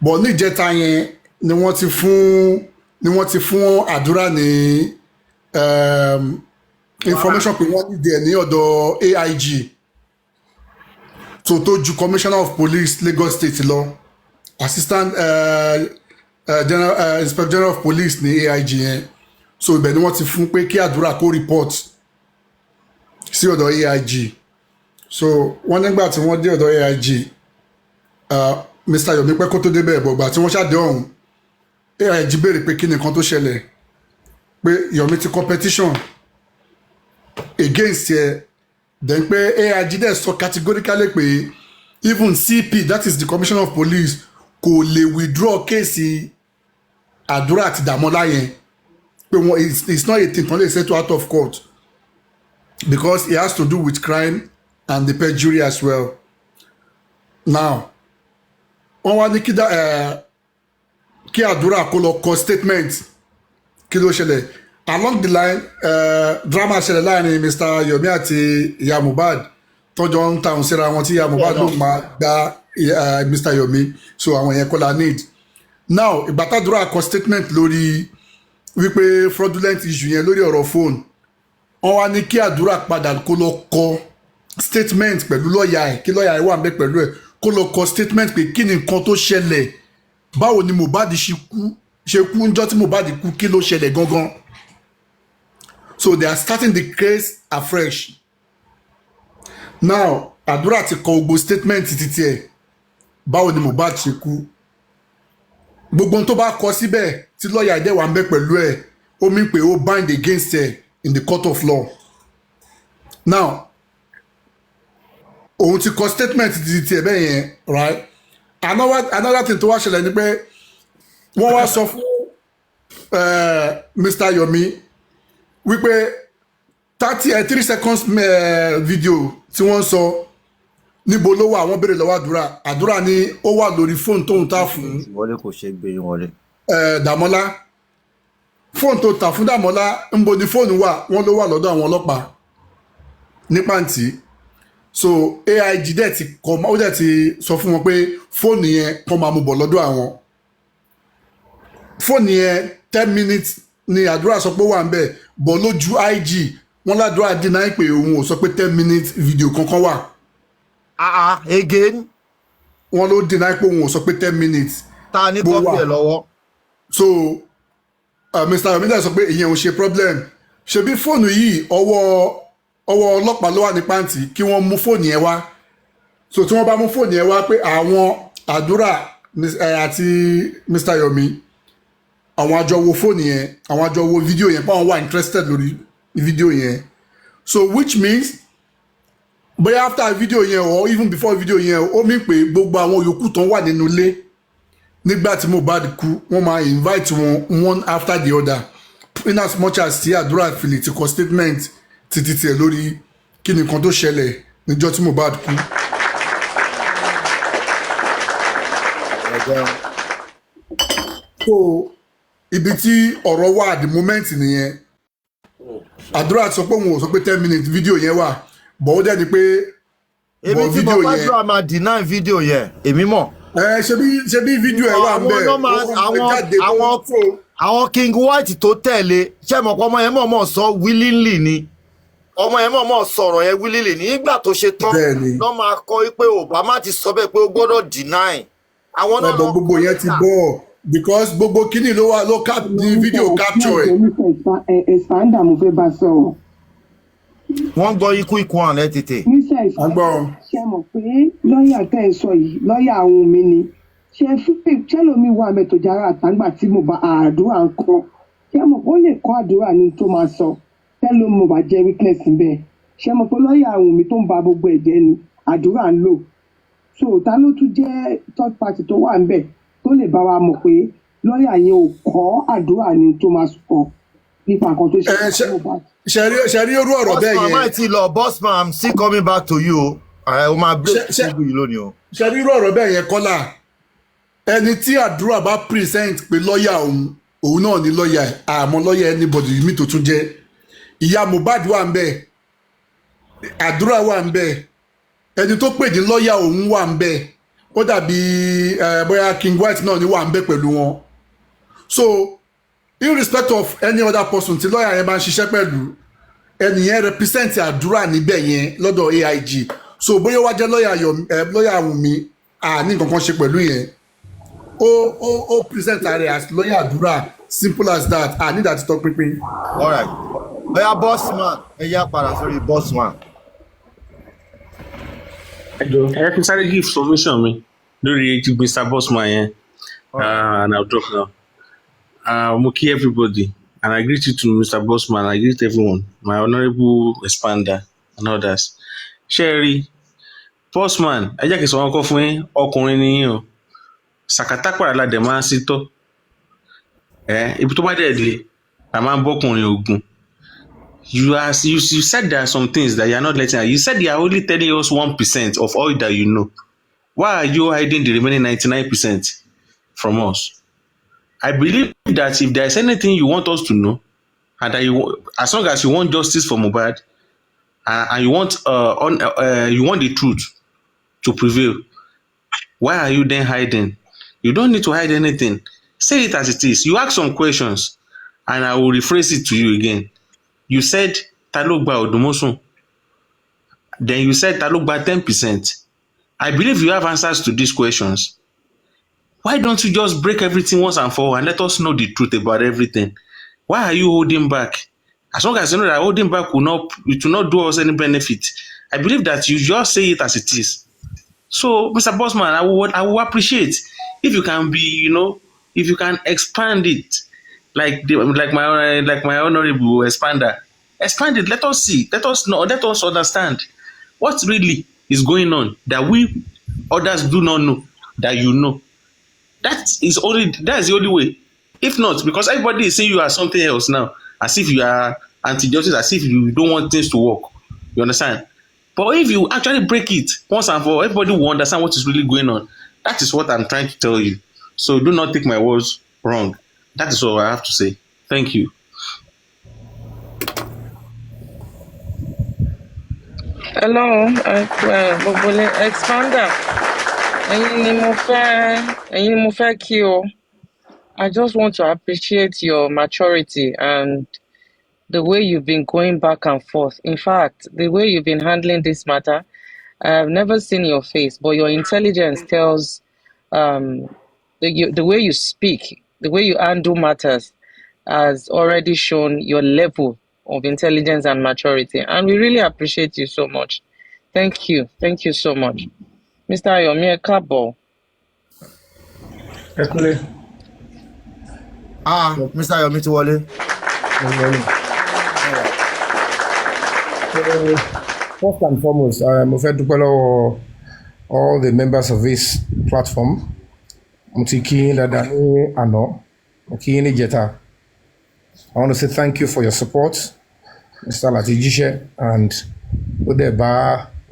But níjẹta yẹn ni wọ́n ti fún àdúrà ní information pé wọ́n ní díẹ̀ ní ọ̀dọ̀ AIG tó ju Commissioner of Police Lagos State lọ Assistant Inspector General of Police ní AIG yẹn. So ibẹ̀ ni wọ́n ti fún pé kí àdúrà kó report sí ọ̀dọ̀ AIG. So wọ́n nígbà tí wọ́n dé ọ̀dọ̀ AIG Mr. Yomi pẹ́ kó tó débẹ̀ bọ̀gbà tí wọ́n ṣàdé ọ̀hún AIG béèrè pé kí ni nǹkan tó ṣẹlẹ̀ pé Yomi ti competition against ẹ then pé AIG dẹ̀ sọ categorically pé even CP that is the Commissioner of Police kò lè withdraw kéèsì àdúrà àti Dàmọ́lá yẹn pé it's not a thing tán lè settle out of court because it has to do with crime and the perjury as well. now wọ́n wá ní kí àdúrà kó lọ kọ statement kí ló ṣẹlẹ̀ along the line drama ṣẹlẹ̀ láàrin Mr. Yomi àti ìyá Mohbad tọ́jọ́ ń tàun síra wọn tí ìyá Mohbad ló máa gba Mr. Yomi so àwọn yẹn kọ́ la need now ìgbà tàdúrà kọ statement lórí wípé fraudulent issue yẹn lórí ọ̀rọ̀ phone wọ́n wá ní kí àdúrà padà kó lọ kọ statement pẹ̀lú lọ́ọ̀yà ẹ̀ kí lọ́ọ̀yà ẹ̀ wà ń bẹ pẹ̀lú ẹ̀ kó lọ kọ statement pé kí ni nǹkan tó ṣẹlẹ̀ báwo ni Mohbad ṣe kú ńjọ́ tí Mohbad kú kí ló ṣẹlẹ̀ gangan so they are starting the case afresh now àdúrà ti kọ gbogbo statement títí ẹ̀ báwo ni Mohbad ṣe kú gbogbo tó bá kọ síbẹ̀ tí lọ́ọ̀yà ẹ̀dẹ̀ wà ń bẹ pẹ̀lú ẹ̀ ó mí pé ó bind against ẹ̀ in the court of law now òun ti kọ statement títí ẹ̀ bẹ́ẹ̀ yẹn right another thing tó wá ṣẹlẹ̀ ni pé wọ́n wá sọ fún Mr. Yomi wípé 3 seconds video tí wọ́n sọ níbo ló wà wọ́n béèrè lọ́wọ́ àdúrà ni ó wà lórí fóònù tóun tà fún wọlé kò ṣe gbé wọlé Dàmọ́lá fóònù tó tà fún Dàmọ́lá ńbo ni fóònù wà wọ́n ló wà lọ́dọ̀ àwọn ọlọ́pàá ní pàǹtí so AIG dẹ̀ ti kọ́ ó dẹ̀ ti sọ fún wọn pé fóònù yẹn kọ́ máa mú bọ̀ lọ́dọ̀ àwọn fóònù yẹn 10 minutes ni àdúrà sọ pé wà ń bẹ̀ bọ̀ lójú IG wọ́n ládùúrà dínà pé òun ò sọ pé 10 minutes video kankan wà. Again wọ́n ló dínà pé òun ò sọ pé 10 minutes. ta ní kọ́pì ẹ̀ lọ́wọ́. so Mr. Yomi sọ pé ìyẹn ò ṣe problem ṣebí fóònù yìí ọwọ́ ọlọ́pàá ló wà ní pàǹtí kí wọ́n mú fóònù yẹn wá so tí wọ́n bá mú fóònù yẹn wá pé àwọn àdúrà àti Mr. Yomi àwọn àjọ wo fóònù yẹn àwọn àjọ wo fídíò yẹn pé àwọn wà interested lórí fídíò yẹn so which means bóyá after video yẹn or even before video yẹn ó mí pé gbogbo àwọn yòókù tán wà nínú ilé nígbà tí Mohbad kú wọ́n máa invite wọn one after the other in as much as ti àdúrà fìlì ti kọ statement títí tiẹ̀ lórí kí ni nǹkan tó ṣẹlẹ̀ níjọ́ tí Mohbad kú. so ibi tí ọ̀rọ̀ wà at the moment nìyẹn àdúrà sọ pé òun ò sọ pé 10 minutes video yẹn wà bọ̀ ó dẹ̀ ni pé èmi tí mo bá dúrà máa deny video yẹn èmi mọ̀. ṣebí video ẹ̀ wà ń bẹ̀ àwọn King White tó tẹ̀lé ṣé mọ̀ pé ọmọ yẹn mọ̀ sọ willingly ni ọmọ yẹn mọ̀ sọ̀rọ̀ yẹn willingly nígbà tó ṣe tán lọ́ máa kọ́ pé Obama ti sọ bẹ́ẹ̀ pé ó gbọ́dọ̀ deny. àwọn náà lọ gbogbo yẹn ti bọ̀ because gbogbo kíní ló wà ló cap ní video capture ẹ̀. Expander mo fẹ́ bá sọ̀rọ̀. wọ́n gbọ́ ikú hàn ẹ́ tètè. Mr. Expander ṣe mọ̀ pé lọ́ọ̀yà tẹ́ ẹ sọ yìí lọ́ọ̀yà àwọn mi ni ṣé lómi wà mẹ́tò jára àtàgbà tí mo bá àdúrà ń kọ́ ṣé mọ̀ pé ó lè kọ́ àdúrà ní tó máa sọ tẹ́lẹ̀ mo bá jẹ́ weakness bẹ́ẹ̀ ṣé mọ̀ pé lọ́ọ̀yà àwọn mi tó ń ba gbogbo ẹ̀jẹ̀ ni àdúrà ń lò so ta ló tún jẹ́ third party tó wà ń bẹ̀ tó lè bá wa mọ̀ pé lọ́ọ̀yà yẹn ò kọ́ àdúrà ní tó máa sọ nípa nǹkan tó ṣe ṣe rí orú ọ̀rọ̀ bẹ́ẹ̀ yẹn. bossman ti lọ bossman I'm still coming back to you o máa break gbogbo yìí lónìí o. ṣe rí irú ọ̀rọ̀ bẹ́ẹ̀ yẹn Kọ́lá ẹni tí àdúrà bá present pé lọ́ọ̀yà òun náà ní lọ́ọ̀yà àmọ́ lọ́ọ̀yà anybody mi tó tún jẹ́ ìyá Mohbad wà ń bẹ̀ àdúrà wà ń bẹ̀ ẹni tó pè ní lọ́ọ̀yà òun wà ń bẹ̀ ó dàbí bóyá King White náà ní wà ń bẹ̀ pẹ̀lú wọn so irrespective of any other person tí lọ́ọ̀yà yẹn bá ń ṣiṣẹ́ pẹ̀lú ẹni yẹn represent àdúrà níbẹ̀ yẹn lọ́dọ̀ AIG so bóyá wá jẹ́ lọ́ọ̀yà Wùnmí ní nǹkan kan ṣe pẹ̀lú yẹn ó present ààrẹ as lọ́ọ̀yà àdúrà simple as that ní ìdá títọ́ pínpín. all right bóyá bossman ẹ yá padà sórí bossman. ẹ kí n sáré give information mi lórí Mr. Bossman yẹn and I'll drop now. Mo kí everybody and I greet you to Mr. Bossman, I greet everyone, my honourable expander and others. Sherry, Bossman, ẹ jẹ́ kí n sọ wọn kọ́ fún yín ọkùnrin ni yín o. Sàkátà pàrọ̀lá dẹ̀ máa ń sí tọ́. Ibi tó bá dẹ̀ lé, a máa ń bọ́kùnrin ogun. You said there are some things that you are not letting out. You said you are only telling us 1% of all that you know. Why are you hiding the remaining 99% from us? I believe that if there is anything you want us to know, and that as long as you want justice for Mohbad, and you want the truth to prevail, why are you then hiding? You don't need to hide anything. Say it as it is. You ask some questions, and I will rephrase it to you again. You said ta ló gba Odumosun. Then you said ta ló gba 10%. I believe you have answers to these questions. Why don't you just break everything once and for all and let us know the truth about everything? Why are you holding back? As long as you know that holding back will not do us any benefit, I believe that you just say it as it is. So, Mr. Bossman, I will appreciate if you can if you can expand it, like my honorable expander. Expand it. Let us see. Let us know. Let us understand what really is going on that we others do not know that you know. That's the only way. If not, because everybody is saying you are something else now, as if you are anti-justice, as if you don't want things to work. You understand? But if you actually break it once and for all, everybody will understand what is really going on. That is what I'm trying to tell you. So do not take my words wrong. That is all I have to say. Thank you. Hello, Bobole Expander. Ẹ̀yin ni mo fẹ́ kí o. I just want to appreciate your maturity and the way you've been going back and forth. In fact, the way you've been handling this matter, I've never seen your face, but your intelligence tells the way you speak, the way you handle matters has already shown your level of intelligence and maturity. And we really appreciate you so much. Thank you. Thank you so much. Mr. Ayomi Ekabo. Mr. Ayomi ti wọlé. First and foremost, mo fẹ́ dúpẹ́ lọ́wọ́ all the members of this platform. Mo ti kí yín dáadáa ní àná, mo kí yín ní ìjẹta. I want to say thank you for your support, Mr. Latisne, and ó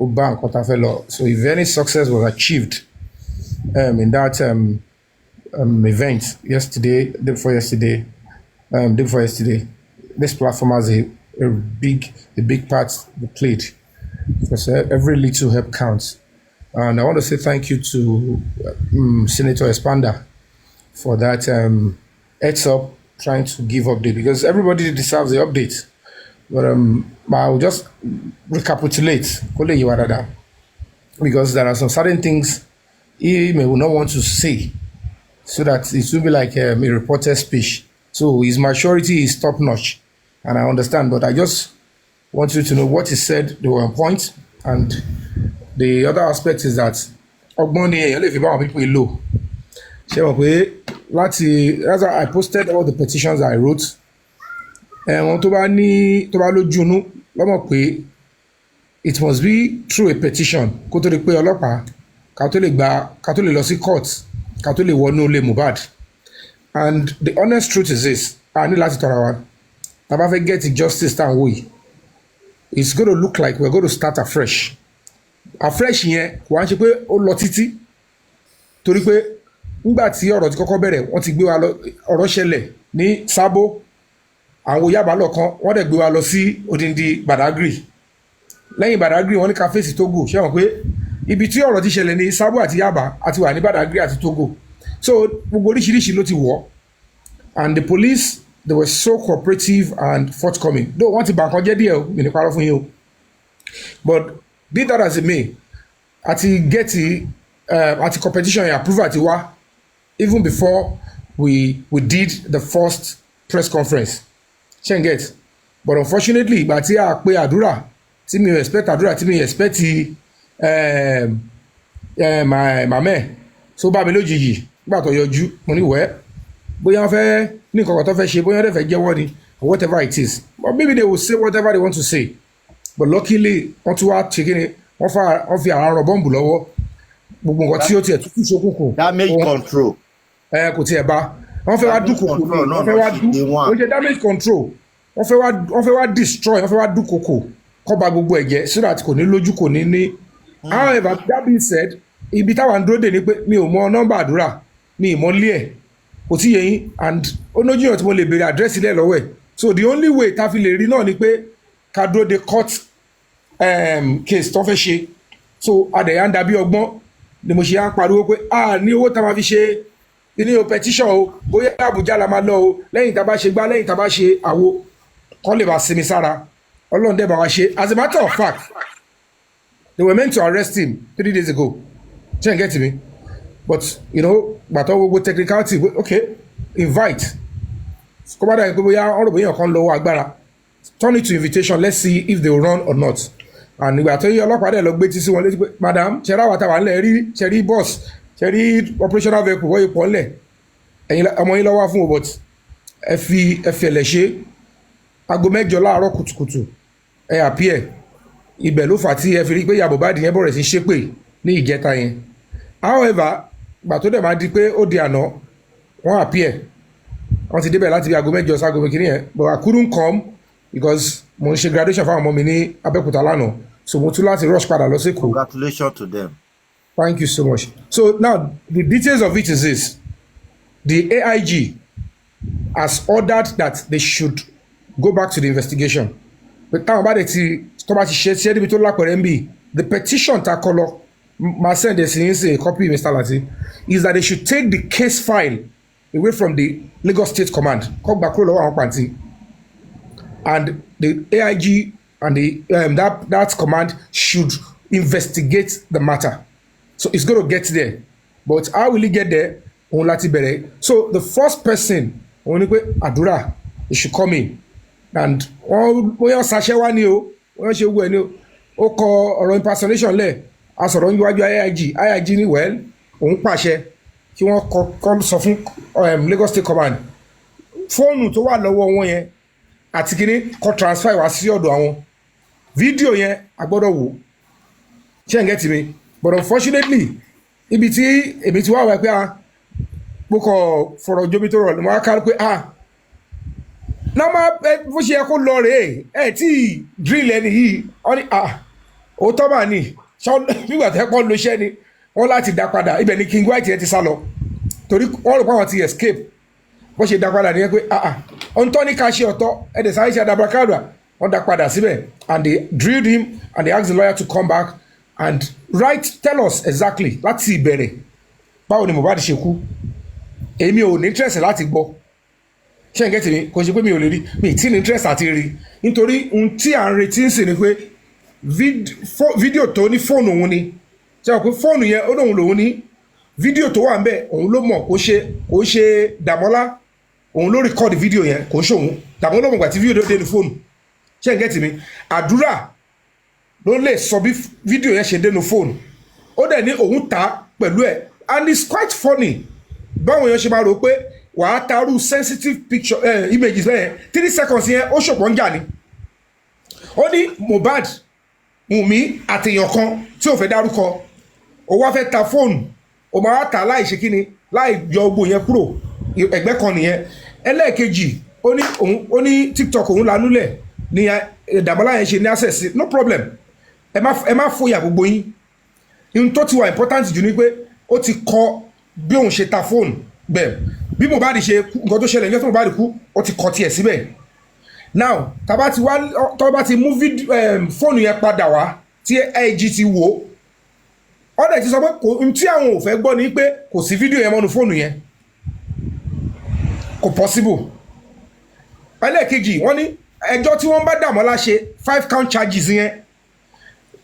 bá nǹkan tá fẹ́ lọ. So if any success was achieved in that event yesterday, day before yesterday, this platform has a big part they played, because every little help counts. And I want to say thank you to Senator Expander for that heads up, trying to give update, because everybody deserves the update. But I'll just recapitulate, because there are some certain things he may not want to say, so that it will be like a reporter speech. So his maturity is top notch, and I understand. But I just want you to know what he said, they were on point. And the other aspect is that people low. That's why I posted all the petitions I wrote. And it must be through a petition. Court, and the honest truth is this: I need to tell you, get justice that way, it's going to look like we're going to start afresh. Afresh here, wọ́n ṣe pé ó lọ títí, torí pé nígbà tí ọ̀rọ̀ ti kọ́kọ́ bẹ̀rẹ̀, wọ́n ti gbé wa lọ ọ̀rọ̀ ṣẹlẹ̀ ní Sábó, àwọn Yaba lọ́kan, wọ́n dẹ̀ gbé wa lọ sí odindi Badagry. Lẹ́yìn Badagry, wọ́n ní ká fèsì Togo. Ṣé wọ́n pé ibi tí ọ̀rọ̀ ti ṣẹlẹ̀ ní Sábó àti Yaba àti wà ní Badagry àti Togo. So gbogbo oríṣiríṣi ló ti wọ̀, and the police, they were so cooperative and forthcoming. Though wọ́n ti bà nǹkan jẹ́ díẹ̀ o, mi ní parọ́ fún yín o. But be that as it may, àti competition yẹn approval ti wá even before we did the first press conference. Ṣé n get? But unfortunately, ìgbà tí a pe àdúrà, tí mi expect àdúrà, tí mi expect màmẹ́, so bá mi lójijì, nígbà tó yọjú, mo ní wẹ́, bóyá wọ́n fẹ́ ní nǹkan tó fẹ́ ṣe, bóyá wọ́n fẹ́ jẹ́wọ́ ni, or whatever it is. But maybe they will say whatever they want to say. But luckily, wọ́n tún wá ṣe kí ni, wọ́n fi àwọn ọ̀rọ̀ bọ́ǹbù lọ́wọ́, gbogbo nǹkan tí ó tiẹ̀ tún ṣokùnkùn. Damage control. Kò tiẹ̀ bá. Wọ́n fẹ́ wá dúnkòkò, wọ́n fẹ́ wá ó ṣe damage control. Wọ́n fẹ́ wá destroy, wọ́n fẹ́ wá dúnkòkò, kọ́ ba gbogbo ẹ̀jẹ̀, so that kò ní lójú, kò ní ní. However, that being said, ibi táwa ń dúró dè ní pé mi ò mọ nọ́mbà àdúrà mi ì mọ lé ẹ̀ kò tí yẹ yín and ó lójú yàn tí mo lè béèrè àdírẹ́sì lẹ̀ lọ́wọ́ ẹ̀ so the only way tá a fi lè rí náà ni pé ká dúró de court case tó fẹ́ ṣe so adẹ̀yà ń dàbí ọgbọ́n ni mo ṣe à ń pariwo pé ní owó tá a máa fi ṣe ní o petition o bóyá Àbújá la máa lọ o lẹ́yìn tá a bá ṣe gbá lẹ́yìn tá a bá ṣe àwo kọ́ lè bá sinmi sára Ọlọ́run dẹ̀ bá wa ṣe as a matter of fact they were meant to arrest him 3 days ago ṣé n get me but you know gbàtọ́ gbogbo technicality okay invite kó bá dà pé bóyá ọ̀rọ̀ bóyá kan lọ́wọ́ agbára turn it to invitation let's see if they will run or not and ìgbà tó yí ọlọ́pàá dẹ̀ lọ gbé tí sí wọn létí pé madam ṣẹ́rá wa tàwa ńlẹ̀ rí ṣẹ́rí bus ṣẹ́rí operational vehicle wọ́n yìí pọ̀ ńlẹ̀ ẹ̀yin ọmọ yín lọ́wọ́ fún o but ẹ fi ẹ̀lẹ̀ ṣe aago 8 láàárọ̀ kùtùkùtù ẹ appear ibẹ̀ ló fà tí ẹ fi rí pé yàbọ̀ bá dìyẹn bọ̀rẹ̀ sí ṣépè ní ìjẹta yẹn however gbà tó dẹ̀ máa di pé ó di àná wọ́n appear wọ́n ti débẹ̀ láti bí aago 8 sáago méjì yẹn but I couldn't come because mo ń ṣe graduation fáwọn ọmọ mi ní Abẹ́òkúta lánàá so mo tún láti rush padà lọ sí Èkó. Congratulations to them. Thank you so much. So now the details of it is this: the AIG has ordered that they should go back to the investigation. But táwọn bá dẹ̀ ti tó bá ti ṣe níbi tó lápẹ̀rẹ̀ ń bì the petition ta kọ lọ máa send ẹ̀ sí yín sí a copy Mr. Lati is that they should take the case file away from the Lagos State Command kọ́ gbà kúrò lọ́wọ́ àwọn pàǹtí and the AIG and the that command should investigate the matter. So it's going to get there. But how will it get there? Òun láti bẹ̀rẹ̀. So the first person òun ni pé àdúrà he should come in and wọ́n ṣàṣẹ wá ní o wọ́n ṣe wú ẹ ní o ó kọ ọ̀rọ̀ impersonation lẹ̀ a sọ̀rọ̀ níwájú AIG ní well òun pàṣẹ kí wọ́n kọ́ sọ fún Lagos State Command fóònù tó wà lọ́wọ́ wọn yẹn àti kíní kọ́ transfer wá sí ọ̀dọ̀ àwọn fídíò yẹn a gbọ́dọ̀ wò ṣé ń get me but unfortunately ibi tí èmi ti wá wá pé mo kọ̀ fọ̀rọ̀ jómi tó rọ̀ ni mo wá kárí pé náà máa bó ṣe yẹ kó lọ rèé tí drill ẹni yìí wọ́n ní òótọ́ mà ní nígbà tó pọ́n lo iṣẹ́ ni wọ́n láti dá padà ibẹ̀ ni King White yẹn ti sá lọ torí wọ́n rò pé àwọn ti escape bó ṣe dá padà nìyẹn pé ohun tó ní ká ṣe ọ̀tọ̀ ẹ̀dẹ̀ sáré ṣe àdàbàkàdà wọ́n dá padà síbẹ̀ and they drilled him and they asked the lawyer to come back and tell us exactly láti ìbẹ̀rẹ̀ báwo ni Mohbad ṣe kú èmi ò ní interest láti gbọ́ ṣé n gẹ́tì mi kò ṣe pé mi ò lè rí mi tí ní interest àti rí nítorí ohun tí à ń retí ń sìn ni pé fídíò tó ní fóònù òun ni ṣe wọ́n pé fóònù yẹn ó lóun lòun ní fídíò tó wà ń bẹ̀ òun ló mọ̀ kó ṣe Dàmọ́lá òun ló rìkọ́ọ̀dì fídíò yẹn kò ń ṣòun Dàmọ́lá ló mọ̀ gbà tí fídíò dé ní fóònù ṣé n gẹ́tì mi àdúrà ló lè sọ bí fídíò yẹn ṣe dénú fóònù ó dẹ̀ ní òun ta pẹ̀lú ẹ̀ and it's quite funny báwọn èèyàn ṣe máa rò pé wàá tarú sensitive picture images bẹ́ẹ̀ 3 seconds yẹn ó ṣòpọ̀ ń jà ní ó ní Mohbad Wùnmí àtèèyàn kan tí ò fẹ́ dárúkọ ó wá fẹ́ ta fóònù ó máa ta láì ṣe kíni láì yọ gbogbo yẹn kúrò ẹgbẹ́ kan nìyẹn ẹlẹ́ẹ̀kejì ó ní TikTok òun lanúlẹ̀ ní Dàmọ́lá yẹn ṣe ní access no problem ẹ má fòyà gbogbo yín ohun tó ti wà important jù ni pé ó ti kọ bí òun ṣe ta fóònù bẹ́ẹ̀ bí Mohbad ṣe nǹkan tó ṣẹlẹ̀ ní ọ̀tún Mohbad kú ó ti kọ tiẹ̀ síbẹ̀ now tọ́ bá ti mú fóònù yẹn padà wá tí AIG ti wò ó dẹ̀ ti sọ pé ohun tí àwọn ò fẹ́ gbọ́ ni pé kò sí fídíò yẹn mọ́nu fóònù yẹn kò possible ẹlẹ́ẹ̀kejì wọ́n ní ẹjọ́ tí wọ́n bá Dàmọ́lá ṣe 5 count charges yẹn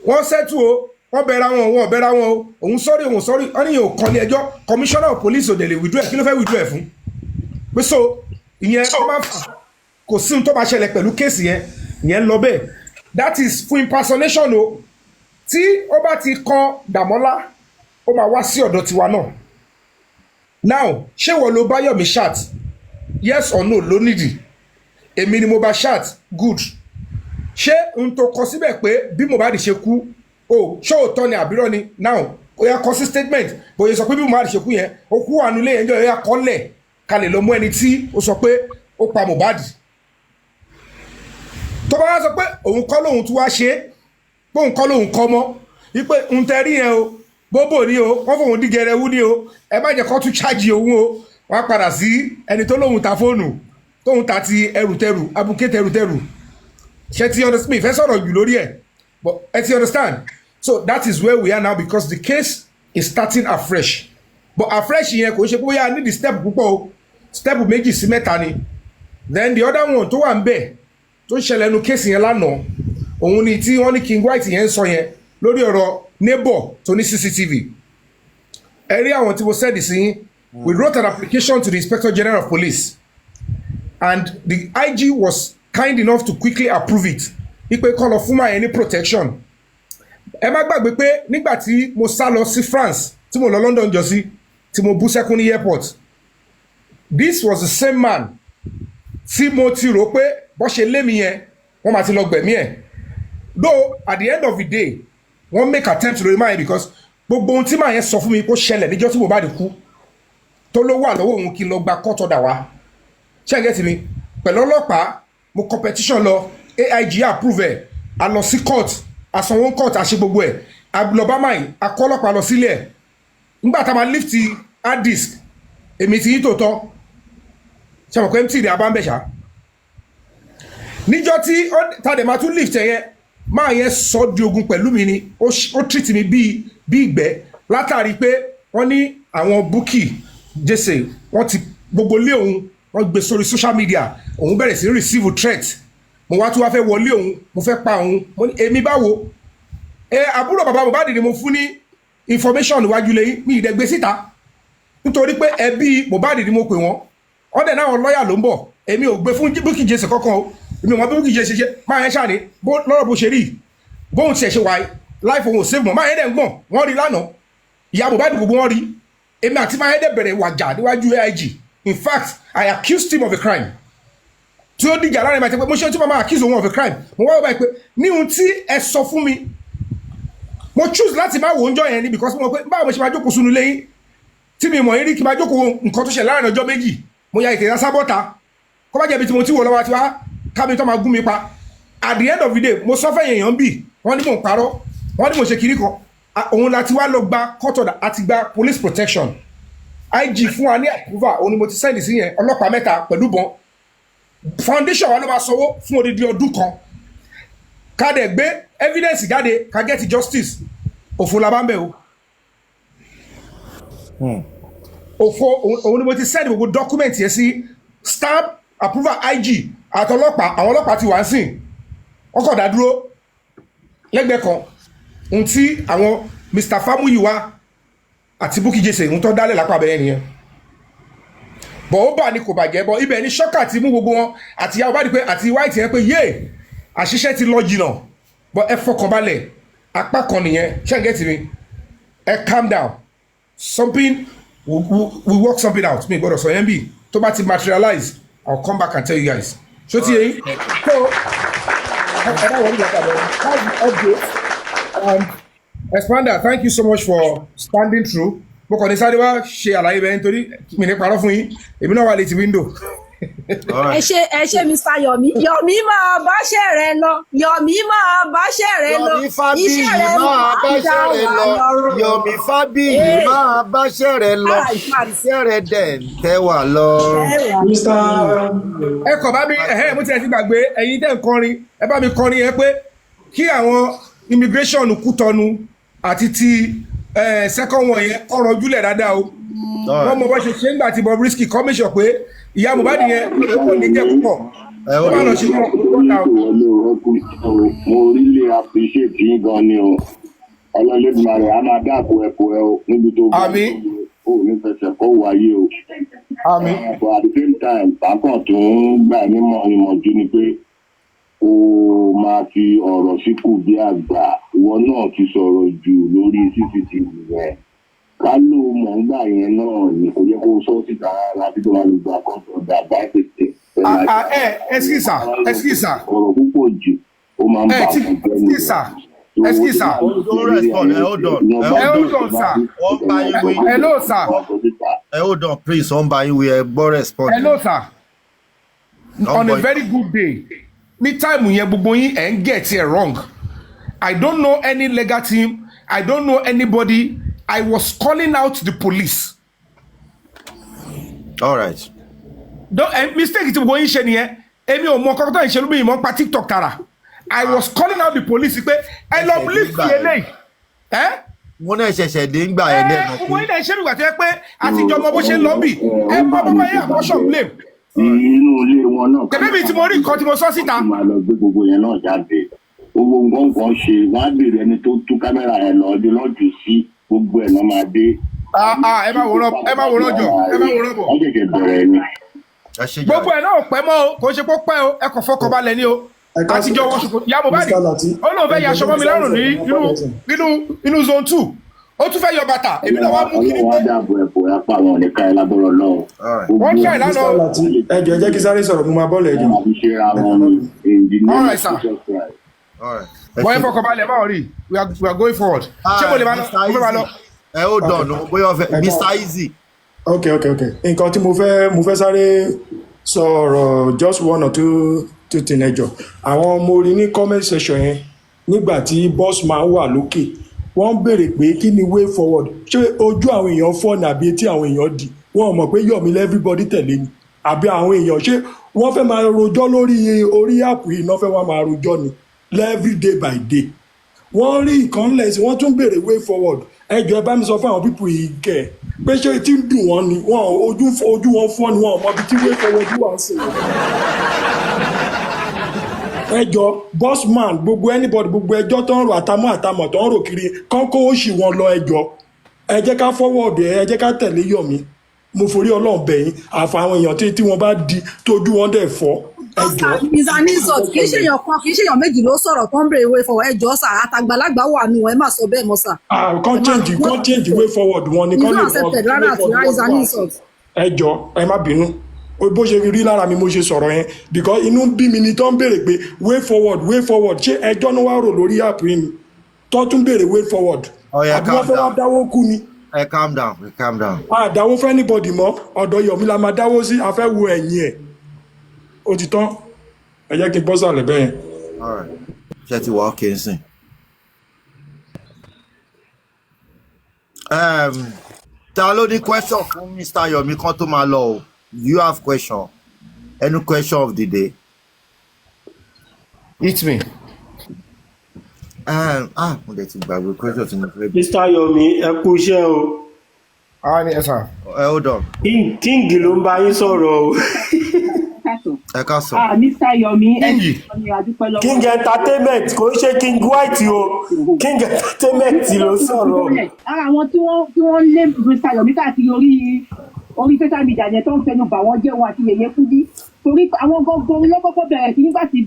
wọ́n settle o wọ́n bẹ̀rẹ̀ wọn bẹ̀rẹ̀ wọn o òun sọ́rí wọ́n ní yóò kàn ní ẹjọ́ commissioner of police ò dẹ̀ lè withdraw ẹ̀ kí ló fẹ́ withdraw ẹ̀ fún pé so ìyẹn kò sí ohun tó bá ṣẹlẹ̀ pẹ̀lú kéèsì yẹn lọ bẹ́ẹ̀ that is fún impersonation o tí ó bá ti kan Dàmọ́lá ó máa wá sí ọ̀dọ̀ tiwa náà now ṣé wọ́n ló bá Yọ̀mí chat yes or no ló nídìí èmi ni mo bá chat good ṣé n tó kọ síbẹ̀ pé bí Mohbad ṣe kú ṣé òótọ́ ni àbírọ́ ni now ó yá kọ sí statement bóyá sọ pé bí Mohbad ṣe kú yẹn ó kú ànulẹ̀ yẹn jọ ó yá kọ́lẹ̀ ká lè lọ mú ẹni tí ó sọ pé ó pa Mohbad tó bá wá sọ pé òun kọ́ lòun tún wá ṣe é pé òun kọ́ lòun kọ́ mọ́ wípé ń tẹ́rí yẹn o bóbò ni o wọ́n fòun dígẹrẹ wú ni o ẹ má jẹ́ kó tún ṣáàjì òun o wọ́n á padà sí ẹni tó lóhun ta fóònù tóhun ta ti ẹrùtẹrù abuké tẹrùtẹrù ṣe ti understand mi ìfẹ́ sọ̀rọ̀ jù lórí ẹ̀ but ẹ ti understand so that is where we are now because the case is starting afresh but afresh yẹn kò ṣe pé bóyá need step púpọ̀ o step méjì sí mẹ́ta ni then the other one tó wà ń bẹ̀ tó ń ṣẹlẹ̀ nu case yẹn lánàá òun ni tí wọ́n ní King White yẹn ń sọ yẹn lórí ọ̀rọ̀ neighbor tó ní CCTV ẹ rí àwọn tí mo sẹ́ẹ̀dì sí we wrote an application to the Inspector General of Police and the IG was kind enough to quickly approve it ipe kọ́ lọ fún máa yẹn ní protection ẹ má gbàgbé pé nígbà tí mo sá lọ sí France tí mo lọ London jọ sí tí mo bú sẹ́kún ní airport this was the same man tí mo ti rò pé bó ṣe lé mi yẹn wọ́n máa ti lọ gbẹ̀mí ẹ̀ though at the end of the day wọ́n make attempt lórí máa yẹn because gbogbo ohun tí máa yẹn sọ fún mi kó ṣẹlẹ̀ níjọ́ tí mo bá di kú tó ló wà lọ́wọ́ òun kí n lọ gba court order wá ṣé ẹ gẹ́tì mi pẹ̀lú ọlọ́pàá mo competition lọ AIG approve ẹ̀ a lọ sí court àsanwó court àṣẹ gbogbo ẹ̀ àlọ́bámà yìí akọ́ ọlọ́pàá lọ sílẹ̀ ẹ̀ nígbà tá a máa lift hard disk èmi ti yí tòótọ́ ṣe mọ̀ pé mt rẹ̀ abámbẹ̀ṣá níjọ́ tí tàdé máa tún lift ẹ̀ yẹn máa yẹn sọ di ogun pẹ̀lú mi ni ó treat mi bí ìgbẹ́ látàrí pé wọ́n ní àwọn búkì jẹ́sẹ̀ wọ́n ti gbogbo lé òun wọ́n gbé sórí social media òun bẹ̀rẹ̀ sí receive threat mo wá tún wá fẹ́ wọlé òun mo fẹ́ pa òun mo ní èmi báwo àbúrò bàbá Mohbad ni mo fún ní information níwájú lẹ́yìn mi ìdẹ́gbẹ́ síta nítorí pé ẹbí Mohbad ni mo pè wọ́n wọ́n dẹ̀ náà lọ́ọ̀yà ló ń bọ̀ èmi ò gbé fún búkì jẹ́sẹ̀ kankan o èmi ò mọ bí búkì jẹ́sẹ̀ ṣe máa yẹn ṣàní lọ́rọ̀ bó ṣe rí bóun tiẹ̀ ṣe wáyé láìfò òun ò save mọ́ máa yẹn dẹ̀ ń gbọ̀n wọ́n rí lánàá ìyá Mohbad gbogbo wọn rí èmi àti máa yẹn dẹ̀ bẹ̀rẹ̀ wàjà níwájú AIG in fact I accused him of a crime tí ó dìjà láàrin máa ti pé mo ṣe tí mo máa accuse òun of a crime mo wá wọ́n pé ní ohun tí ẹ sọ fún mi mo choose láti máa wò ó ń jọ yẹn ni because mo pé báwo mo ṣe máa jókòó sunu lẹ́yìn tí mi mọ̀ yín rí kí n máa jókòó nǹkan tó ṣe láàrin ọjọ́ méjì mo ya ìtẹ̀yà sábọ́ta kó bá jẹ̀bi tí mo ti wò lọ́wọ́ àti wá kábi tó máa gún mi pa at the end of the day mo sọ fẹ́ èèyàn bì wọ́n ní mò ń parọ́ wọ́n ní mò ń ṣe kiri kan òun láti wá lọ gba court order àti gba police protection IG fún wa ní approval òun ni mo ti sẹ́ndì sí yẹn ọlọ́pàá mẹ́ta pẹ̀lú bọn foundation wa ló máa sanwó fún odidi ọdún kan ká dẹ̀ gbé evidence jáde ká get justice òfò la bá ń bẹ̀ o òfò òun ni mo ti sẹ́ndì gbogbo document yẹn sí stamp approval IG àtọlọ́pàá àwọn ọlọ́pàá ti wá ń sìn wọ́n kọ̀ dá dúró lẹ́gbẹ̀ẹ́ kan ohun tí àwọn Mr. Famuyiwa àti Bukky Jesse ohun tó dálẹ̀ lápá abẹ́rẹ́ nìyẹn bọ̀ ó bà ní kò bàjẹ́ bọ̀ ibẹ̀ ní ṣọ́kà ti mú gbogbo wọn àti ìyá ọba di pé àti White yẹn pé yé àṣìṣe ti lọ jìnà bọ̀ ẹ fọkànbalẹ̀ apá kan nìyẹn ṣẹ́ǹgẹ́ tì mí ẹ calm down something we work something out mi gbọ́dọ̀ sọ yẹn bí tó bá ti materialize I'll come back and tell you guys ṣó ti yẹn so ẹ bá wọlé ìgbà tàbí that's the update Expander thank you so much for standing through mo kàn ní sáré wá ṣe àlàyé bẹ́ẹ̀ nítorí mi ní parọ́ fún yín èmi náà wà létí window. ẹ ṣe Mr. Yomi máa báṣẹ́ rẹ lọ Yomi máa báṣẹ́ rẹ lọ Yomi Fabiyi máa báṣẹ́ rẹ lọ Yomi Fabiyi máa báṣẹ́ rẹ lọ iṣẹ́ rẹ dẹ̀ tẹ́ wà lọ. ẹ kọ̀ bá mi mo ti ẹ̀ ti gbàgbé ẹ̀yin tẹ̀ ń kọrin ẹ bá mi kọrin yẹn pé kí àwọn immigration Kútọ́nù àti ti second one yẹn ọ̀rọ̀ ojúlẹ̀ dáadáa o wọ́n mọ̀ bá ṣe ṣe ń gbà tí Bobrisky commission pé ìyá Mohbad yẹn ó ní jẹ́ púpọ̀ ó bá lọ ṣe wọ́n ta o. mo really appreciate yín gan ni o ọlọ́lẹ́dùnmarè a máa dáàbò ẹ̀pọ̀ ẹ o níbi tó bá o ní fẹsẹ̀ kó wáyé o. but at the same time bákan tó ń gbà nímọ̀jú ni pé o máa fi ọ̀rọ̀ síkù bí àgbà ìwọ náà ti sọ̀rọ̀ jù lórí CCTV rẹ̀ ká ló mọ̀ ń gbà yẹn náà ni kò yẹ kó sọ síta láti tó máa lè gba kọ́ńtọ̀ dàgbà tètè. Excuse ọ̀rọ̀ púpọ̀ jù ó máa ń bá ọ̀gbẹ́ ní sir. Hold on, sir. Hello, sir. Hold on, please. Hold on. Hello, sir. On a very good day. Ní time yẹn gbogbo yín ẹ̀ ń get it wrong. I don't know any legal team. I don't know anybody. I was calling out the police. All right. Mistake tí mo yín ṣe nìyẹn. Èmi ò mọ kọ́kọ́ tó ń ṣe lómi ìmọ̀ pa TikTok tara. I was calling out the police pé ẹ lọ believe fi eléyìí. Mo náà ṣẹ̀ṣẹ̀ dé ń gbà ẹ̀ lẹ́nu. Gbogbo ilé iṣẹ́ mi gbà tó yẹ pé àtijọ́ ọmọ bó ṣe ń lọ bì. Ẹ bá bàbá yẹn àkọ́ṣọ́ blame. Inú ilé wọn náà. Tẹ̀lé mi tí mo rí nǹkan tí mo sọ síta. Máa lọ gbé gbogbo yẹn náà jáde. Owó nǹkan ṣe wọ́n á bèrè ẹni tó tú kámẹ́rà yẹn lọ ọdún lọ́jọ́ sí gbogbo ẹ̀ náà máa dé. Ẹ má wòrán jọ, ẹ má wòrán bọ̀. Wọ́n jẹ̀jẹ̀ bẹ̀rẹ̀ ni. Gbogbo ẹ̀ náà ò pẹ́ mọ́ o, kò ṣe kó pẹ́ o, ẹ kò fọkàn balẹ̀ ni o. Àtijọ́ wọn ṣùkò, ìyá Mohbad, ó lóun fẹ́ yaṣọ mọ́ mi lọ́rùn nínú zone 2. Ó tún fẹ́ yọ bàtà, èmi náà wá mú kí ni. Wọ́n dàbò ẹ̀bùn ẹ̀ pa àwọn nìkan ẹ̀ lábọ́rọ̀ lọ́wọ́. Wọ́n tẹ̀ lánàá. Ẹjọ́ jẹ́ kí sáré sọ̀rọ̀ mo máa bọ́ọ̀lù ẹ̀jọ̀. All right, sir. Wọ́n yẹn fọkàn balẹ̀ máa rí, we are going forward. Ṣé mo lè máa lọ? Ẹ ó dọ̀nù bóyá ọ̀fẹ́ Mr. Easy. Ok. Nǹkan tí mo fẹ́ sáré sọ̀rọ̀ just one or two things ẹjọ́. Àwọn ọmọ orin ní comment section yẹn nígbà tí boss man wà lókè. Wọ́n béèrè pé kí ni way forward. Ṣé ojú àwọn èèyàn fọ́ ni àbí etí àwọn èèyàn dì? Wọ́n mọ̀ pé Yomi everybody tẹ̀lé ni. Àbí àwọn èèyàn ṣé wọ́n fẹ́ máa rojọ́ orí app yìí náà fẹ́ wá máa rojọ́ ni every day by day. Wọ́n rí nǹkan lẹ́sìn wọ́n tún béèrè way forward. Ẹjọ́ ẹ bá mi sọ fún àwọn pípù yìí kẹ̀ pé ṣé tí ń dùn wọ́n ni ojú wọn fọ́ ni wọ́n mọ ibi tí way forward wà sí. Ẹjọ́ bossman gbogbo anybody gbogbo ẹjọ́ tó ń rò àtàmọ́ tó ń rò kiri kọ́ńkó ó ṣì wọn lọ ẹjọ́ ẹ jẹ́ ká forward ẹ jẹ́ ká tẹ̀lé Yomi mo forí Ọlọ́run bẹ̀yìn àfàwọn èèyàn tí wọ́n bá di tójú wọn dẹ̀ fọ́ ẹjọ́. is an insult kì í ṣe èèyàn kan kì í ṣe èèyàn méjì ló sọ̀rọ̀ tó ń béèrè way forward ẹjọ́ sà àtàgbàlagbà wà nù ẹ má sọ bẹ́ẹ̀ mọ́ sà. Kàn change way forward wọn ni kàn lè fọ́ is an insult. ẹjọ́ ẹ má bínú bó ṣe rí lára mi mo ṣe sọ̀rọ̀ yẹn because inú bí mi ni tó ń béèrè pé way forward ṣé ẹjọ́ ní wàá rò lórí app yìí ni tó tún béèrè way forward àbí wọ́n fẹ́ wá dáwó kú ni. Calm down. Àdáwó fẹ́ anybody mọ́ ọ̀dọ̀ Yomi la máa dáwó sí afẹ́ wo ẹ̀yìn ẹ̀ ó ti tán ẹ jẹ́ kí n bọ́ sàlẹ̀ bẹ́ẹ̀. Ṣé ti wà ókè nsìn? Ta ló ní question fún Mr. Yomi kan tó máa lọ o? You have question? Any question of the day? It's me. Mo dẹ̀ ti gbàgbé question tí mo fẹ́ bí. Mr. Yomi ẹ kú iṣẹ́ o. Ni ẹ sà. Hold on. King ló ń bá yín sọ̀rọ̀ o. Ẹ ká sọ. Mr. Yomi King entertainment kò ń ṣe King White o. King entertainment ló sọ̀rọ̀. Ara àwọn tí wọ́n lé Mr. Yomi káàkiri orí social media yẹn tó ń fẹnu bà wọ́n jẹ́ wọn àti Yèyé Kúdí torí àwọn gbogbo lọ́kọ́kọ́ bẹ̀rẹ̀ sí nígbà tí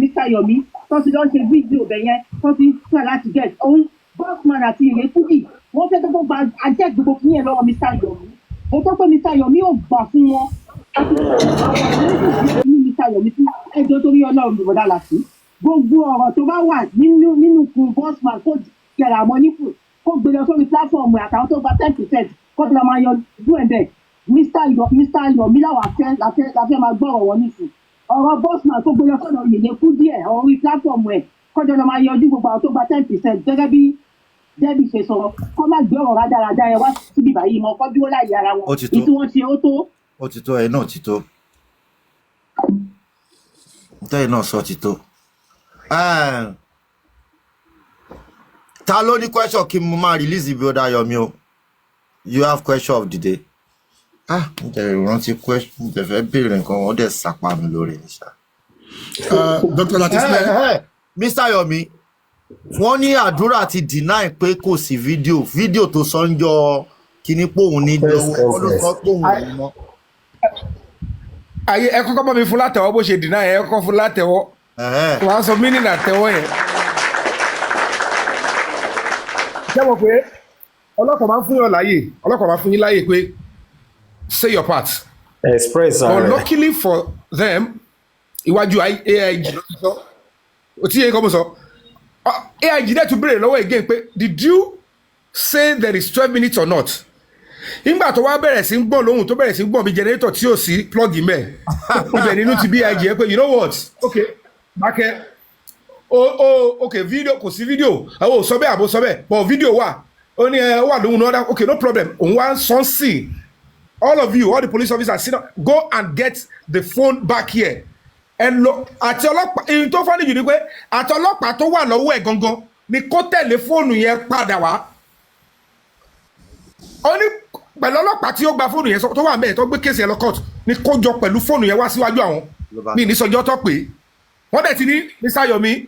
Mr. Yomi tó ti lọ́ọ́ ṣe fídíò bẹ̀ yẹn tó ti fẹ́ láti get òun Bossman àti Yèyé Kúdí wọ́n fẹ́ tó gba ajẹ́ gbogbo fún yẹn lọ́wọ́ Mr. Yomi ó tó pé Mr. Yomi ò gbà fún wọn ní Mr. Yomi fún ẹjọ́ torí Ọlọ́run ló bọ́dá láti gbogbo ọ̀rọ̀ tó bá wà nínú fún Bossman kó jẹ̀rà àmọ́ nípò kó gbé lọ sórí platform àtàwọn tó gba 10% kó tó lọ máa yọ dúẹ̀dẹ̀ Mr. Yomi láwà fẹ́ máa gbọ́ ọ̀rọ̀ wọn nísìn ọ̀rọ̀ Bossman tó gbé lọ sọ́dọ̀ Yèyé Kúdí ẹ̀ orí platform ẹ̀ kọjọ́ lọ máa yọjú gbogbo àwọn tó gba 10% gẹ́gẹ́ bí Debbie ṣe sọ kọ́ má gbé ọ̀rọ̀ rádaràda ẹ wá síbi báyìí mọ́ kọ́ dúró láyé ara wọn ìtí wọ́n ṣe ó tó. Ó ti tó ẹ náà ti tó tẹ́yìn náà sọ ti tó. Ta ló ní question kí mo máa release ibi ọ̀dà Yomi o? You have question of the day. Mo jẹ́ ìrántí question mo jẹ́ fẹ́ béèrè nǹkan wọ́n dẹ̀ sàpá mi lórí ní sá. Dr. Latisne. Mr. Yomi wọ́n ní àdúrà ti deny pé kò sí fídíò tó sọ ń jọ kíní pòun ní lọ́wọ́ ló sọ pòun ní mọ́. Ayé ẹ kọ́kọ́ bá mi fún látẹ̀wọ́ bó ṣe deny ẹ kọ́kọ́ fún látẹ̀wọ́ wọ́n á sọ mínínà àtẹ̀wọ́ yẹn. Jẹ́wọ́ pé ọlọ́pàá máa ń fún yàn láàyè ọlọ́pàá máa ń fún yín láàyè pé say your part. Express. But luckily for them iwájú AIG ló ti sọ òtí yẹn kọ́ mo sọ AIG dẹ̀ tún béèrè lọ́wọ́ again pé did you say there is 12 minutes or not? Nígbà tó wá bẹ̀rẹ̀ sí ń gbọ́n lóhùn tó bẹ̀rẹ̀ sí ń gbọ́n bí generator tí ò sí plug mẹ́ ibẹ̀ nínú ti bí AIG yẹn pé you know what okay mákẹ́ okay video kò sí video àwọn ò sọ bẹ́ẹ̀ àbò sọ bẹ́ẹ̀ but video wà ó ní ó wà lóhun náà okay no problem òun wá sọ sí all of you all the police officers sit down go and get the phone back here ẹ lọ àti ọlọ́pàá èyí tó fọ́nì jù ni pé àti ọlọ́pàá tó wà lọ́wọ́ ẹ̀ gangan ni kó tẹ̀lé fóònù yẹn padà wá ó ní pẹ̀lú ọlọ́pàá tí ó gba fóònù yẹn tó wà mẹ́ẹ̀ tó gbé kéèsì ẹ̀ lọ court ni kó jọ pẹ̀lú fóònù yẹn wá síwájú àwọn ní ìnísọjọ́ tó pé wọ́n dẹ̀ ti ní Mr. Yomi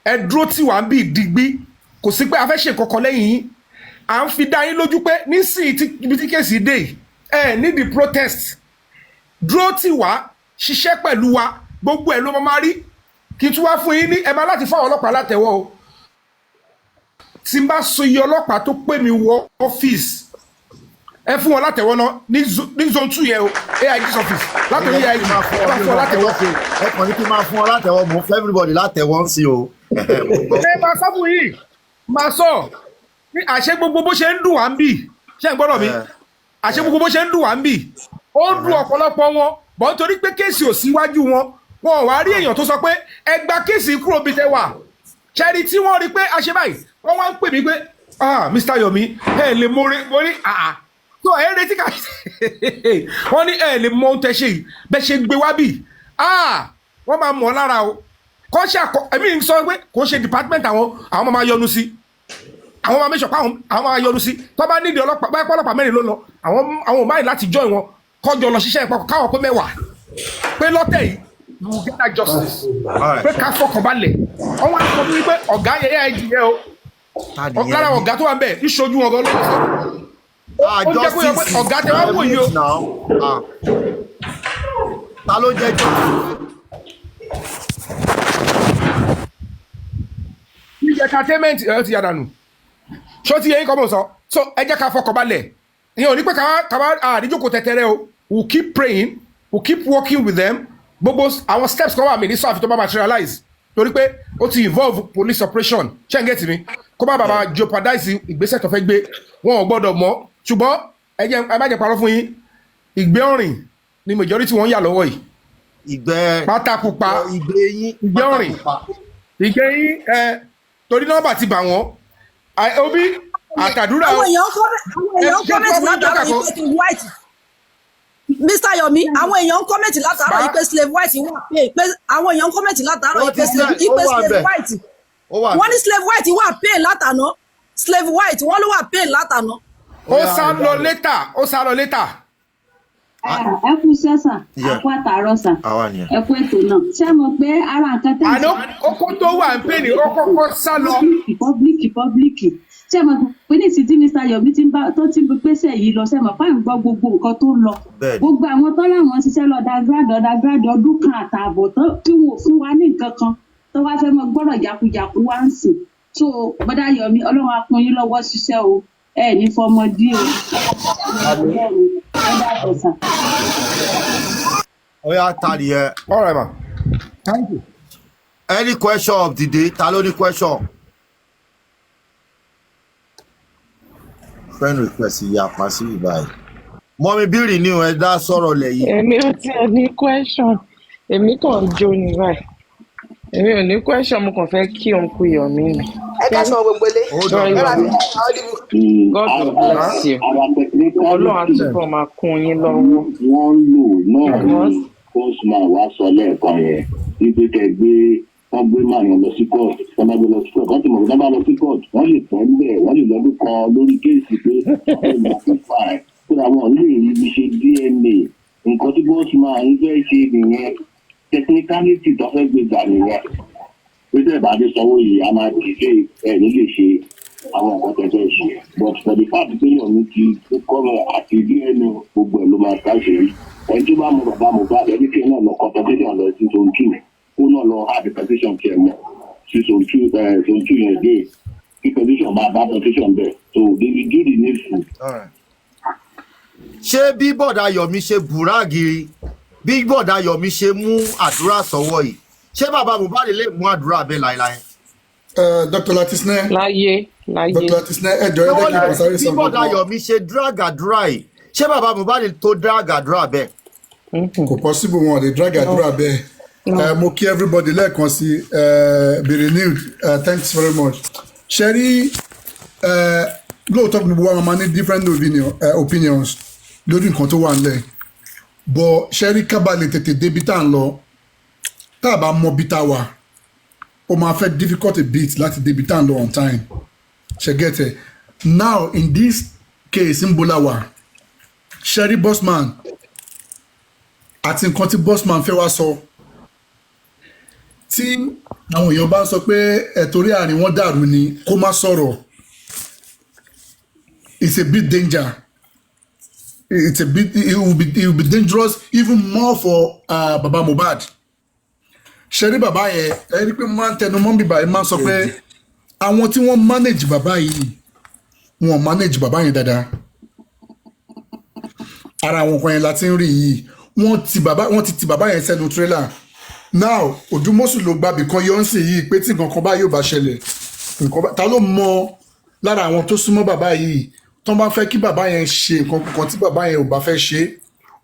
ẹ dúró tí wàá ń bì digbí kò sí pé a fẹ́ ṣe kankan lẹ́yìn yín à ń fi dá yín lójú pé nísìnyí ibi tí kéèsì dé ẹ ní the protest dúró tí wàá ṣiṣẹ́ pẹ̀lú wa gbogbo ẹ̀ ló máa rí kí n tún wá fún yín ní ẹ máa láti fáwọn ọlọ́pàá látẹ̀wọ́ o tí n bá so iye ọlọ́pàá tó pè mí wọ ọ́fíìsì ẹ fún wọn látẹ̀wọ́ náà ní zone 2 yẹn o AIG's office látọ̀rí AIG ẹ bá fún wọn látẹ̀wọ́. ẹ kàn ní kí n máa fún ọ látẹ̀wọ́ mọ̀ fún everybody látẹ̀wọ́ ń sí o. ẹ máa sọ fún yìí máa sọ ní àṣẹ gbogbo bó ṣe ń dùn wá ń bì ṣé ń gbọ́dọ̀ mi àṣẹ gbogbo bó ṣe ń dùn wá ń bì ó dùn ọ̀pọ̀lọpọ̀ wọn bọ́n torí pé kéèsì ò síwájú wọn wọn ò wá rí èèyàn tó sọ pé ẹ gba kéèsì kúrò bí tẹ wà ṣẹ́ni tí wọ́n rí pé a ṣe báyìí wọ́n wá ń pè mí pé Mr. Yomi ẹ lè mo rí tó ẹ retí ká wọ́n ní ẹ lè mọ ohun tẹ ṣe bẹ́ẹ̀ ṣe gbé wá bì wọ́n máa mọ̀ lára o kọ́ ṣe ẹ̀mí sọ pé kò ṣe department àwọn máa yọnu sí àwọn máa mẹ́sọ̀ pé àwọn máa yọnu sí tó bá nídìí ọlọ́pàá báyìí ọlọ́pàá mẹ́rin ló lọ àwọn ò máa láti join wọn kọjọ lọ ṣiṣẹ́ ìpapọ̀ káwọn pé 10 pé lọ́tẹ̀ yìí you will get that justice pé ká fọkàn balẹ̀ wọ́n wá sọ wípé ọ̀gá yẹn AIG yẹn o lára ọ̀gá tó wà ń bẹ̀ ìṣojú wọn gan lọ́wọ́ ó jẹ́ pé ọ̀gá tẹ wá wò yìí o. ta ló jẹ́ entertainment ẹ ti yàdànù ṣó ti yẹ yín kọ́ mọ̀ sọ so ẹ jẹ́ ká fọkàn balẹ̀ ìyẹn ò ní pé ká àdíjókòó tẹ̀tẹ̀rẹ̀ o we keep praying we keep working with them gbogbo àwọn steps kan wà mí ní sọ́ọ̀fì tó bá materialize torí pé ó ti involve police operation ṣé ń gẹ́tì mi kó má bàbá jeopardize ìgbésẹ̀ tó fẹ́ gbé wọn ò gbọ́dọ̀ mọ́ ṣùgbọ́n ẹ má jẹ́ parọ́ fún yín ìgbẹ́ ọ̀rìn ni majority wọn yà lọ́wọ́ yìí ìgbẹ́ pátápupa ìgbẹ́ ọ̀rìn ìgbẹ́ yín torí nọ́mbà ti bà wọ́n obi àtàdúrà àwọn èèyàn kọ́mẹ̀tì látara yìí pé white Mr. Yomi àwọn èèyàn kọ́mẹ̀tì látara yìí pé slave white wà pé àwọn èèyàn kọ́mẹ̀tì látara yìí pé slave white wọ́n ní slave white wà pé látàná slave white wọ́n ló wà pé látàná. ó sá lọ létà. ẹ kú sẹ́sà àpò àtàrọ̀ sà ẹ kú ètò náà ṣé mo pé ara nǹkan tẹ́ àná kókó tó wà ń pè ní ó kọ́kọ́ sá lọ. pọ́blíkì ṣé mo pé ní ìsìn tí Mr. Yomi tó ti pèsè yìí lọ ṣé mo fáwọn gbọ́ gbogbo nǹkan tó ń lọ gbogbo àwọn tó láwọn ṣiṣẹ́ lọ undergrad ọdún kan àtààbọ̀ tí wọn ò fún wa ní nǹkan kan tó wá fẹ́ mọ gbọ́dọ̀ jákujàku wá ń sìn so bọ́dá Yomi ọlọ́run á kún yín lọ́wọ́ ṣiṣẹ́ o ẹ ní fọmọdé o oya tari ẹ. all right ma thank you. Any question of the day ta ló ní question. friend request ìyá pàṣẹ ìbáyìí mọ́mí bírì ní ẹ dá sọ̀rọ̀ lẹ̀ yìí. èmi ò tiẹ̀ ní question èmi kàn ń jó ní báyìí èmi ò ní question mo kàn fẹ́ kí òun kú Yomi mi. ẹ ká sọ gbogbo ilé. God bless you. Ọlọ́run àtúbọ̀ máa kún yín lọ́wọ́. wọ́n lò náà ní postman wá sọ lẹ́ẹ̀kan yẹn wípé kẹgbé wọ́n gbé máa yàn lọ sí court wọ́n bá gbé lọ sí court wọ́n ti mọ̀ pé wọ́n bá lọ sí court wọ́n lè tọ́ níbẹ̀ wọ́n lè lọ́dún kan lórí kéèsì pé wọ́n lè fi fà ẹ́ kó àwọn lè rí ibi ṣe DNA nǹkan tí postman ń fẹ́ ṣe nìyẹn technicality tó fẹ́ gbé gbà nìyẹn pété ìbàdí sanwó yìí a máa ti ṣe ẹ̀rí lè ṣe àwọn nǹkan tẹ̀tẹ̀ ṣe but for the fact pé Yomi ti kọ́rọ̀ àti DNA gbogbo ẹ̀ ló máa ṣàṣeyọrí ẹni tó bá mọ bàbá Mohbad ẹni tí náà lọ competition lọ sí zone 2 ó náà lọ àti petition tiẹ̀ mọ́ sí zone 2 yẹn dé kí petition bá petition bẹ̀ so they will do the needful. ṣé bí bọ̀dá Yomi ṣe bùrágìrì bí bọ̀dá Yomi ṣe mú àdúrà sọ́wọ́ yìí ṣé bàbá Mohbad lè mú àdúrà bẹ́ẹ̀ láéláé. Dr. Latisne. láyé Dr. Latisne ẹjọ ẹ dẹ́kun pàṣẹ sọ. bí bọ̀dá Yomi ṣe drag àdúrà yìí ṣé bàbá Mohbad tó drag àdúrà bẹ́ẹ̀. kò possible wọn lè drag àdúrà bẹ́ẹ̀ mo kí everybody lẹ́ẹ̀kan sí be renewed thanks very much. ṣe rí lóòótọ́ gbogbo wa máa ní different opinions lórí nǹkan tó wà nílẹ̀ but ṣẹ́rí kábàlẹ̀ tètè débi tá à ń lọ tá a bá mọ bí tá a wà ó máa fẹ́ difficult a bit láti débi tá à ń lọ on time ṣe get it now in this case ń bola wà ṣẹ́rí Bossman àti nǹkan tí Bossman fẹ́ wá sọ tí àwọn èèyàn bá ń sọ pé ẹ̀tọ́rí àárín wọn dàrú ni kó má sọ̀rọ̀ it's a bit danger it will be dangerous even more for Baba Mohbad ṣẹ́rí bàbá yẹn ẹni pé máa ń tẹnu mọ́ bíbá yẹn máa ń sọ pé àwọn tí wọ́n manage bàbá yìí wọ́n manage bàbá yẹn dáadáa ara àwọn kan yẹn la ti ń rí yìí wọ́n ti ti bàbá yẹn sẹ́nu trailer now Odùmọ̀ṣù ló gbàbí kan yọ ń sìn yìí pé tí nǹkan kan bá yóò bá ṣẹlẹ̀ ta ló mọ lára àwọn tó súnmọ́ bàbá yìí tó bá fẹ́ kí bàbá yẹn ṣe nǹkan kan tí bàbá yẹn ò bá fẹ́ ṣe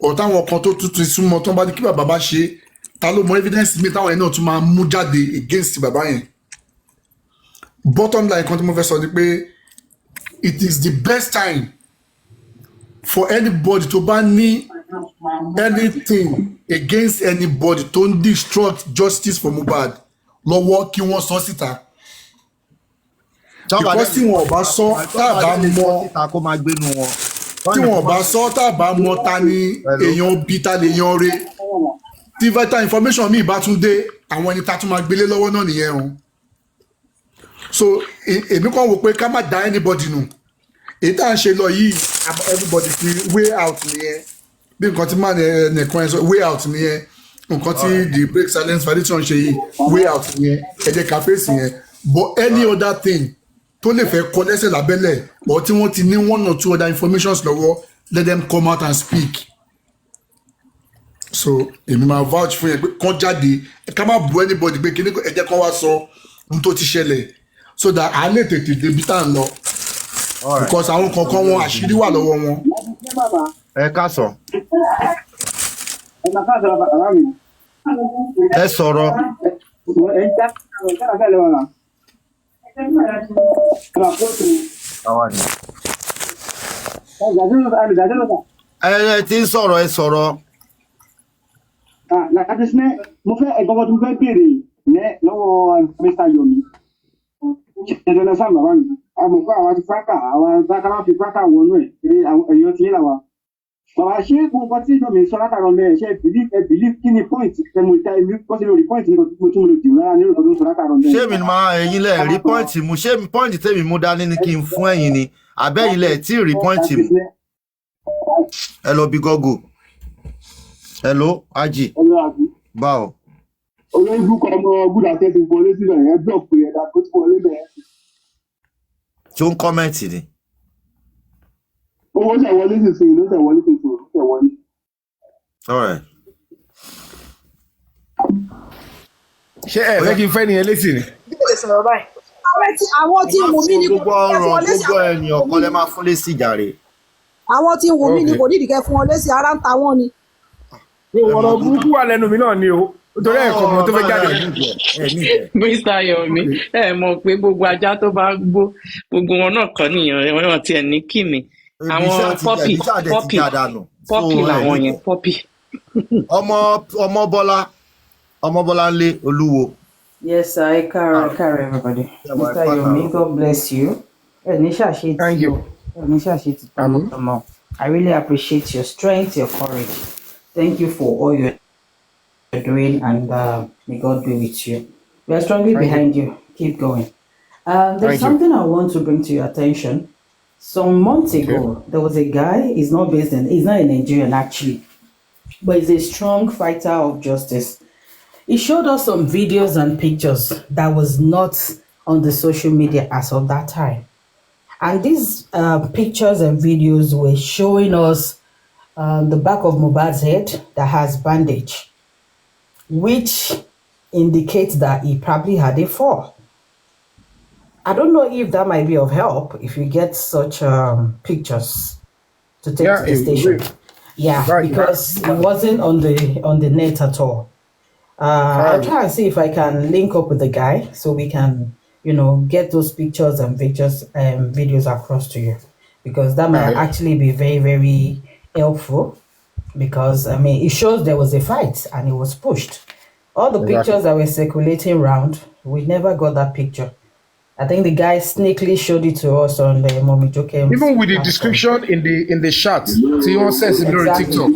ọ̀táwọn kan tó tuntun súnmọ́ tó bá ní kí bàbá bá ṣe ta ló mọ evidence mi táwọn yẹn náà tún máa mú jáde against bàbá yẹn bottom line kan tí mo fẹ́ sọ ni pé it is the best time for anybody tó bá ní anything against anybody tó ń destruct justice for Mohbad lọ́wọ́ kí wọ́n sọ síta because tí wọn ò bá sọ tá a bá mọ tí wọn ò bá sọ tá a bá mọ ta ni èèyàn bí ta lè yan re tí vital information mi bá tún dé àwọn ẹni tá a tún máa gbélé lọ́wọ́ náà nìyẹn o so èmi kàn wò pé ká má dá anybody nù èyí tá à ń ṣe lọ yìí everybody fi way out nìyẹn bí nǹkan tí máa nìkan ẹ sọ way out nìyẹn nǹkan tí the break silence foundation ṣe yìí way out nìyẹn ẹ jẹ́ ká fèsì yẹn but any other thing tó lè fẹ́ kọ lẹ́sẹ̀ lábẹ́lẹ̀ or tí wọ́n ti ní one or two other informations lọ́wọ́ let them come out and speak so èmi máa vouch fún yẹn pé kán jáde ká má bu anybody pé kíní ẹ jẹ́ kán wá sọ ohun tó ti ṣẹlẹ̀ so that a lè tètè débi tá à ń lọ because àwọn kankan wọn àṣírí wà lọ́wọ́ wọn. ẹ ká sọ. ẹ sọ̀rọ̀. ẹ ti ń sọ̀rọ̀ ẹ sọ̀rọ̀. Latisne mo fẹ́ ẹ̀gbọ́n tó fẹ́ béèrè lọ́wọ́ Mr. Yomi ṣẹ̀dọ̀lẹ̀ sáà bàbá mi àmọ̀ fún àwọn ti fákà àwọn fákà máa fi fákà wọnú ẹ̀ èèyàn ti yín làwà. Bàbá ṣé gbogbo tí Yomi sọ látàrọ mẹ́rin ṣe believe kí ni point tẹmu ta ẹ̀mí kọ́sí lórí point nígbà tó tún mo lè dìbò rárá nínú ìkọ́tún sọ látàrọ mẹ́rin. ṣé mi máa ẹ̀yin lẹ̀ rí point mu ṣé point tèmi mú dání ni kí n fún ẹ̀yin ni àbẹ́yìn lẹ̀ tí rí point mu. ẹ lọ bí gọ́gù. Hello, Aji. Hello, Aji. Báwo. Olóyìnbó kan ọmọ gúdà tẹ́sí wọlé síbẹ̀ yẹn block pé ẹ̀dá tó ti wọlé bẹ̀rẹ̀. Tí ó ń kọ́mẹ̀ntì ni. Owó ṣàwọlé sísìn ló ṣàwọlé sísìn ló ṣàwọlé. Alright. Ṣé ẹ fẹ́ kí n fẹ́ nìyẹn létí ni? Bí o lè sọ̀rọ̀ báyìí. Àwọn tí ń wù mí ni gbogbo ọ̀rọ̀ gbogbo ènìyàn kan lè máa fún lé sí jàre. Àwọn tí ń wù mí ni kò nídìí kẹ́ fún wọn lé sí ara ń ta wọ́n ni. Ọ̀rọ̀ burúkú wà lẹ́nu mi náà ni o nítorí ẹ̀kọ́ ọmọ tó fẹ́ jáde. Mr. Yomi ẹ mọ̀ pé gbogbo ajá tó bá gbó gbogbo wọn náà kọ́ nìyẹn wọn tiẹ̀ ní kìmí àwọn pọ́pì làwọn yẹn pọ́pì. ọmọ Bọ́lá ń lé Olúwo. Yes, sir. Ẹ káàárọ̀ everybody. Mr. Yomi, God bless you. Thank you. I really appreciate your strength, your courage. Thank you for all you're doing, and may God be with you. We are strongly behind you. Keep going. There's something I want to bring to your attention. Some months ago, there was a guy, he's not a Nigerian actually, but he's a strong fighter of justice. He showed us some videos and pictures that was not on the social media as of that time. And these pictures and videos were showing us the back of Mohbad's head that has bandage, which indicates that he probably had a fall. I don't know if that might be of help if you get such pictures to take to the station. Because it wasn't on the net at all. I'll try and see if I can link up with the guy so we can get those pictures and videos across to you, because that might actually be very, very helpful. Because it shows there was a fight and it was pushed. All the pictures that were circulating around, we never got that picture. I think the guy sneakily showed it to us on the Mommy Jokem. Even with the description in the chat, tí wọ́n send sí lórí TikTok,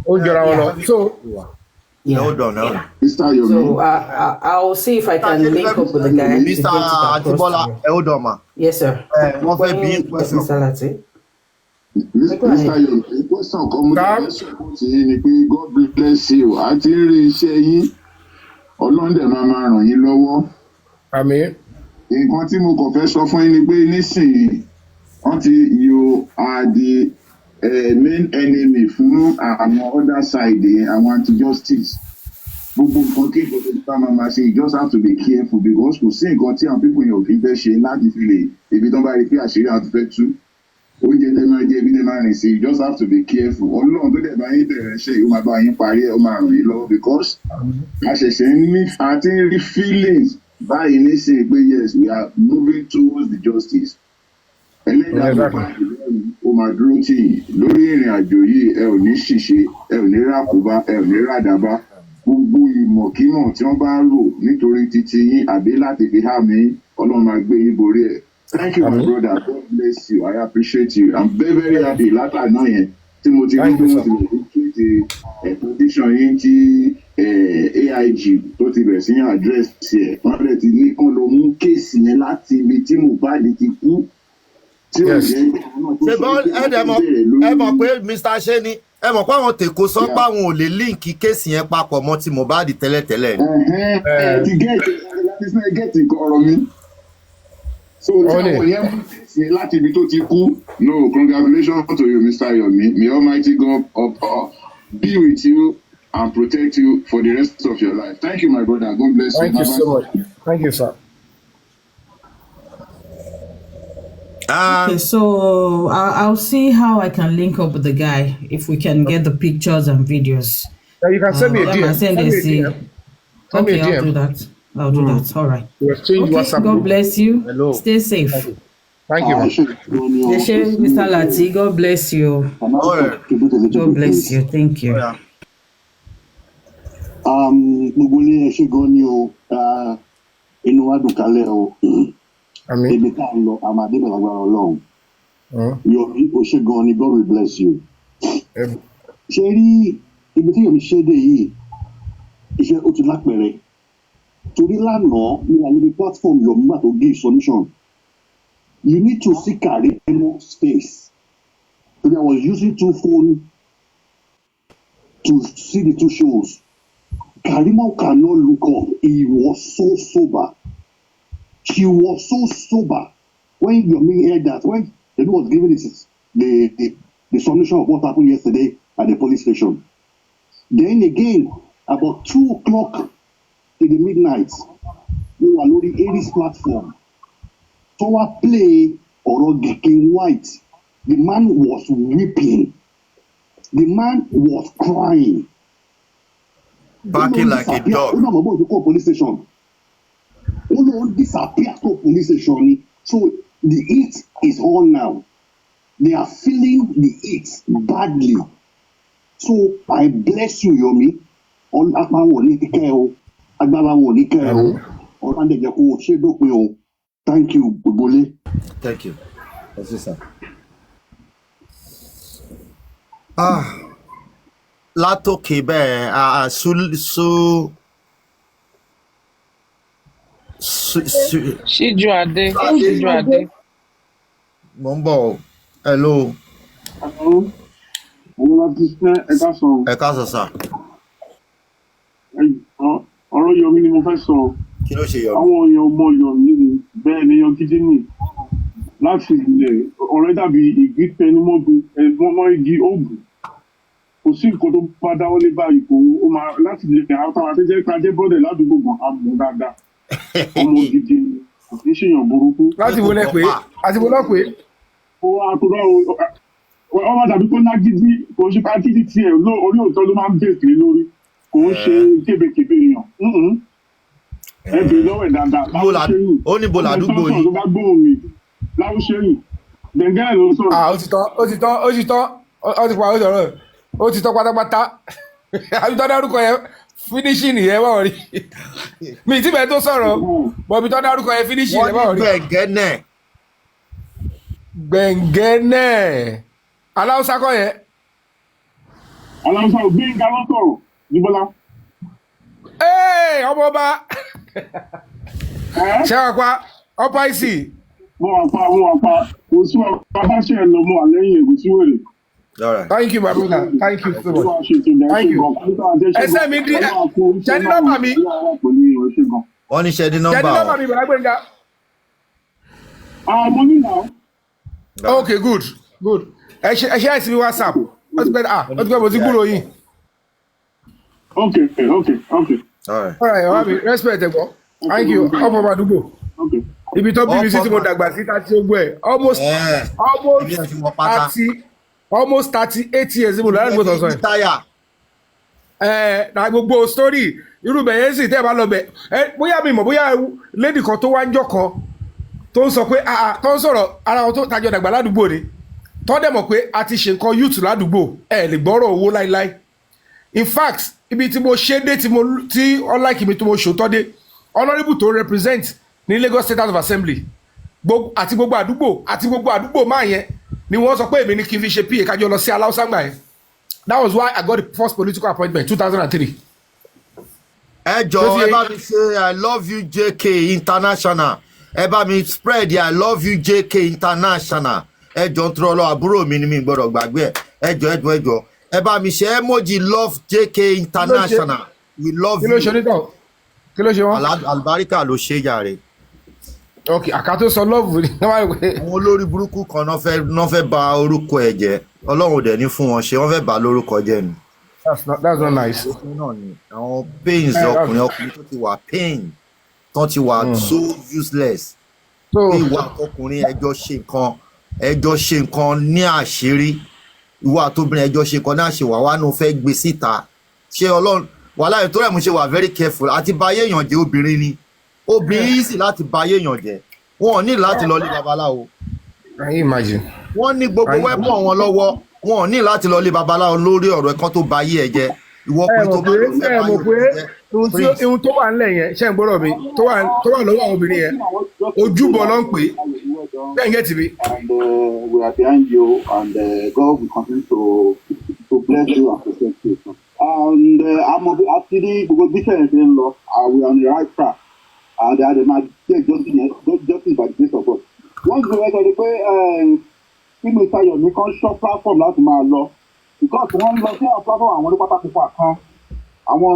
ó jọra wọn lọ. So hold on. So I'll see if I can link up with the guy. Mr. Atibola, hold on, ma. Yes, sir. Wọ́n fẹ́ bí question. Mr. Lati. Mr. Yomi, question kan mo ní support yín ni pé God bless you. A ti ń rí iṣẹ́ yín. Ọlọ́run dẹ̀ máa ràn yín lọ́wọ́. Àmín. Nǹkan tí mo kàn fẹ́ sọ fún yín ni pé nísìnyí you are the main enemy fún àwọn other side àwọn anti-justice. Gbogbo nǹkan kí gbogbo bá máa ṣe, you just have to be careful because kò sí nǹkan tí àwọn people yẹn ò fi fẹ́ ṣe láti fi lè ebi tó bá rí pé àṣírí àwọn tó fẹ́ tú. Oúnjẹ tẹ máa jẹ ebi tẹ máa rìn sí, you just have to be careful. Ọlọ́run tó dẹ̀ bá yín bẹ̀rẹ̀ ṣe yóò máa bá yín parí ẹ̀ ó máa ràn yín lọ́wọ́ because àṣẹ̀ṣẹ̀ ní àti rí feelings báyìí nísìnyí pé yes we are moving towards the justice. Ẹlẹ́dàá ó máa dúró tì yín lórí ìrìn àjò yìí, ẹ ò ní ṣìṣe, ẹ ò ní ràkúbá, ẹ ò ní ràdàbá. Gbogbo ìmọ̀kímọ̀ tí wọ́n bá rò nítorí titi yín àbí láti fi há mi, Ọlọ́run máa gbé yín borí ẹ̀. Thank you, my brother. God bless you. I appreciate you. I'm very, very happy. Látàná yẹn tí mo ti rí bí wọ́n ti lè fi position yín tí AIG tó ti bẹ̀rẹ̀ sí ní address ẹ̀. Wọ́n bẹ̀rẹ̀ ti ní kán lọ mú kéèsì yẹn láti ibi tí Mohbad ti kú. Tí ó jẹ́ ẹ mọ̀ pé Mr. Sheni ẹ mọ̀ pé àwọn tèkó sọ pé àwọn ò lè líǹkì kéèsì yẹn papọ̀ mọ́ ti Mohbad tẹ́lẹ̀tẹ́lẹ̀. Ti gẹ́ẹ̀tì ọ̀rọ̀ mi. So táwọn yẹn mú kéèsì yẹn láti ibi tó ti kú. No, congratulations to you, Mr. Yomi. May Almighty God be with you and protect you for the rest of your life. Thank you, my brother. God bless you. Thank you so much. Thank you, sir. Okay, so I'll see how I can link up with the guy if we can get the pictures and videos. Yeah, you can send me a DM. Okay, I'll do that. I'll do that. All right. Okay, God bless you. Hello. Stay safe. Thank you. Mr. Lati, God bless you. God bless you. Thank you. Gbogbo ilé ẹ ṣé gan ni o, inú wa dùn kálẹ̀ o. Ibi tá a lọ, a máa débẹ̀ lágbára Ọlọ́run. Yomi o ṣé gan ni, God will bless you. Ṣé rí ibi tí Yomi ṣe dé yìí, iṣẹ́ ó ti lápẹ̀rẹ̀. Torí lánàá ní àwọn platform Yomi wà tó give solution. You need to see Karimo space. So I was using 2 phones to see the 2 shows. Karimo cannot look up. He was so sober. She was so sober. When Yomi heard that, when the dude was giving the solution of what happened yesterday at the police station. Then again, about 2 o'clock in the midnight, we were on the Aries platform. So I play King White. The man was weeping. The man was crying. Barking like a dog. Police station. Disappear to police station. So the heat is on now. They are feeling the heat badly. So I bless you, Yomi. On Akma woni kike o. Agbára woni kike o. Ọ̀rọ̀ de je ko ṣe dópin o. Thank you, Bobole. Thank you. That's it, sir. Látòkè bẹ́ẹ̀ Ṣíjú Adé. Mo ń bọ̀. Hello. Latisne, ẹ káàsán sà. Ọ̀rọ̀ Yomi ni mo fẹ́ sọ. Kí ló ṣe Yomi? Àwọn èèyàn mọ Yomi ni bẹ́ẹ̀ ni yan gidi ni. Láti ilẹ̀ ọ̀rẹ́ dàbí igi tẹnumọ́gun ẹ̀gbọ́n igi òògùn. Kò sí nǹkan tó bá dáwọ́ lé báyìí kò ó máa láti ilẹ̀ àwọn àtẹ́jẹ́ kájẹ́ bọ́dẹ̀ ládùúgbò gan amọ̀ dáadáa. Ọmọ gidi ni kò sí ṣèyàn burúkú. Láti wo lẹ pé? Àti wo lọ pé? Ó àkùrọ̀ ọmọ tàbí kó ná gidi kò ń ṣe ká gidi tiẹ̀ orí òótọ́ ló máa ń bèèrè lórí kò ń ṣe kébékébé èèyàn. ẹ bèrè lọ́wọ́ ẹ̀ dáadáa láwùṣẹ́yìn ó ní bo làdúgbò yìí tó bá gbóhùn mi láwùṣẹ́yìn dẹ̀ngẹ́ ló sọ̀rọ̀. ó ti tán ó ti sọ̀rọ̀ ó ti tán pátápátá àbítọ́ dárúkọ yẹn finishing yẹn wà rí mi tí bẹ́ẹ̀ tó sọ̀rọ̀ bọ̀bí tọ́ dárúkọ yẹn finishing yẹn wà rí. gbẹ̀ngẹ́nẹ̀ aláwùsá kọ́ yẹn. aláwùsá ò gbé ń ganá sọ̀rọ̀ jíbọ́lá. ọmọ ọba ṣé wàá pa ọpa ìsì. mo wà pa kò sí ọba bá ṣe ẹ lọ mọ àlẹyìn ègò sí wèrè. Thank you, my brother. Thank you so much. Thank you. Ẹsẹ̀ mi di ṣẹ́ni nọ́mbà mi. Wọ́n ní ṣẹ́ni nọ́mbà. Ṣẹ́ni nọ́mbà mi bàbá Gbẹ̀ngà. Mo ní nà. Okay, good. Ẹ ṣe àìsí mi WhatsApp. Ó ti pẹ́ mo ti gbúrò yín. Okay. All right, ọ̀rọ̀ mi respect ẹ̀ gbọ́. Thank you. Ọmọ ọmọ àdúgbò. Ibi tó bí mi sí tí mo dàgbà sí ká tí ó gbọ́ ẹ̀. Almost 38 years mo lọ́la gbọ́dọ̀ sọ ẹ̀. Na gbogbo story irú bẹ̀ yẹn sì tẹ́ ẹ bá lọ bẹ̀ bóyá mi mọ̀ bóyá lady kan tó wá ń jọ kan tó ń sọ pé tó ń sọ̀rọ̀ ara wọn tó tajọ dàgbà ládùúgbò ni tó dẹ̀ mọ̀ pé a ti ṣe nǹkan youth ládùúgbò ẹ̀ lè gbọ́rọ̀ owó láíláí. In fact ibi tí mo ṣe dé tí unlike mi tí mo ṣòótọ́ dé honourable tó represent ní Lagos State House of Assembly àti gbogbo àdúgbò máa yẹn ni wọ́n sọ pé èmi ní kí n fi ṣe PA kájọ lọ sí aláùsàgbà yẹn. That was why I got the first political appointment 2003. ẹ jọ̀ọ́ ẹ bá mi ṣe I love you JK International ẹ bá mi spread I love you JK International ẹ jọ̀ọ́ ń tọrọ lọ àbúrò mi ni mi gbọ́dọ̀ gbàgbé ẹ jọ̀ọ́ ẹ bá mi ṣe emoji love JK International we love you. kí ló ṣe wọn. Albarika ló ṣe jàre. Ok, àkàtó sọ lọ́ọ̀bù ni. Àwọn olórí burúkú kan náà fẹ́ bà orúkọ ẹ̀ jẹ́ Ọlọ́run dẹ̀ ní fún wọn ṣe wọ́n fẹ́ bà lórúkọ jẹ́ ni. That's not nice. Àwọn pains ọkùnrin tó ti wà pain tó ti wà so useless. Ìwà ọkùnrin ẹjọ́ ṣe nǹkan ní àṣírí ìwà tóbìnrin ẹjọ́ ṣe nǹkan ní àṣewà wà nù fẹ́ gbé síta ṣé Ọlọ́run wàhálà ètò rẹ̀ mo ṣe wà very careful àti báyé èèyàn jẹ́ obìnrin ni. Obìnrin yìí sì láti ba ayé èèyàn jẹ wọn ò ní láti lọ lé babaláwo. Wọ́n ní gbogbo wẹ́pọ̀ wọn lọ́wọ́ wọn ò ní láti lọ lé babaláwo lórí ọ̀rọ̀ ẹ̀kan tó ba ayé ẹ̀ jẹ́ ìwọ pé tó bá lọ fẹ́ báyọ̀ jẹ́. Ihun tó wà nílẹ̀ yẹn ṣe ń gbọ́dọ̀ mi tó wà lọ́wọ́ àwọn obìnrin yẹn ojúbọ ló ń pè é bẹ́ẹ̀ ń gẹ̀tì mi. And we are behind you and God will continue to bless you and protect you. And actually gbogbo business ń lọ we are on the right track. And they might take justice by the grace of God. Wọ́n ti rẹ̀ sọ pé kí mi sáyọ̀ mi kan ṣọ́ platform láti máa lọ. Because wọ́n lọ sí àwọn platform àwọn onípátákó kan. Àwọn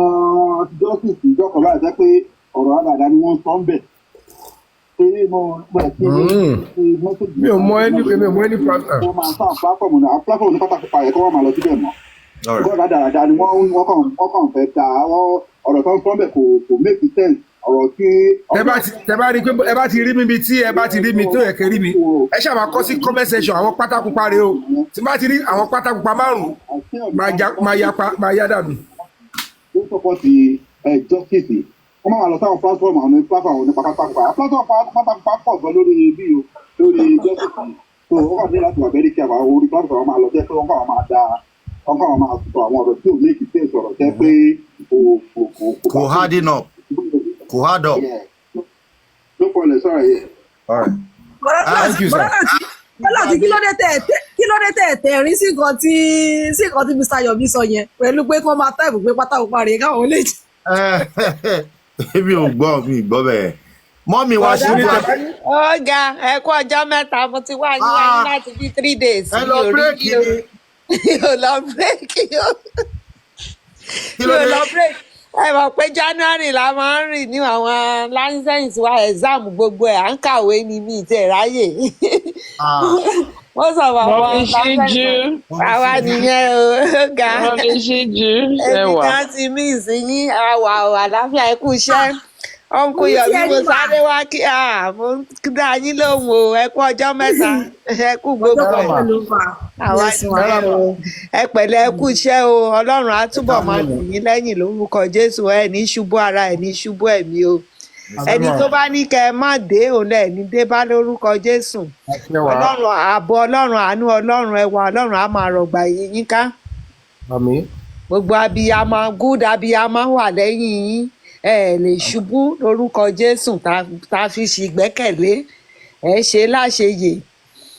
justice ìjọkọ̀ báyìí jẹ́ pé ọ̀rọ̀ àdàdà ni wọ́n sọ ń bẹ̀. Mi ò mọ ẹni platform. Wọ́n máa ń sá platform náà platform onípátákó pa ẹ̀kọ́ wọn máa lọ síbẹ̀ mọ́. Ọ̀rọ̀ àdàdà ni wọ́n kàn fẹ́ ta ọ̀rọ̀ tó ń sọ ń bẹ̀ kò make sense. Ọ̀rọ̀ tí. Ẹ bá ti rí mi bí tí ẹ bá ti rí mi tó yẹ kẹ́ rí mi ẹ ṣáà máa kọ sí comment section àwọn pátákó parí o tí bá ti rí àwọn pátákó pa márùn-ún máa yá dànù. Ó support justice wọ́n máa lọ sáwọn platform àwọn ní pátákó pa platform pátákó pọ̀ gan lórí bí o lórí justice so wọ́n kàn ní láti wà very careful àwọn orí platform wọn máa lọ jẹ́ pé wọ́n kàn máa da wọ́n kàn máa sọ àwọn ọ̀rọ̀ tí ò make sense ọ̀rọ̀ jẹ́ pé kò hard enough. Kò hard up. Yeah. No problem, sorry. All right. Thank you, sir. Bọ́lá kí ló dé tẹ̀ rí sí nǹkan tí Mr. Yomi sọ yẹn pẹ̀lú pé kí wọ́n máa táìpù pé pátákó parí káwọn lè jì. Èmi ò gbọ́ bẹ́ẹ̀. Mọ́mí wa ṣe wá. Ọ̀gá ẹ kú ọjọ́ mẹ́ta mo ti wá yín láti bí 3 days. Ẹ lọ bírèkì ni. Yóò lọ bírèkì yóò lọ bírèkì. Ẹ mọ̀ pé January la máa ń rìn ní àwọn license wa exam gbogbo ẹ̀ à ń kàwé ní mi ìtẹ̀ ráyè. Wọ́n sọ àwọn license àwa nìyẹn o ga. Èmi kan ti mí ìsinyìí àwà àlàáfíà ẹ kú iṣẹ́. Ọ̀nkú Yọ̀mí mo sáré wá kí mo dá yín lóhùn o ẹ kú ọjọ́ mẹ́ta ẹ kú gbogbo ẹ̀. Àwa nìyẹn o ẹ pẹ̀lẹ́ ẹ kú iṣẹ́ o Ọlọ́run á túbọ̀ máa tì yín lẹ́yìn lórúkọ Jésù ẹ ní ṣubú ara ẹ ní ṣubú ẹ̀mí o ẹni tó bá ní kẹ́ ẹ má dé òun lẹ̀ ní dé bá lórúkọ Jésù. Ọlọ́run ààbò Ọlọ́run àánú Ọlọ́run ẹwà Ọlọ́run á máa rọ̀gbà yín ká. Àmín. Gbogbo abiyamọ good abiyamọ wà lẹ́yìn yín ẹ lè ṣubú lórúkọ Jésù tá a fi ṣìgbẹ́kẹ̀lé ẹ ṣe láṣeyè.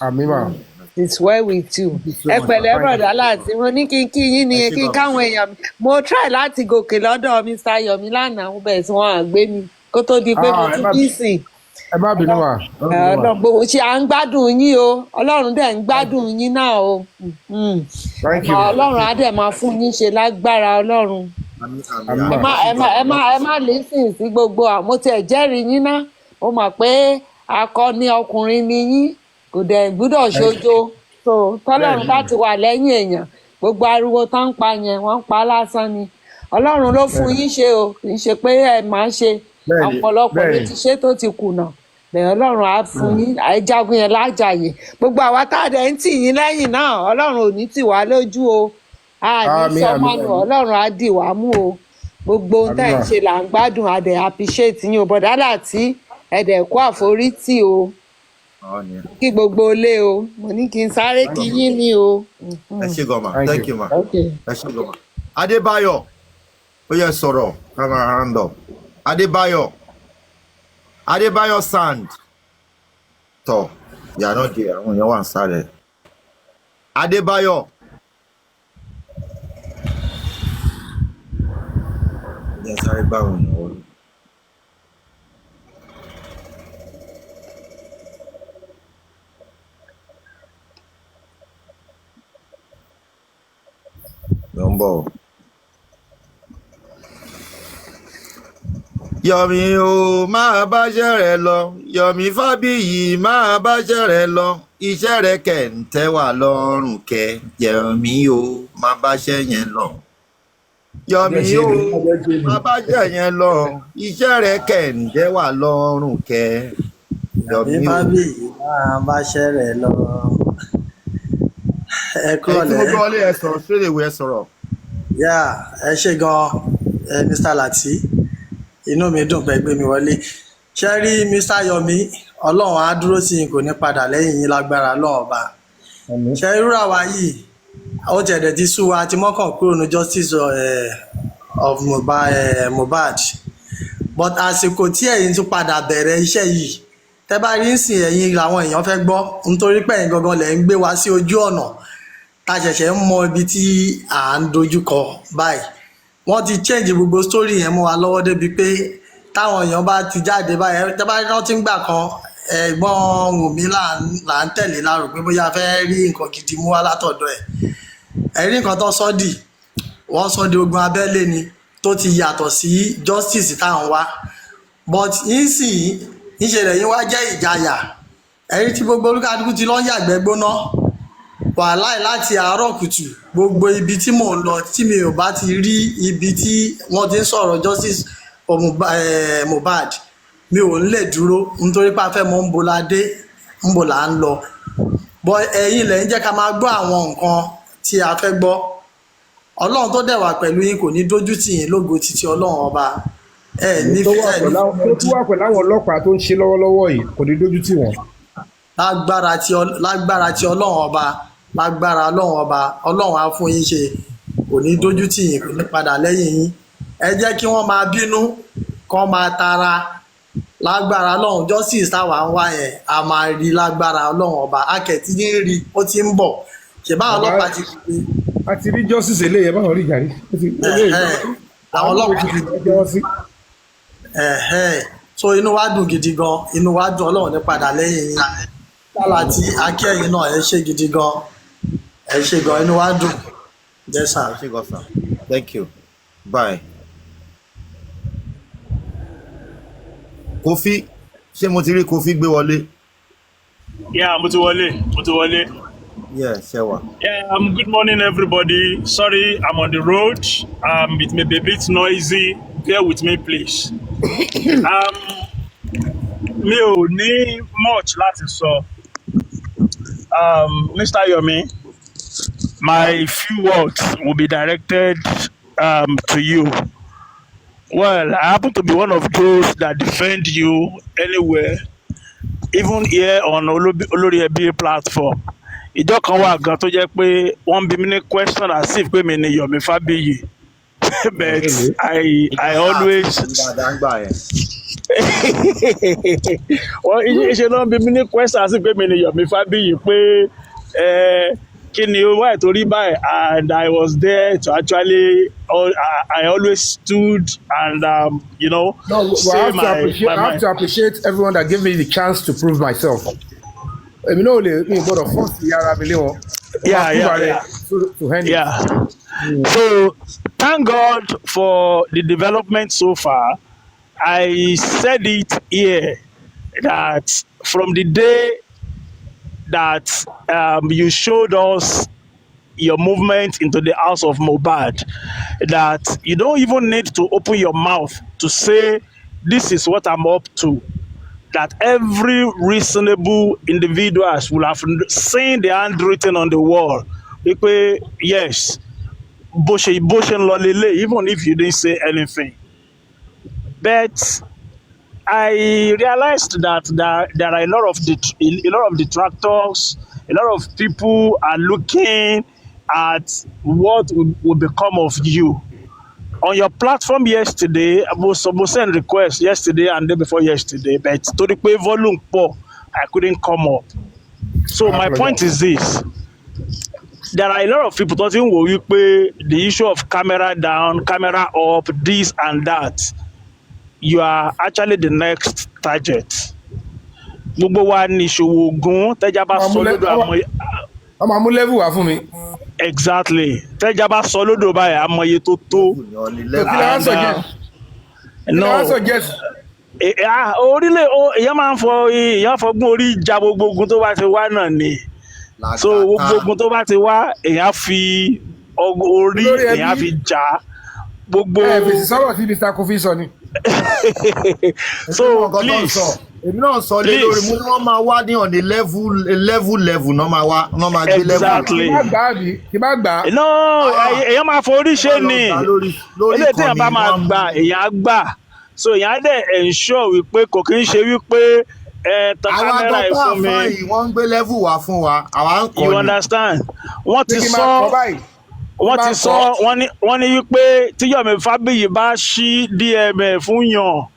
Àmín mà. It's well with you. Ẹ pẹ̀lẹ́ bọ̀dá láti mo ní kí n kí yín ni kí n káwọn èèyàn mi. Mo try láti gòkè lọ́dọ̀ Mr. Yomi lánàá mo bẹ̀rẹ̀ sí wọn à gbé mi kó tó di pé mo tún bí sìn. Ẹ má bínú mà. Ọlọ́run gbogbo ṣe à ń gbádùn yín o Ọlọ́run dẹ̀ ń gbádùn yín náà o. Ọlọ́run á dẹ̀ máa fún yín ṣe lágbára Ọlọ́run. Ẹ má listen sí gbogbo àmọ́ tí ẹ jẹ́rìí yín ná ó mọ̀ pé akọni ọkùnrin ni yín kò dẹ̀ gbúdọ̀ ṣojo so tọ́lọ́run bá ti wà lẹ́yìn èèyàn gbogbo ariwo tó ń pa yẹn wọ́n ń pa lásán ni Ọlọ́run ló fún yín ṣe o kì í ṣe pé ẹ máa ń ṣe ọ̀pọ̀lọpọ̀ ló ti ṣe tó ti kùnà bẹ́ẹ̀ Ọlọ́run á fún yín àìjagun yẹn lájàyè gbogbo àwa tá a dẹ̀ ń tì yín lẹ́yìn náà Ọlọ́run ò ní tì wá lójú o àní sọmọnù Ọlọ́run á dì wá mú o gbogbo ohun tá ẹ̀ ń ṣe là ń gbádùn a dẹ̀ appreciate yín o bọ̀dá láti ẹ dẹ̀ kó àforítì o kí gbogbo ilé o mo ní kí n sáré kí yín ní o. Ẹ ṣé gan ma thank you ma ẹ ṣé gan ma. Adébáyọ̀ ó yẹ sọ̀rọ̀ kámẹ́rà hand up Adébáyọ̀ sand tọ̀ yàrá dé àwọn èèyàn wà ń sálẹ̀ Adébáyọ̀. Ẹ sáré bá àwọn èèyàn wọlé. Number. Yomi o máa báṣẹ́ rẹ̀ lọ Yomi Fábíyì máa báṣẹ́ rẹ̀ lọ iṣẹ́ rẹ̀ kẹ̀ ń tẹ́ wà lọ́rùn kẹ́ Yomi o máa báṣẹ́ yẹn lọ Yomi o máa báṣẹ́ yẹn lọ iṣẹ́ rẹ̀ kẹ̀ ń tẹ́ wà lọ́rùn kẹ́ Yomi Fábíyì máa báṣẹ́ rẹ̀ lọ. Ẹ kúrò lẹ́. Ẹ tí mo gbọ́ lé ẹ sọ̀rọ̀ straight away ẹ sọ̀rọ̀. Ẹ ṣé gan Mr. Lati inú mi dùn pé gbé mi wọlé ṣe rí Mr. Yomi Ọlọ́run á dúró sí yín kò ní padà lẹ́yìn yín lágbára Ọlọ́run ọba ṣe irú àwa yìí ó tẹ̀dẹ̀ ti sú wa ti mọ́kàn kúrò ní justice of Mohbad but àsìkò tí ẹ̀yin tún padà bẹ̀rẹ̀ iṣẹ́ yìí tẹ́ bá rí ń sìn ẹ̀yin làwọn èèyàn fẹ́ gbọ́ nítorí pé ẹ̀yin gangan lẹ̀ ń gbé wa sí ojú ọ̀nà tá ṣẹ̀ṣẹ̀ ń mọ ibi tí à ń dojúkọ báyìí wọ́n ti change gbogbo story yẹn mọ́ wa lọ́wọ́ débi pé táwọn èèyàn bá ti jáde báyìí tẹ́ bá rántí ńgbà kan ẹ̀gbọ́n Wùmí là ń tẹ̀lé lárò pé bóyá fẹ́ rí nǹkan gidi mú wá látọ̀dọ̀ ẹ̀ ẹ̀rí nǹkan tó sọ́ dì wọ́n sọ di ogun abẹ́lé ni tó ti yàtọ̀ sí justice táwọn wá but yín sì ìṣẹ̀lẹ̀ yín wá jẹ́ ìjayà ẹ̀rí tí gbogbo olúkàdúkú ti lọ́ yàgbẹ́ gbóná wàláì láti àárọ̀ kùtù gbogbo ibi tí mò ń lọ tí mi ò bá ti rí ibi tí wọ́n ti ń sọ̀rọ̀ justice for Mohbad mi ò ń lè dúró nítorí pé a fẹ́ mọ̀ ń bo la dé ń bo là ń lọ bọ́ ẹ̀yin lẹ̀ ń jẹ́ ká máa gbọ́ àwọn nǹkan tí a fẹ́ gbọ́ Ọlọ́run tó dẹ̀ wà pẹ̀lú yín kò ní dójú tì yín lógo títí Ọlọ́run ọba tó wà pẹ̀lú àwọn ọlọ́pàá tó ń ṣe lọ́wọ́lọ́wọ́ yìí kò ní dójú tì wọ́n. lágbára tí Ọlọ́run ọba lágbára Ọlọ́run ọba Ọlọ́run á fún yín ṣe kò ní dójú tì yín kò ní padà lẹ́yìn yín ẹ jẹ́ kí wọ́n máa bínú kán máa tara lágbára Ọlọ́run justice táwa ń wá yẹn a máa rí lágbára Ọlọ́run ọba akẹ́tì ní rí ó ti ń bọ̀ ṣèbá ọlọ́pàá ti rí i. a ti rí justice eléyẹ báwọn rí gàrí. àwọn ọlọ́pàá ti rí i. so inú wa dùn gidi gan inú wa dùn Ọlọ́run ní padà lẹ́yìn yín Lati akẹ́yìn náà ẹ ṣé gidi gan ẹ ṣé gan inú wa dùn. Yes sir. Ẹ ṣé gan sir. Thank you. Bye. Kofi ṣé mo ti rí Kofi gbé wọlé. Yeah, mo ti wọlé. Yeah, Shewa. Yeah, good morning, everybody. Sorry, I'm on the road. It may be a bit noisy. Bear with me, please. Mi ò ní much láti sọ. Mr. Yomi, my few words will be directed to you. Well, I happen to be one of those that defend you anywhere, even here on Olori Ebi platform. Ìjọ kan wà gan tó jẹ́ pé wọ́n bí mi ní question as if pé mi ni Yomi Fabiyi. But I always well, ṣe ló ń bí mi ní question as if pé mi ni Yomi Fabiyi pé kí ni o wá ìtorí báyìí, and I was there to actually I always stood and you know say I have to appreciate everyone that gave me the chance to prove myself. You know, So thank God for the development so far. I said it here that from the day that you showed us your movement into the house of Mohbad, that you don't even need to open your mouth to say this is what I'm up to, that every reasonable individuals will have seen the handwritten on the wall. Because yes, even if you didn't say anything. But I realized that there are a lot of detractors, a lot of people are looking at what will become of you. On your platform yesterday, I was send requests yesterday and day before yesterday, but to the pay volume poor, I couldn't come up. So my point is this: there are a lot of people talking about the issue of camera down, camera up, this and that. You are actually the next target. Gbogbo wa ni ìṣòwò ogun tẹ́já bá sọ lódò àmọ́. Ọmọ amú level wá fún mi. Exactly. Tẹ́já bá sọ lódò báyìí àmọye tó tó. Orílẹ̀ èèyàn máa ń fọgbọ́n orí ìjà gbogbo ogun tó bá ti wá náà ni. So gbogbo ogun tó bá ti wá èèyàn fi orí èèyàn fi jà gbogbo. Fèsì sọ̀rọ̀ sí Mr. Kofi sọ ni. So please. Èmi náà sọ lé lórí mú ní wọ́n máa wá ní on a level náà máa wá náà máa gbé level. Exactly. Kì má gbà. No, èèyàn máa forí ṣe ni. Ilé tí èèyàn bá máa gbà èèyàn á gbà. So èèyàn á dẹ̀ ensure wípé kò kí ń ṣe wípé tan kámẹ́rà ẹ̀ fún mi. Àwọn àgbàpá àfáà wọ́n ń gbé level wá fún wa, àwa ń kọ́ ni. You understand? Wọ́n ti sọ wọ́n ní wípé tí Yomi Fabiyi bá ṣí DM fún yàn.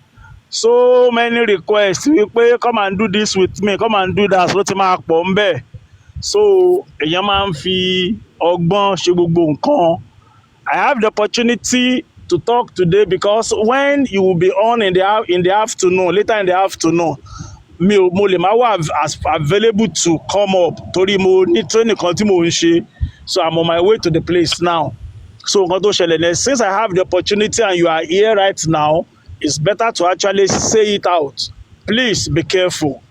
So many requests wípé come and do this with me, come and do that, ló ti máa pọ̀ ń bẹ̀. So èèyàn máa ń fi ọgbọ́n ṣe gbogbo nǹkan. I have the opportunity to talk today because when you will be on in the afternoon, later in the afternoon, mo lè má wà available to come up torí mo ní training kan tí mo ń ṣe. So I'm on my way to the place now. So nǹkan tó ṣẹlẹ̀ ní since I have the opportunity and you are here right now, it's better to actually say it out. Please be careful.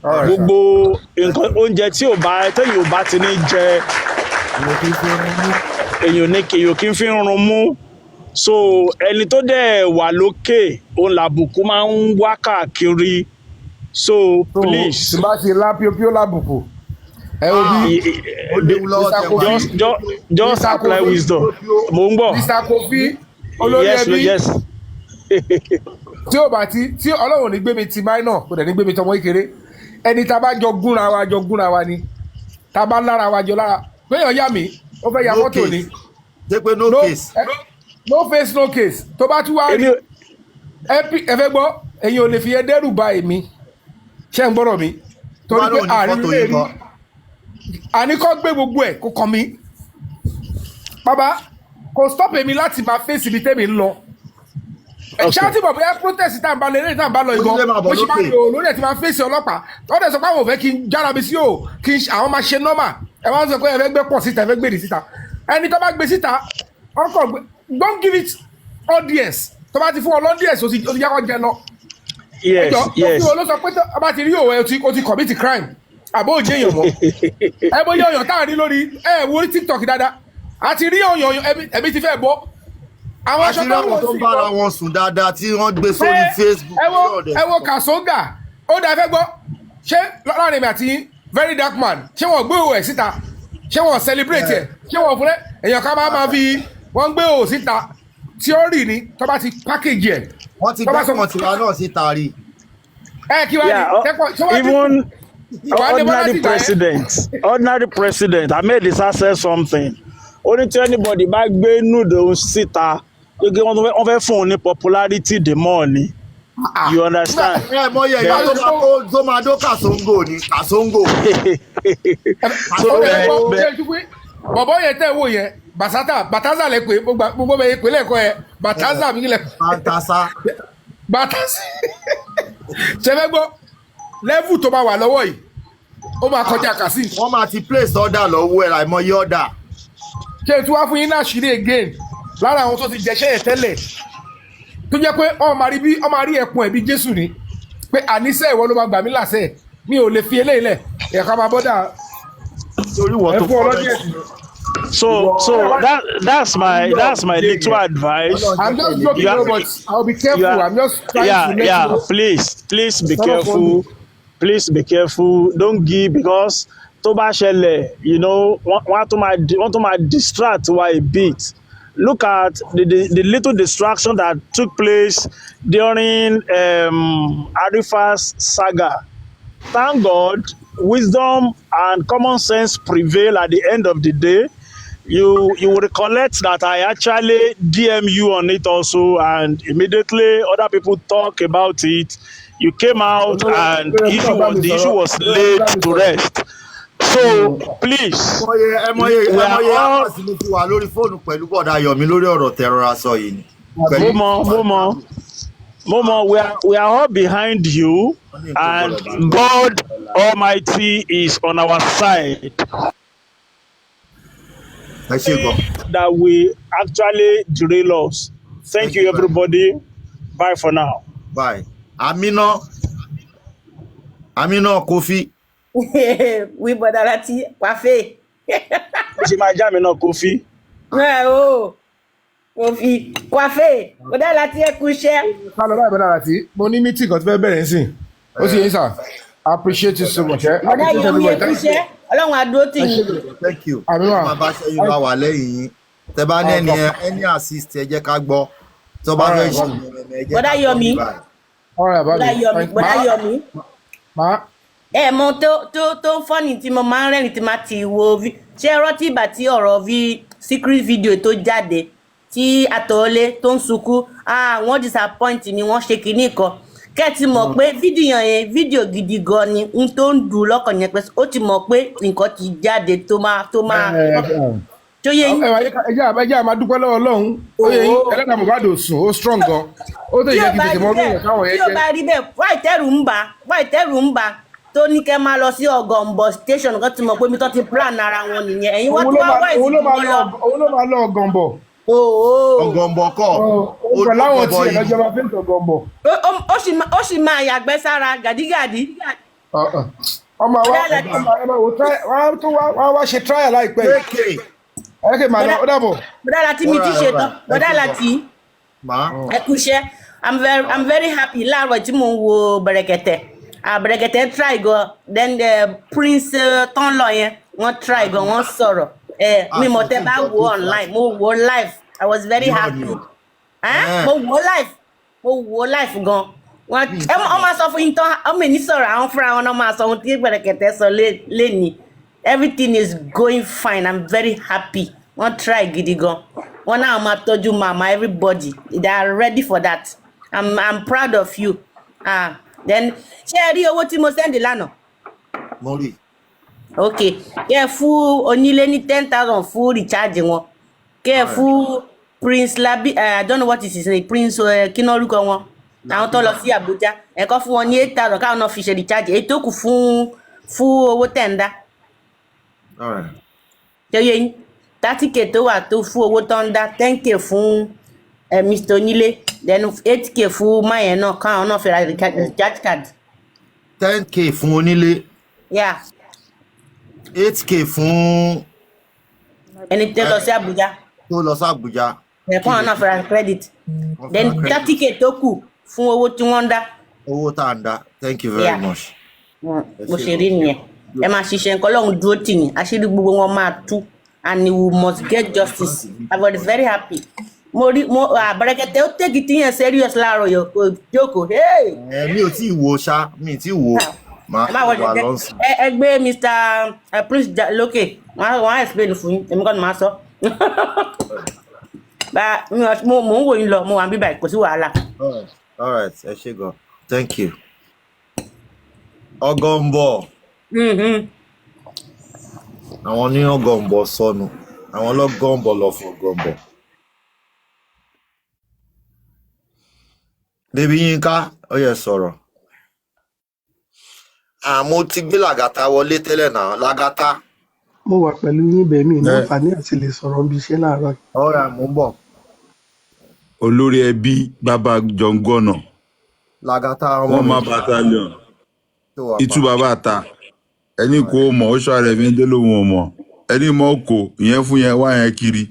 Gbogbo nǹkan oúnjẹ tí tẹ́yìn ò bá ti ní jẹ èyàn kì í fi rún mú. So ẹni tó dẹ̀ wà lókè òun làbùkù máa ń wá káàkiri. So please. Tí bá ti lápíopíó lábùkù. Ẹ wo bí just apply wisdom. Mo ń bọ̀. Mr. Kofi olórí ẹbí. Tí Ọlọ́run ní gbé mi ti minor kò dẹ̀ ní gbé mi tọmọ kékeré, ẹni tá a bá jọ gúnra wa ni, tá a bá lára wa jọ lára péyàn yá mi ó fẹ́ ya fọ́tò ni. No face no case. Tó bá tún wá rí ẹ fẹ́ gbọ́ ẹ̀yin ò lè fi ẹdẹ́rù ba èmi ṣé ń gbọ́dọ̀ mi torí pé àárín lè rí àníkọ́ gbé gbogbo ẹ̀ kó kàn mí. Bàbá kò stop èmi láti máa fèsì ibi tẹ́mi ń lọ. Ṣáàtì bọ̀ bóyá protest tá à ń bá lọ eré tá à ń bá lọ ìgbọ́n mo ṣe máa ń lò lórí ẹ̀ tí máa ń fèsì ọlọ́pàá wọ́n dẹ̀ sọ pé àwọn ò fẹ́ kí n jára mi sí o kí àwọn máa ṣe normal ẹ̀ wọ́n sọ pé ẹ fẹ́ gbé pọ̀ síta ẹ fẹ́ gbèrè síta ẹni tó bá gbé síta ọkọ̀ don't give it audience tó bá ti fún ọ lọ́díẹ̀sì ó ti yá kọ́ jẹ lọ. Yes. Òfin ló sọ pé tó bá ti rí òwe o ti commit crime àbó òjé èèyàn mọ́ ẹ bóyá ọyàn tá à rí lórí ẹ wo orí TikTok dáadáa àti rí ọyàn ẹbí ti fẹ́ bọ́. Àwọn aṣọ tó ń bára wọn sùn dáadáa tí wọ́n gbé sórí Facebook. Ẹ wo Kasonga ó dá fẹ́ gbọ́ ṣé láàrin mi àti very dark man ṣé wọ́n gbé òwò ẹ̀ síta ṣé wọ́n celebrate ẹ̀ ṣé wọ́n fúnlẹ̀ èèyàn ká máa fi wọ́n gbé òwò síta theory ni tó bá ti package ẹ̀. Wọ́n ti dẹ́kun tiwa náà sí taari. Kí wá ní even ordinary president Ahmed Isa said something. Only to anybody bá gbé noodle síta gbé wọ́n fẹ́ fún un ní popularity the more ni. You understand? Mọ yẹ ìgbà tó máa dó Kasongo ni Kasongo. Bọ̀bọ̀ yẹn tẹ̀ wò yẹn Bàtásà lẹ pé gbogbo bẹ̀ yẹn pé lẹ́kọ̀ọ́ yẹn Bàtásà mi lẹ. Bàtásà. Ṣé fẹ́ gbọ́ level tó bá wà lọ́wọ́ yìí ó máa kọjá kàsí. Wọ́n máa ti place order lọ́wọ́ ẹ̀ àìmọye order. Ṣé tí wàá fún yín náà ṣírí again lára àwọn tó ti jẹ́ṣẹ́ yẹn tẹ́lẹ̀ tó jẹ́ pé ọmọ máa rí ẹkùn ẹ̀bí Jésù ni pé àníṣe ìwọ ló máa gbà mí láṣẹ mi ò lè fi eléyìí lẹ̀ ẹ̀ka máa bọ́dà ẹ̀fún ọlọ́dún ẹ̀sìn. So that's my little advice. I'm just joking, but I'll be careful. I'm just trying to let you know. Please be careful. Please be careful. Don't give because tó bá ṣẹlẹ̀, you know, wọ́n tó máa distract wa a bit. Look at the little distraction that took place during Arifa's saga. Thank God, wisdom and common sense prevail at the end of the day. You will recollect that I actually DM you on it also, and immediately other people talk about it. You came out and the issue was laid to rest. So please, we are all behind you, and God Almighty is on our side. That we actually drill us. Thank you, everybody. Bye for now. Bye. Amino Kofi. Oui, Bodalati, Kwafe. She my jam no Kofi. Oh, Kofi, Kwafe. Bodalati Ekushe. Hello, Bodalati. Mo ní meeting kan tí fẹ́ bẹ̀rẹ̀ nsìn. Ó sì yín sir. I appreciate you so much. Ọ̀dà Yomi Ekushe. Ọlọ́run àdúró tì yín. Thank you. Máa bá ṣe yín wá wà lẹ́yìn yín. Tẹ́ bá ní ẹni assist ẹ jẹ́ ká gbọ́. Tó bá fẹ́ ṣe ẹ jẹ́ ká gbọ́. Bọ́dà Yomi. Bọ́dà Yomi. Mo tó fọ́nì tí mo máa ń rẹ́rìn tí máa ti wo ṣé rántí ìgbà tí ọ̀rọ̀ secret video tó jáde tí Àtọ̀ọ́lé tó ń sunkún wọ́n disappoint ni wọ́n ṣe kinní kan kẹ́ẹ̀tì mọ̀ pé fídíò gidi gan ni n tó ń dùn lọ́kàn yẹn pé ó ti mọ̀ pé nǹkan ti jáde tó máa tó yẹ yín. ẹjẹ́ àmà dúpẹ́ lọ́wọ́ Ọlọ́run ó yẹ yín ẹlẹ́dàá Mohbad ò sùn ó strong gan ó tó yẹ kí tètè mọ́ lóyún káwọn yẹn jẹ́. tí ó bá rí bẹ́ẹ̀ wá ìtẹ́rù ń bà tó ní kẹ́ máa lọ sí Ọ̀gànbọ̀ station kan ti mọ̀ pé mi tó ti plan ara wọn nìyẹn ẹ̀yin wọ́n ti wá wá ìsìn wọn lọ. òun ló máa lọ Ọ̀gànbọ̀. Ọ̀gànbọ̀ kọ́ láwọn tí ẹ̀ lọ́jọ́ máa fi ń Ọ̀gànbọ̀. ó sì máa yàgbẹ́ sára gàdígàdí. ọmọ wa wá ṣe trial láìpẹ́ yìí. ẹ̀kẹ́ màá lọ ó dàbọ̀. Bọ́dà Láti mi ti ṣetán Bọ́dà Láti ẹ kú iṣẹ́ I'm very happy láàárọ̀ tí mò ń wo Bẹ̀rẹ̀kẹ̀tẹ̀. Bẹ̀rẹ̀kẹ̀tẹ̀ try gan then Prince tán lọ yẹn wọ́n try gan wọ́n sọ̀rọ̀ mi mọ̀ tẹ́ bá wo online mo wo live I was very happy mo wo live gan wọ́n máa sọ fún yín tán ọmọ ìní sọ̀rọ̀ àwọn fúnra wọn náà máa sọ ohun tí Bẹ̀rẹ̀kẹ̀tẹ̀ sọ lẹ́ni everything is going fine I'm very happy wọ́n try gidi gan wọ́n náà máa tọ́jú mama everybody they are ready for that I'm proud of you then ṣé ẹ rí owó tí mo send lánàá. mo rí. ok kẹ́ ẹ fún onílé ní 10,000 fún recharge wọn kẹ́ ẹ fún Prince Labi I don't know what is his name Prince kí náà orúkọ wọn àwọn tó lọ sí Abuja ẹ kọ́ fún wọn ní 8,000 káwọn náà fi ṣe recharge èyí tó kù fún owó tẹ̀ǹda. ṣé yẹ yín 30k tó wà tó fún owó tó ń dá 10k fún Mr. Onílé then 8k fún mayen náà káwọn náà fi ra recharge card. 10k fún Onílé. Yeah. 8k fún. ẹni tó lọ sí Abuja. tó lọ sí Abuja. ẹ̀kọ́ àwọn náà fi ra credit. then 30k tó kù fún owó tí wọ́n ń dá. owó tá à ń dá thank you very much. bó ṣe rí nìyẹn ẹ máa ṣiṣẹ́ nǹkan Ọlọ́run dúró tì yín àṣírí gbogbo wọn máa tú and we must get justice I was very happy mo àbẹ̀rẹ̀kẹ̀tẹ̀ ó tẹ́gì tí yẹn serious láàárọ̀ jókòó. Mi ò tí ì wo ṣá, mi ì tí ì wo. Máa wà lọ́sùn. Ẹ gbé Mr. Prince lókè, wọ́n á explain fún yín, èmi kọ́ ni màá sọ. Mo ń wò yín lọ, mo wà ń bíbà, kò sí wàhálà. All right, ẹ ṣé gan. Thank you. Ọgọ́mbọ̀. Àwọn ní ọgọ́mbọ̀ sọnù. Àwọn lọ́gọ́mbọ̀ lọ fún ọgọ́mbọ̀. Bébí Yínká, ó yẹ sọ̀rọ̀. Mo ti gbé Làgàtà wọlé tẹ́lẹ̀ náà, Làgàtà. Mo wà pẹ̀lú yín bẹ́ẹ̀ mi ní àǹfààní àti lè sọ̀rọ̀ bí iṣẹ́ láàárọ̀. Ọ̀rẹ́ mo ń bọ̀. Olórí ẹbí bàbá jọ̀ǹgọ̀nà. Làgàtà ọmọ wọn máa battalion ìtú bàbá ta ẹni kò mọ̀ ó ṣọ́ rẹ̀ fi ń dé lóhun ọmọ ẹni mọ̀ kò ìyẹn fún yẹn wá yẹn kiri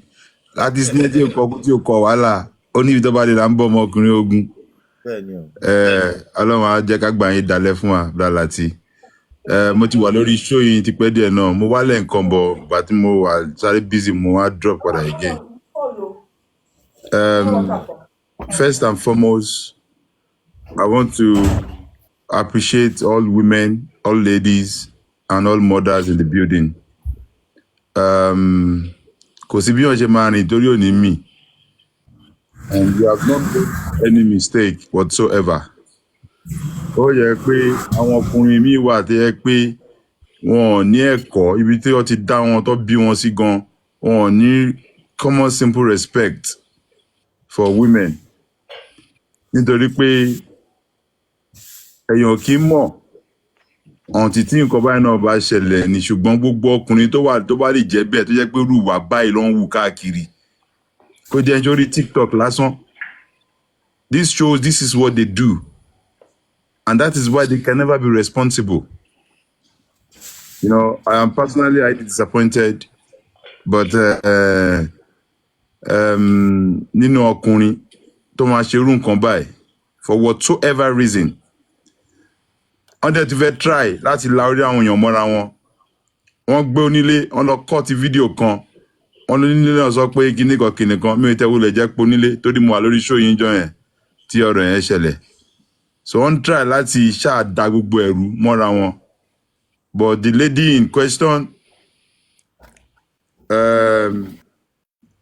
Latisne tí ó kọ wàhálà ó ní ibi tó bá lè là ń bọ̀ ọmọkùnrin ogun Ọlọ́run á jẹ́ ká gbà yín dalẹ̀ fún wa Láti mo ti wà lórí show yìí ti pẹ́ díẹ̀ náà mo wálẹ̀ nǹkan bọ̀ bá tí mo wà sáré busy mo wá drop padà again. First and foremost, I want to appreciate all women, all ladies, and all mothers in the building. Kò sí bí wọ́n ṣe máa rìn torí òní mi. And you have not made any mistake whatsoever. Ó yẹ pé àwọn ọkùnrin mi wà tó yẹ pé wọn ò ní ẹ̀kọ́ ibi tí wọ́n ti dá wọn tó bí wọn sí gan. Wọn ò ní common simple respect for women. Nítorí pé èèyàn kì í mọ̀ ọ̀ǹtí tí nǹkan báyìí náà bá ṣẹlẹ̀ ní ṣùgbọ́n gbogbo ọkùnrin tó bá lè jẹ́ bẹ́ẹ̀ tó jẹ́ pé rúwà báyìí ló ń wù káàkiri kó jẹ́ nítorí TikTok lásán. This shows this is what they do and that is why they can never be responsible. You know, I am personally highly disappointed but nínú ọkùnrin tó máa ṣe irú nǹkan báyìí for whatsoever reason wọ́n dẹ̀ ti fẹ́ try láti la orí àwọn èèyàn mọ́ra wọn. Wọ́n gbé onílé wọ́n lọ kọ́ọ̀tì fídíò kan wọ́n lóní nílé náà sọ pé kíní kan mi ò tẹ́wọ́ lè jẹ́ pé onílé torí mo wà lórí show yín jọ yẹn tí ọ̀rọ̀ yẹn ṣẹlẹ̀. So wọ́n try láti ṣáàdá gbogbo ẹ̀rú mọ́ra wọn. But the lady in question,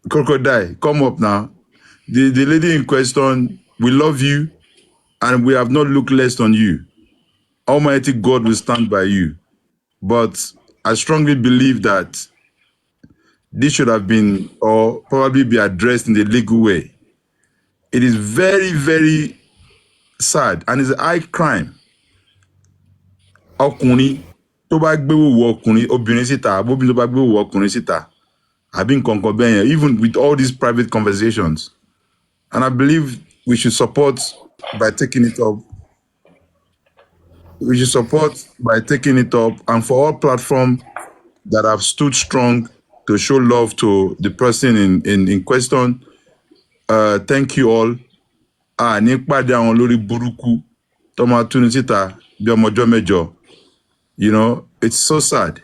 Crocodile, come up now. The lady in question, we love you and we have not looked less on you. Almighty God will stand by you. But I strongly believe that this should have been or probably be addressed in the legal way. It is very, very sad and it's a high crime. Ọkùnrin tó bá gbé wò ọkùnrin obìnrin síta, obìnrin tó bá gbé wò ọkùnrin síta, I've been bẹ́ẹ̀ even with all these private conversations. And I believe we should support by taking it up. We should support by taking it up and for all platforms that have stood strong to show love to the person in question. Thank you all. Ní pàdé àwọn lórí burúkú tó máa tún ní síta bí ọmọjọ́ mẹ́jọ. You know, it's so sad.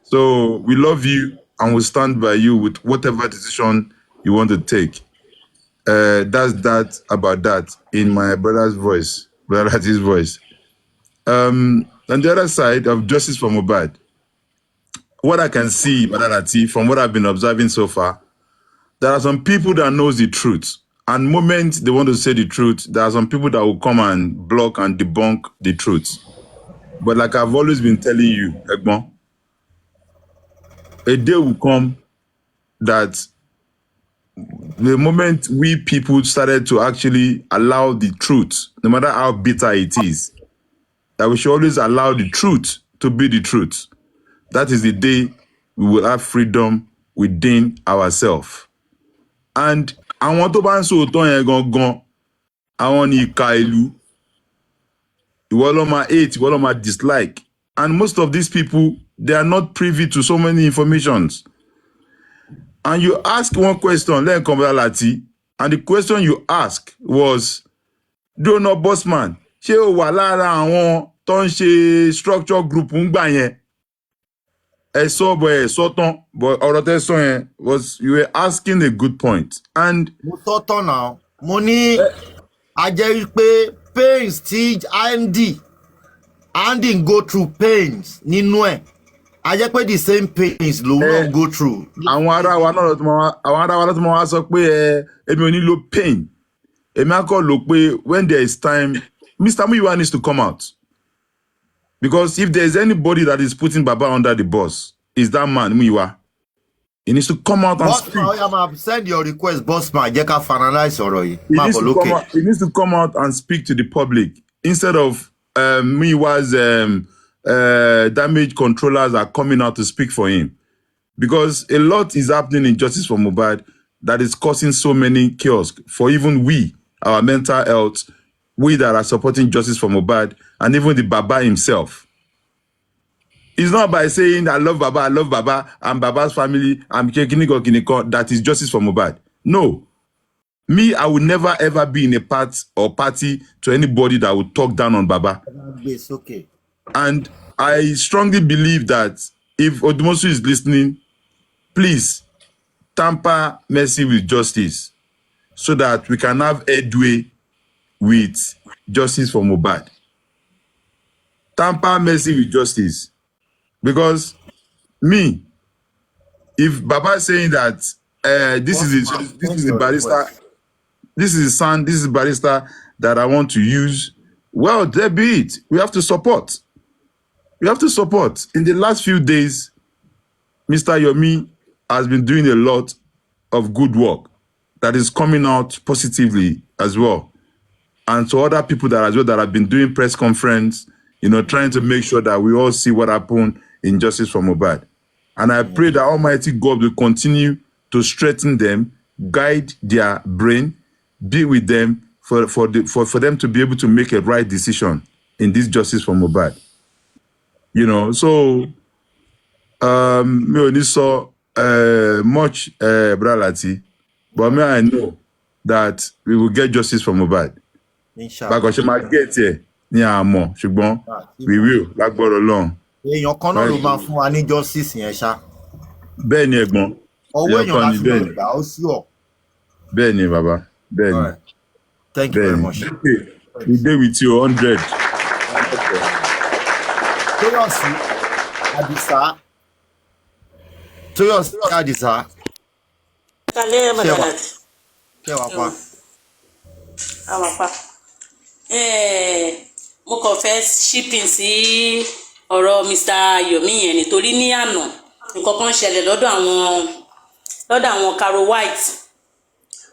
So we love you and we'll stand by you with whatever decision you want to take. That's that about that in my brother's voice, Brother Lati's voice. On the other side of justice for Mohbad, what I can see, Brother Lati, from what I've been observing so far, there are some people that knows the truth. And the moment they want to say the truth, there are some people that will come and block and debunk the truth. But like I've always been telling you, Egbon, a day will come that the moment we people started to actually allow the truth, no matter how bitter it is, that we should always allow the truth to be the truth. That is the day we will have freedom within ourselves. And àwọn tó bá ń sòótọ́ yẹn gangan, àwọn ni ìka ìlú. Ìwọ ló máa hate, ìwọ ló máa dislike. And most of these people, they are not privy to so many informations. And you ask one question, then come Lati, and the question you ask was, do you know Bossman? Ṣé o wà lára àwọn tó ń ṣe structure group ń gbà yẹn? but was you were asking a good point. And mo sọ tán náà mo ní a jẹ́ pé pains tí Andy go through pains nínú ẹ̀ a jẹ́ pé the same pains lòun náà go through. àwọn ará wa náà tó máa wá sọ pé èmi ò ní lo pain èmi á kọ́ lò pé when there is time Mr. Muyiwa needs to come out because if there is anybody that is putting Baba under the bus is that man Muyiwa. He needs to come out and speak. Bossman, send your request, Bossman. Jẹ́ ká finalize ọ̀rọ̀ yìí. He needs to come out and speak to the public instead of Muyiwa's damage controllers are coming out to speak for him. Because a lot is happening in Justice for Mohbad that is causing so many chaos for even we, our mental health, we that are supporting Justice for Mohbad, and even the Baba himself. It's not by saying, I love Baba, I'm Baba's family, I'm Kiniko, that is Justice for Mohbad. No. Me, I would never ever be in a part or party to anybody that would talk down on Baba. It's okay. And I strongly believe that if Odumosu is listening, please tamper mercy with justice so that we can have headway with Justice for Mohbad. Tamper mercy with justice. Because me, if Baba is saying that this is the barrister, this is the son, this is the barrister that I want to use, well, there be it. We have to support. We have to support. In the last few days, Mr. Yomi has been doing a lot of good work that is coming out positively as well. And to other people that as well that have been doing press conference, trying to make sure that we all see what happened in Justice for Mohbad. And I pray that Almighty God will continue to strengthen them, guide their brain, be with them for them to be able to make a right decision in this Justice for Mohbad. So me only saw much Bralati, but me I know that we will get justice for Mohbad. Inshallah. Because she might get here near more. We will. Lágbára Ọlọ́run. Èèyàn kan náà ló máa fún wa ní justice yẹn ṣá. Bẹ́ẹ̀ ni ẹ̀gbọ́n. Ọwọ́ èèyàn láti lọ gbà ó sí ọ̀. Bẹ́ẹ̀ ni bàbá. Bẹ́ẹ̀ ni. Thank you very much. We dey with you 100. Tóyọ̀sí Àdìsá. Tóyọ̀sí Àdìsá. Kálẹ̀ Mọ̀dàlàtì. Kẹwàá pa. Àwọn pa. Mo kàn fẹ́ shipping sí ọ̀rọ̀ Mr. Yomi yẹn nítorí ní àná nǹkan kan ṣẹlẹ̀ lọ́dọ̀ àwọn Caro White.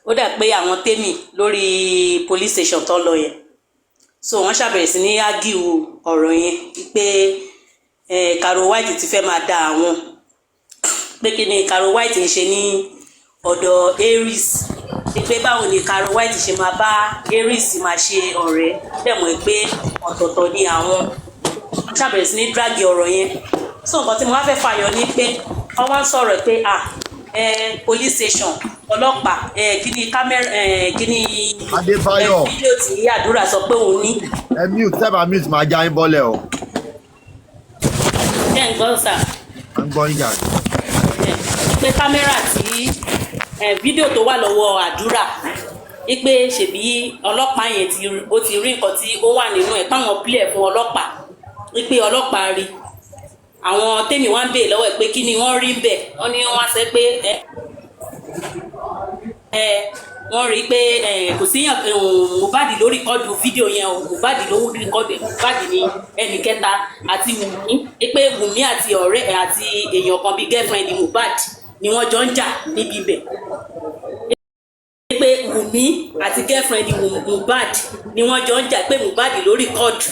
Ó dà pé àwọn tèmi lórí police station tó lọ yẹn. So wọ́n ṣàbẹ̀rẹ̀ sí ní argue ọ̀rọ̀ yẹn pé Caro White ti fẹ́ máa da àwọn pé kí ni Caro White ń ṣe ní ọ̀dọ̀ Aries pé báwo ni Caro White ṣe máa bá Aries máa ṣe ọ̀rẹ́ dẹ̀mọ̀ pé ọ̀tọ̀ọ̀tọ̀ ni àwọn ṣàbẹ̀rẹ̀ sí ní drag ọ̀rọ̀ yẹn. So nǹkan tí mo wá fẹ́ fàyọ ni pé wọ́n wá ń sọ̀rọ̀ pé police station ọlọ́pàá kíní kámẹ́rà kíní Adébáyọ̀ fídíò tí àdúrà sọ pé òun ní. mute máa já yín bọ́lẹ̀ o. ṣé ń gbọ́ sà. à ń gbọ́ yín jà. pé kámẹ́rà tí fídíò tó wà lọ́wọ́ àdúrà wípé ṣèbí ọlọ́pàá yẹn ó ti rí nǹkan tí ó wà nínú ẹ̀ páwọn pílẹ̀ fún ọlọ́pàá wípé ọlọ́pàá rí àwọn tèmi wá ń bèè lọ́wọ́ ẹ̀ pé kí ni wọ́n rí bẹ̀ wọ́n ní wọ́n á sẹ́ pé wọ́n rí pé kò sí Mohbad ló rìkọ́dù fídíò yẹn o Mohbad ló rìkọ́dù Mohbad ní ẹnì kẹta àti Wùmí pé Wùmí àti ọ̀rẹ́ àti èèyàn kan bíi girlfriend Mohbad ni wọ́n jọ ń jà níbi ibẹ̀ pé Wùmí àti girlfriend Mohbad ni wọ́n jọ ń jà pé Mohbad ló rìkọ́dù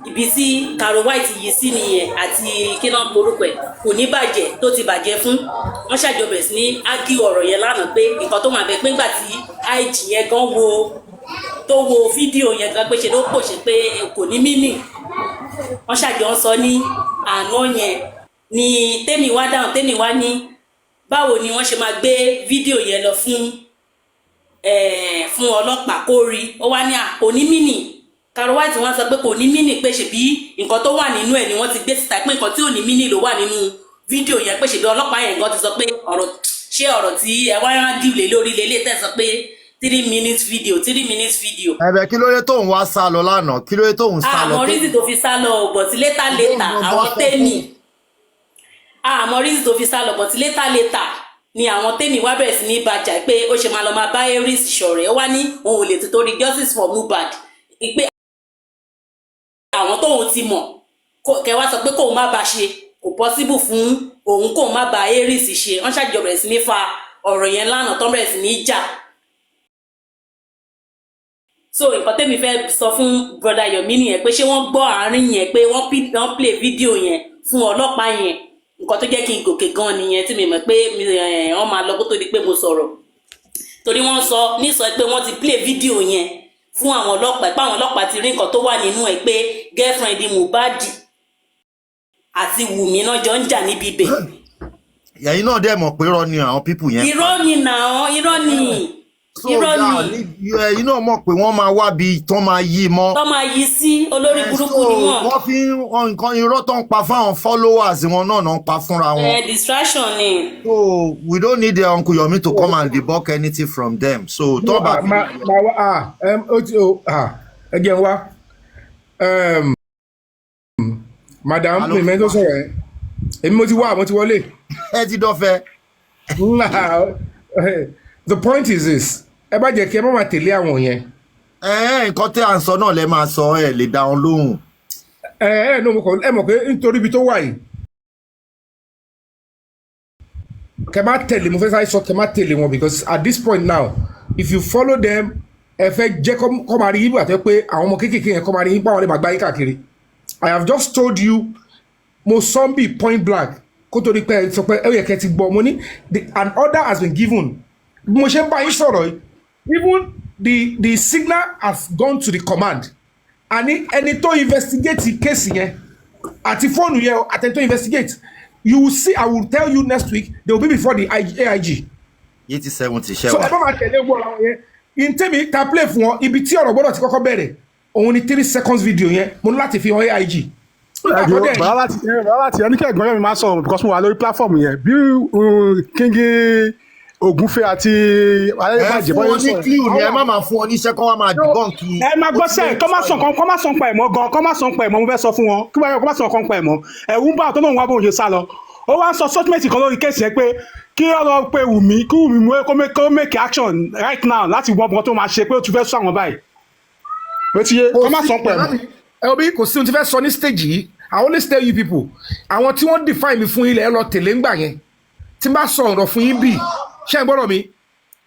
ibi tí Caro White yìí sí nìyẹn àti kíná porúkọ ẹ̀ kò ní bàjẹ́ tó ti bàjẹ́ fún wọn ṣàjọbẹ̀ sí ní ágí ọ̀rọ̀ yẹn lánàá pé nǹkan tó máa bẹ pé ńgbà tí IG yẹn gan wo fídíò yẹn gan pé ṣe ló pòṣe pé kò ní mímì wọn ṣàjọ ń sọ ní àná yẹn ni tèmi wá dáhùn tèmi wá ní báwo ni wọ́n ṣe máa gbé fídíò yẹn lọ fún ọlọ́pàá kó rí ó wá ní onímìnì Caro White wọ́n sọ pé kò ní mínì pé ṣebí nǹkan tó wà nínú ẹ̀ ni wọ́n ti gbé síta pé nǹkan tí ò ní mínì ló wà nínú fídíò yẹn pé ṣebí ọlọ́pàá yẹn gan ti sọ pé ọ̀rọ̀ tí ẹ wá rán dìlé lórí lélẹ̀ tẹ̀ sọ pé 3 minutes video. ẹ̀bẹ̀ kí ló dé tóun wá sá lọ lánàá kí ló dé tóun sá lọ. àmọ́ rízì tó fi sá lọ bọ̀ tí létà àwọn tẹ́mì àmọ́ rízì tó fi sá lọ bọ̀ tí létà ni àwọn tẹ́mì wá bẹ̀rẹ̀ sí ní bàjá pé ó ṣe máa lọ máa bá Aries ṣọ̀rẹ́ ó wá ní òun ò lè torí justice for Mohbad pé àwọn tóun ti mọ̀ kẹwàá sọ pé kóun má bá ṣe kò possible fún òun kóun má bá Aries ṣe wọ́n ṣàjọ bẹ̀rẹ̀ sí ní fa ọ̀rọ̀ yẹn lánàá tó bẹ̀rẹ̀ sí ní jà. So nǹkan tẹ́mi fẹ́ sọ fún brother Yomi nìyẹn pé ṣé wọ́n gbọ́ àárín yẹn pé wọ́n play fídíò yẹn fún ọlọ́pàá yẹn nǹkan tó jẹ́ kí n gòkè gan nìyẹn tí mi mọ̀ pé wọ́n máa lọ kó tó di pé mo sọ̀rọ̀ torí wọ́n sọ pé wọ́n ti play fídíò yẹn fún àwọn ọlọ́pàá pé àwọn ọlọ́pàá ti rí nǹkan tó wà nínú ẹ̀ pé girlfriend Mohbad àti Wùmí náà jọ ń jà níbi ibẹ̀. ẹ̀yin náà dẹ̀ mọ̀ pé irọ́ ni àwọn pípù yẹn. irọ́ ni ẹ̀yin náà mọ̀ pé wọ́n máa wá bí tán máa yí mọ́. tán máa yí sí olórí burúkú ni wọ́n. wọ́n fi nǹkan irọ́ tó ń pa fáwọn followers wọn náà ń pa fúnra wọn. distraction ni. So we don't need the Uncle Yomi to come and debunk anything from them. So tó bá. Again wa madam mi mẹ́tò sọ̀rọ̀ ẹ̀ èmi mo ti wọlé. ẹ ti dọ́fẹ́. The point is this ẹ bá jẹ́ kí ẹ má máa tẹ̀lé àwọn yẹn. nǹkan tí à ń sọ náà lẹ máa sọ ẹ lè dá wọn lóhùn. ẹ mọ̀ pé nítorí ibi tó wà yìí kẹ má tẹ̀lé mo fẹ́ sáré sọ kẹ má tẹ̀lé wọn because at this point now if you follow them ẹ fẹ́ jẹ́ kọ́ máa rí yín àti pé àwọn ọmọ kéékèèké yẹn kọ́ máa rí yín báwọn lè máa gbá yín káàkiri. I have just told you mo zombie point blank kó tó di pé ẹ sọ pé ẹ yẹ kẹ́ ti gbọ́ mo ní an order has been given. Mo ṣe ń bá yín sọ̀rọ̀ even the signal has gone to the command àní ẹni tó investigate case yẹn àti fóònù yẹn àtẹni tó investigate you will see I will tell you next week they will be before the AIG. 80-70 ṣẹ́wà. So ẹ bá máa tẹ̀lé owó àwọn yẹn in tèmi ta play fún wọn ibi tí ọ̀rọ̀ gbọ́dọ̀ ti kọ́kọ́ bẹ̀rẹ̀ òun ni 3 seconds video yẹn mo ní láti fi hàn AIG. bàbá láti ẹni kẹ́gbọ́n yẹn mi máa sọ̀rọ̀ because mo wà lórí platform yẹn bí kíngin Ògúnfẹ́ àti ayébàjẹ́ bọ́yọ̀ sọ̀rọ̀. ẹ fún wọn ní clue ni ẹ má máa fún wọn níṣẹ́ kọ́ wá máa dìbọn kí. ẹ máa gbọ́ sẹ́yìn kọ́ má sàn pa ẹ̀mọ́ gan kọ́ má sàn pa ẹ̀mọ́ mo fẹ́ sọ fún wọn kí wọ́n má sàn kan pa ẹ̀mọ́ ẹ̀rù ń bá ọ̀tọ́ náà wá bóun ṣe sá lọ ó wá ń sọ sọ́tìmẹ̀tì kan lórí kéèsì ẹ pé kí ọ̀rọ̀ pé Wùmí kí Wùmí kó make action right now láti wọ́n bọ́n tó máa ṣe pé ó ti fẹ́ sọ àwọn báyìí. ó ti yé kọ́ má sàn pa ẹ̀mọ́. ẹ obi kò sí ohun tí fẹ́ sọ ní stage yìí I always tell you people àwọn tí wọ́n define mi fún ilẹ̀ ẹ lọ tẹ̀lé ńgbà yẹn tí n bá sọ ọ̀rọ̀ fún yín bíi ṣé ẹ gbọ́dọ̀ mi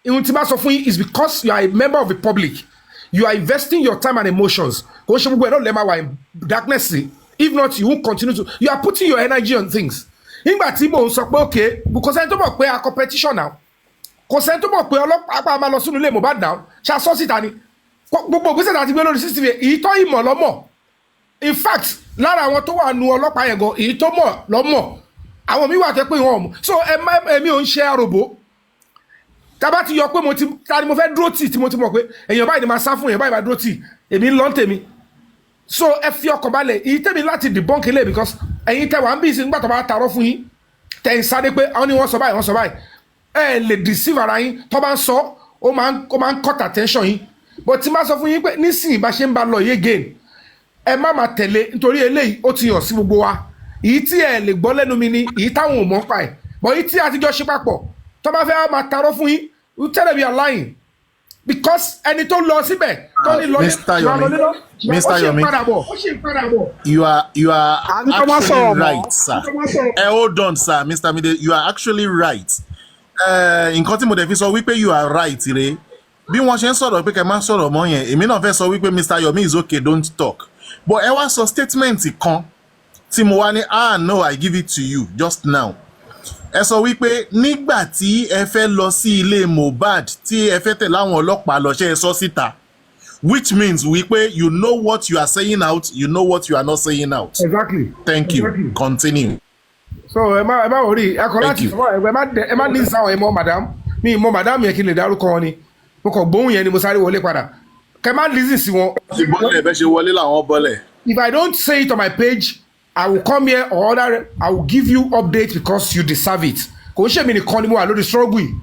ihun tí bá sọ fún yín is because you are a member of the public you are investing your time and emotions kò ṣe gbogbo ẹ̀ náà lẹ́ẹ̀ máa wà in darkness if not you won't continue to you are putting your energy on things nígbà tí mò ń sọ pé okay kò sẹ́ni tó mọ̀ pé a competition now kò sẹ́ni tó mọ̀ pé ọlọ́pàá máa lọ sínú ilé Mohbad now ṣàṣọ síta ni gbogbo ògbésẹ̀ àti gbé lórí CCTV èyí tó ìmọ̀ lọ́mọ̀ in fact lára àwọn tó wà nu ọlọ́pàá yẹn gan èyí tó mọ̀ lọ́mọ̀ àwọn mi wà tẹ́ pé wọn ò mọ̀ so èmi ò ń ṣe àròbó tábà ti yọ pé ta ni mo fẹ́ dúró tì tí mo ti mọ̀ pé èèyàn báyìí ni máa sá fún èèyàn báyìí máa dúró tì èmi ń lọ tèmi so ẹ fi ọkàn balẹ̀ èyí tèmi láti debunk ilé because ẹ̀yin tẹ wà ń bí ìsìn nígbà tó bá tarọ́ fún yín tẹ̀ ń sáré pé àwọn ni wọ́n sọ báyìí ẹ lè deceive ara yín tó bá ń sọ ó máa ń cut attention yín but tí n bá sọ fún yín pé nísìnyí bá ṣe ń ba lọ yé again ẹ má máa tẹ̀lé nítorí eléyìí ó ti hàn sí gbogbo wa èyí tí ẹ lè gbọ́ lẹ́nu mi ni èyí táwọn ò mọ̀ pa ẹ̀ but èyí tí àtijọ́ ṣe papọ̀ tó bá fẹ́ máa tarọ́ fún yín you tell them you are lying because ẹni tó lọ síbẹ̀ tó ní lọ Mr. Yomi you are actually right sir hold on sir Mr. Mide you are actually right nǹkan tí mo dẹ̀ fi sọ wípé you are right rè bí wọ́n ṣe ń sọ̀rọ̀ pé kẹ́ máa sọ̀rọ̀ mọ́ yẹn èmi náà fẹ́ sọ wípé Mr. Yomi is okay don't talk but ẹ wá sọ statement kan tí mo wá ní no I give it to you just now ẹ sọ wípé nígbà tí ẹ fẹ́ lọ sí ilé Mohbad tí ẹ fẹ́ tẹ̀lé àwọn ọlọ́pàá lọ ṣe é sọ síta which means wípé you know what you are saying out you know what you are not saying out. Exactly. Thank you. Continue. So ẹ má wọrí ẹ kọ láti sọ ẹ má ní sáwọn ẹ mọ madam mi mọ madam yẹn kí n lè dárúkọ wọn ni mo kàn gbóhùn yẹn ni mo sáré wọlé padà má listen sí wọn. If I don't say it on my page, I will come here or other, I will give you updates because you deserve it. Kò ń ṣe mi nìkan ni mo wà lórí struggle yìí.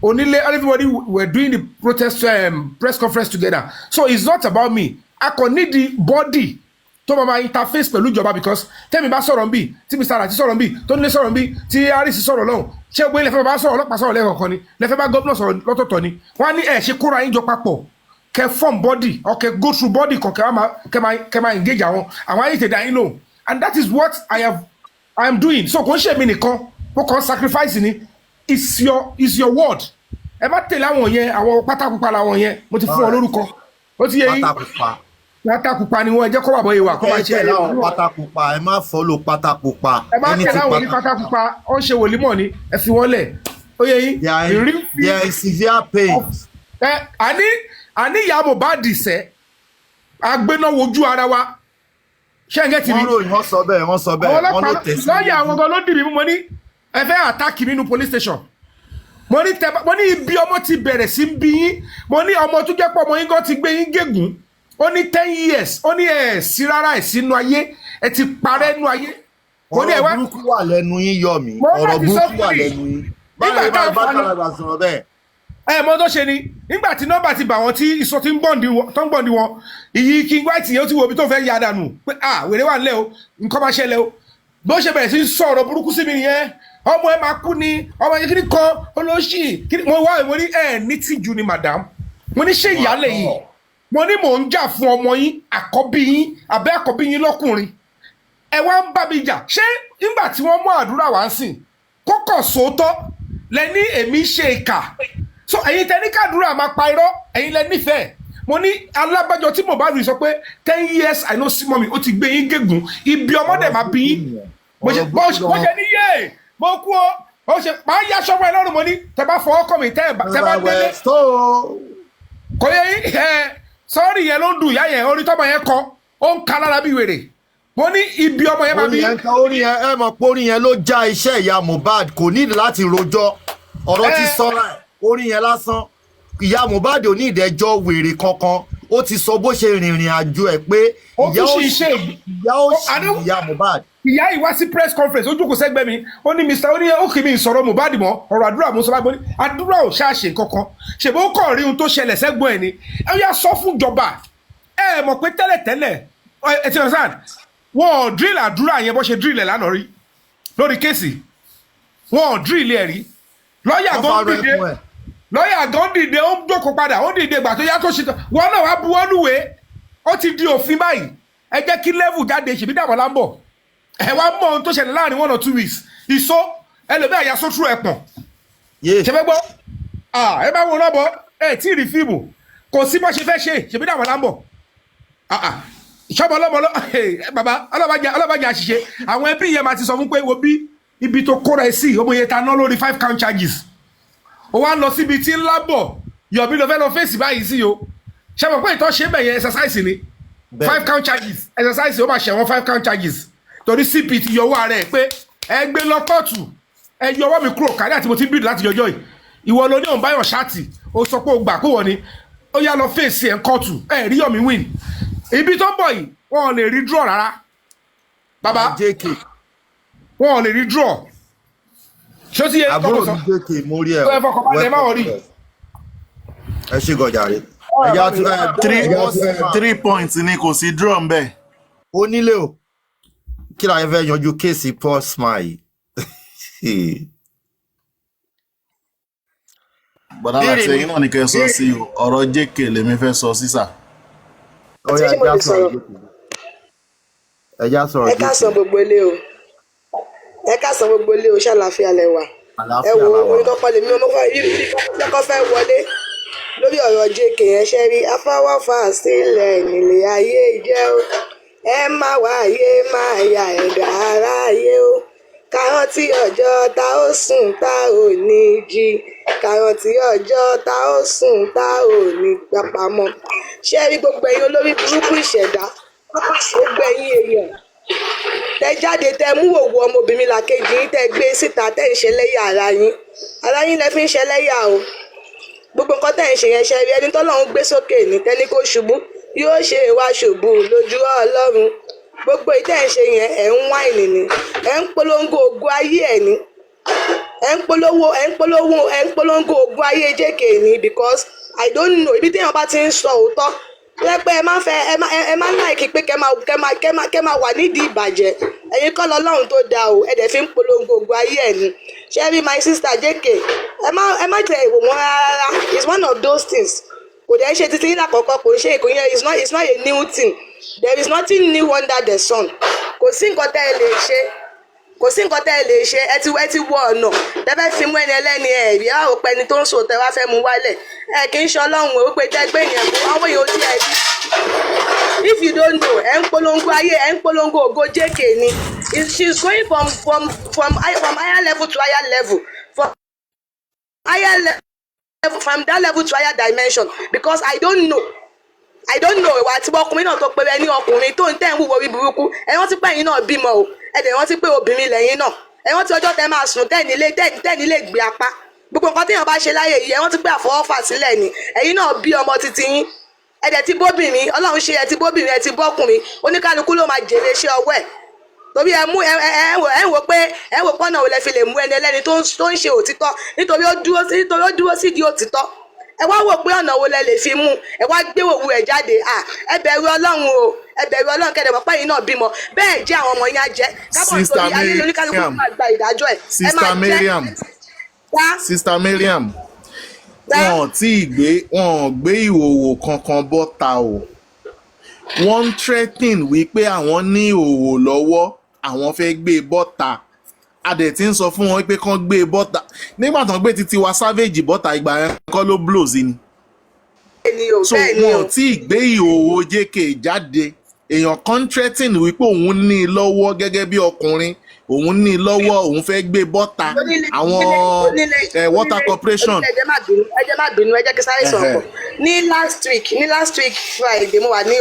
Onílé everybody were doing the protest press conference together. So it's not about me. I can need the body tó máa interface pẹ̀lú ìjọba because tẹ́mi bá sọ̀rọ̀ nbí tí Mr. Lati sọ̀rọ̀ nbí tó nílé sọ̀rọ̀ nbí tí Harris sọ̀rọ̀ lọ́hùn ṣé gbé lẹ́fẹ̀ẹ́ bá sọ̀rọ̀ ọlọ́pàá sọ̀rọ̀ lẹ́ẹ̀kọ̀ọ̀kan ni lẹ́fẹ̀ẹ́ bá gómìnà sọ̀rọ̀ lọ́tọ̀ọ̀tọ̀ ni wọ́n á ní ẹ̀ ṣe kóra yín jọ papọ̀ kẹ́ form body or kẹ́ go through body kan kẹ́ máa engage àwọn ayé tẹ̀dá yín lò and that is what I am doing so kò ń ṣe mi nìkan mo kàn sacrifice ni is your word ẹ má tẹ̀lé àwọn yẹn àwọn pátákùpá làwọn yẹn mo ti fún wọn lórúkọ ó ti yẹ yín pátákùpá ni wọn ẹ jẹ́ kó wà bọ́ ìwà kó máa ṣe ẹ láwọn pátákùpá ẹ má follow pátákùpá ẹ má tẹ̀lé àwọn ní pátákùpá ó ń ṣe wòlímọ̀ ni ẹ fi wọ́n lẹ̀ ó yẹ yín. there is severe pain. àní ìyá Mohbad sẹ́ agbéná wojú ara wa ṣé ń gẹ́ tìbí. wọ́n sọ bẹ́ẹ̀ wọ́n ló tẹ̀sí. lọ́ọ̀yà àwọn gan ló dìbì mú mo ní ẹ fẹ́ àtàkì nínú police station mo ní ibi ọmọ ti bẹ̀rẹ̀ sí bí yín mo ní ọmọ tó jẹ́ pọ̀ ọmọ yín gan ti gbé yín gégùn ó ní 10 years ó ní ẹ̀ sí rárá ẹ̀ sínú ayé ẹ̀ ti parẹ́ nú ayé. ọ̀rọ̀ burúkú wà lẹ́nu yín yọ mí ọ̀rọ̀ burúkú wà lẹ́nu yín báyìí bá tàlàgbà sọ̀rọ̀ bẹ́ẹ̀. ẹ mọ tó ṣe ni nígbà tí nọ́mbà ti bà wọ́n tí ìsọ ti ń bọ̀ǹdì wọn ìyí King White yẹn ó ti wo ibi tó fẹ́ yá dànù pé wèrè wà nílẹ̀ o nǹkan máa ṣẹlẹ̀ o bó ṣe bẹ̀rẹ̀ sí sọ̀rọ̀ burúkú sí mi nìyẹn ọmọ ẹ máa kú ni ọmọ yẹn kíní kan olóṣì kíní mo wá ìwé ní ní tìjú ni madam mo ní ṣe ìyálẹ̀ yìí mo ní mò ń jà fún ọmọ yín àkọ́bí yín àbẹ́ àkọ́bí yín lọ́kùnrin ẹ wá ń bá mi jà ṣé nígbà tí wọ́n mú àdúrà wá ń sìn kókò sóòótọ́ lẹ ní èmi ṣe ìkà so ẹ̀yin tẹ ní kàdúrà máa pa irọ́ ẹ̀yin lẹ nífẹ̀ẹ́ mo ní alábàjọ tí Mohbad sọ pé 10 years I no see mommy ó ti gbé yín gégùn ibi ọmọdé máa bí yín bó ṣe ní yé mo kú ó ṣe máa yá sọ́mọ ẹ lọ́rùn mo ní tẹ bá fọwọ́ kọ́ mi tẹ bá délé kò yẹ yín sọ́ọ̀rì yẹn ló ń dùn ìyá yẹn orí tọ́mọ yẹn kọ ó ń ka lára bí wèrè mo ní ibi ọmọ yẹn máa bí. orí yẹn ẹ mọ̀ pé orí yẹn ló já iṣẹ́ ìyá Mohbad kò ní láti rojọ́ ọ̀rọ̀ ti sọ́ra ẹ̀ orí yẹn lásán ìyá Mohbad ò ní ìdẹ́jọ́ wèrè kankan ó ti sọ bó ṣe rìnrìn àjò ẹ̀ pé ìyá ó sì ìyá Mohbad. ìyá yìí wá sí press conference ojú kò sẹ́gbẹ́ mi ó ní Mr. ó ní ó kì í mi sọ̀rọ̀ Mohbad mọ́ ọ̀rọ̀ àdúrà mo sọ báyìí mo ní àdúrà ò ṣàṣe kankan ṣèbó ó kàn rí ohun tó ṣẹlẹ̀ sẹ́gbọ́n ẹ̀ ni ẹ yá sọ fún ìjọba ẹ mọ̀ pé tẹ́lẹ̀tẹ́lẹ̀ ẹ ti understand wọ́n drill àdúrà yẹn bó ṣe drill ẹ̀ lánàá rí lórí kéèsì wọ́n drill ẹ̀ rí lọ́yà gan dìde ó ń jókòó padà ó dìde ìgbà tó yá tó ṣe tán wọn náà wá buwọ́ lùwé ó ti di òfin báyìí ẹ jẹ́ kí level jáde ṣèbí dàbọ̀ láńbọ̀ ẹ wá mọ ohun tó ṣẹlẹ̀ láàrin 1 or 2 weeks ìsó ẹlòmíà ya sótú ẹ̀ pọ̀n ṣe fẹ́ gbọ́ ẹ bá wọn lọ́bọ̀ ẹ tí ì rí fíìmù kò sí bó ṣe fẹ́ ṣe ṣèbí dàbọ̀ láńbọ̀ ìṣọ́bọ̀ ọlọ́mọ bàbá ọlọ́bàjà àṣìṣe àwọn ẹbí yẹn máa ti sọ fún pé wo bí ibi tó kóra ẹ sí ọmọ yẹn ta ná lórí 5 count charges ó wá lọ síbi tí ńlá bọ̀ yọ̀bí lọ fẹ́ lọ fèsì báyìí sí o ṣe mọ̀ pé ìtọ́ ṣe bẹ̀yẹ exercise ni 5 count charges exercise ó máa ṣẹ̀wọ̀n 5 count charges torí CP ti yọwọ́ ara ẹ̀ pé ẹ gbé lọ kóòtù ẹ yọwọ́ mi kúrò kárí àti mo ti bíìdì láti jọjọ́ yìí ìwọ ló ní òun báyọ̀ ṣáàtì ó sọ pé ó gbà pé wọ́n ni ó yá lọ fèsì ẹ̀ kóòtù ẹ rí yọ̀mí win ibi tó ń bọ̀ yìí wọn ò lè rí draw rárá bàbá wọn ò lè rí draw ṣó ti yẹ àbúrò mi jẹ́kẹ̀ mórí ẹ̀ ẹ ṣe gọ̀jàre ẹ̀yà 3 points ni kò sí draw ń bẹ̀. ó nílé o kí la fẹ́ yanjú kéèsì Paul Smile. bọ̀dá láti ẹ̀yin náà ní kẹ́ sọ sí ọ̀rọ̀ jẹ́kẹ̀ lèmi fẹ́ sọ sísà. ọ̀yà ẹja sọ̀rọ̀ ẹ ká san gbogbo ilé o ẹ ká san gbogbo ilé o ṣàlàáfíà lẹ́wà ẹ wo oníkọ́kọ́ lèmi ọmọkọ́ fẹ́ wọlé lórí ọ̀rọ̀ JK yẹn ṣe rí afáwọ́fà sílẹ̀ nílé ayé jẹ́ o ẹ má wáyé má ya ẹ̀dá ara ayé o kárántí ọjọ́ tá ó sùn tá ò ní jí kárántí ọjọ́ tá ó sùn tá ò ní gbapamọ́ ṣe rí gbogbo ẹ̀yin olórí burúkú ìṣẹ̀dá gbogbo ẹ̀yin èèyàn tẹ jáde tẹ mú òwò ọmọbìnrin làkejì yín tẹ gbé síta tẹ ń ṣẹlẹ́yà ara yín lẹ fi ń ṣẹlẹ́yà o gbogbo nǹkan tẹ̀ ń ṣe yẹn ṣe rí ẹni tọ́lọ́run gbé sókè ní tẹ́ni kó ṣubú yóò ṣe wá ṣubú lójú Ọlọ́run gbogbo ìtẹ̀ ń ṣe yẹn ẹ̀ ń wáìnì ni ẹ̀ ń polongo ògo ayé ẹ̀ ni ẹ̀ ń polongo ògo ayé JK ni because I don't know ibi téèyàn bá ti ń sọ òótọ́ pé ẹ máa ń láìkí pé kẹ́ máa wà nídìí ìbàjẹ́ ẹ̀yin kọ́ lọ́lọ́run tó dáa o ẹ̀ dẹ̀ fi ń polongo ògo ayé ẹ̀ ni ṣebí my sister JK ẹ má tẹ ìwò wọn rárá it's one of those things kò dẹ̀ ṣe títí yín lákọ̀ọ́kọ́ kò ń ṣe ìkò yẹn it's not a new thing there is nothing new under the sun kò sí nǹkan tẹ́ ẹ lè ṣe ẹ ti wọ ọ̀nà tẹ́fẹ́ fi mú ẹni ẹlẹ́ni ẹ̀ rí àwọn òpẹ́ ẹni tó ń sọ tẹ́ wá fẹ́ mú wálẹ̀ ẹ kì í ṣe ọlọ́run ó pé tẹ́gbẹ́ yẹn kó àwọn èèyàn tí ẹ rí if you don't know ẹ ń polongo ayé ẹ ń polongo ògo JK ni she's going from higher level to higher level from that level to higher dimension because I don't know ìwà àti ọkùnrin náà tó péré ní ọkùnrin tó ń tẹ̀ ń wúwo orí burúkú ẹ rántí pé ẹ̀yin náà bímọ o ẹ dẹ̀ rántí pé obìnrin lẹ́yìn náà ẹ rántí ọjọ́ tẹ́ máa sùn tẹ́ẹ̀nílé gbé apá gbogbo nǹkan téèyàn bá ṣe láyé yìí ẹ rántí pé àfọwọ́fà sílẹ̀ ni ẹ̀yin náà bí ọmọ titi yín ẹ dẹ̀ ti bóbìnrin Ọlọ́run ṣe ẹ ti bóbìnrin ẹ ti bọ́kùnrin oníkálukú ló máa jèrè iṣẹ́ ọwọ́ ẹ̀ torí ẹ wò pọ́nà ò lẹ fi lè mú ẹni ẹlẹ́ni tó ń ṣe òtítọ́ nítorí ó dúró sídìí òtítọ́ ẹ wá wò pé ọ̀nà wo lẹ lè fi mú ẹ wá gbé òwú ẹ jáde ẹ bẹ̀rù Ọlọ́run o ẹ bẹ̀rù Ọlọ́run kẹ́dẹ̀ mọ̀ pé yín náà bímọ bẹ́ẹ̀ jẹ́ àwọn ọmọ yín á jẹ́ kábọ̀ nítorí ayé oníkálukú máa gba ìdájọ́ ẹ̀ ẹ máa jẹ́. Sister Mariam wọn gbé ìhòòhò kankan bọ́ta o wọ́n ń threatening wípé àwọn ní ìhòòhò lọ́wọ́ àwọn fẹ́ gbé bọ́ta a dẹ̀ ti ń sọ fún wọn pé kán gbé bọ́ta nígbà tán gbé títí wa Savage bọ́ta ìgbà yẹn kọ́ ló blows ni so wọn ò tí ì gbé ìhòòhò JK jáde èèyàn kan threatening wípé òun ní i lọ́wọ́ gẹ́gẹ́ bí ọkùnrin òun ní i lọ́wọ́ òun fẹ́ gbé bọ́ta àwọn water corporation. ẹ jẹ́ má bínú ẹ jẹ́ kí sáré sọ̀rọ̀ ní last week Friday mo wà ní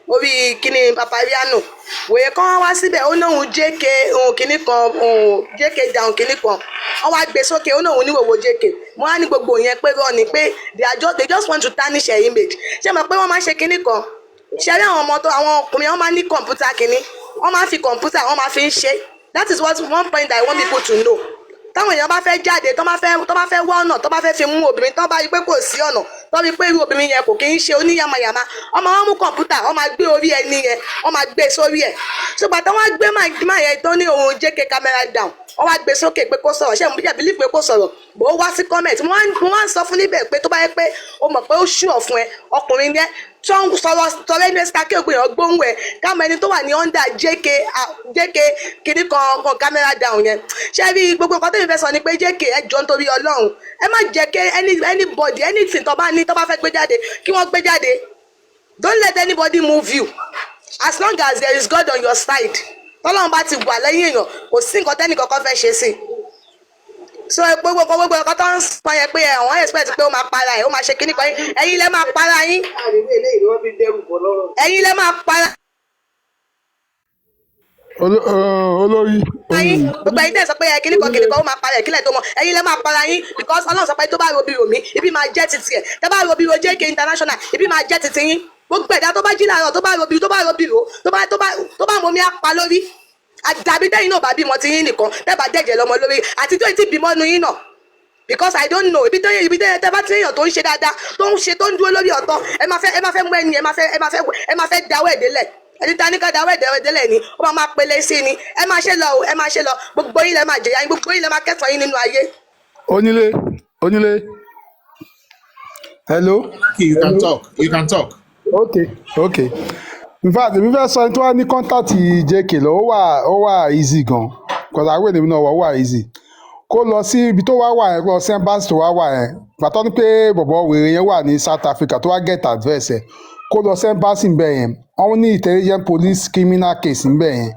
orí kíní Papariano wòye kan wá síbẹ̀ ó náà JK ohun kíní kan JK down kíní kan wọ́n wá gbé sókè ó náà níwòwò JK mo wá ní gbogbo yẹn pé rọ ni pé they just want to tarnish her image ṣé mo pé wọ́n máa ṣe kíní kan ṣe rí àwọn ọkùnrin wọ́n máa ní kọ̀ǹpútà kíní wọ́n máa fi kọ̀ǹpútà wọ́n máa fi ń ṣe that is what one point I want people to know táwọn èèyàn bá fẹ́ jáde tó bá fẹ́ wá ọ̀nà tó bá fẹ́ fi mú obìnrin tó bá rí pé kò sí ọ̀nà tó rí pé irú obìnrin yẹn kò kí ń ṣe oníyàmàyàmà ọmọ wọn mú kọ̀ǹpútà wọ́n máa gbé orí ẹni yẹn wọ́n máa gbé sórí ẹ̀ ṣùgbọ́n tí wọ́n gbé máa yẹn tó ní òun JK camera down wọ́n wá gbé sókè pé kó sọ̀rọ̀ ṣé mo bí believe pé kó sọ̀rọ̀ bó wá sí comment mo wá ń sọ fún níbẹ̀ pé tó bá yẹ pé o mọ̀ pé ó ṣùọ̀ fún ẹ ọkùnrin yẹn tó ń sọ̀rọ̀ ẹni ẹ̀sìká kí ògbìn yẹn gbóhùn ẹ̀ káwọn ẹni tó wà ní under JK kìíní kan camera down yẹn ṣé rí gbogbo nǹkan tó yẹ fẹ́ sọ ni pé JK ẹ jọ nítorí Ọlọ́run ẹ má jẹ́ kí anybody anything tó bá fẹ́ gbé jáde kí wọ́n gbé jáde don't let anybody move you as long as there is God on your side tọ́lọ́run bá ti wà lẹ́yìn èèyàn kò sí nǹkan tẹ́nì kankan fẹ́ ṣe sí so gbogbo ọkọ tó ń sọ yẹn pé àwọn expect pé ó máa para ẹ̀ ó máa ṣe kíní kan ẹ̀yin lẹ́ máa para yín ẹ̀yin lẹ́ máa para. olórí gbogbo ẹ̀yin tẹ́ sọ pé kíní kan ó máa para ẹ̀ kílẹ̀ tó mọ̀ ẹ̀yin lẹ́ máa para yín because Ọlọ́run sọ pé tó bá robi romi ibi máa jẹ́ titi ẹ̀ tẹ́ bá robi ro JK international ibi máa jẹ́ titi yín gbogbo ẹ̀dá tó bá jí láàárọ̀ tó bá robi ro tó bá mọ mi á pa lórí àdàbí tẹ́yìn náà bá bímọ ti yín nìkan tẹ́ bá dẹ̀jẹ̀ lọ́mọ lórí àti tó ti bímọ nu yín náà because I don't know ibi tẹ́ bá ti yàn tó ń ṣe dáadáa tó ń dúró lórí ọ̀tọ̀ ẹ máa fẹ́ mú ẹni ẹ máa fẹ́ dáwọ́ ẹ̀dẹ́lẹ̀ ẹni tá ní ká dáwọ́ ẹ̀dẹ́lẹ̀ ni ó máa pele sí ni ẹ máa ṣe lọ gbogbo yín lẹ máa jẹ̀yà yín gbogbo yín lẹ máa kẹ́sàn-án yín nínú ayé. onílé hello. you can talk. okay in fact èmi fẹ́ sọ tí wọ́n ní kọ́ńtàtì JK lọ ó wà easy gan because àwọn ènìyàn náà wà easy kó lọ sí ibi tó wà yẹn kó lọ sí embassy tó wà yẹn gbàtọ́ ni pé bọ̀bọ̀ wèrè yẹn wà ní South Africa tó wá get advice ẹ̀ kó lọ sí embassy ńbẹ̀ yẹn wọ́n ní intelligent police criminal case ńbẹ̀ yẹn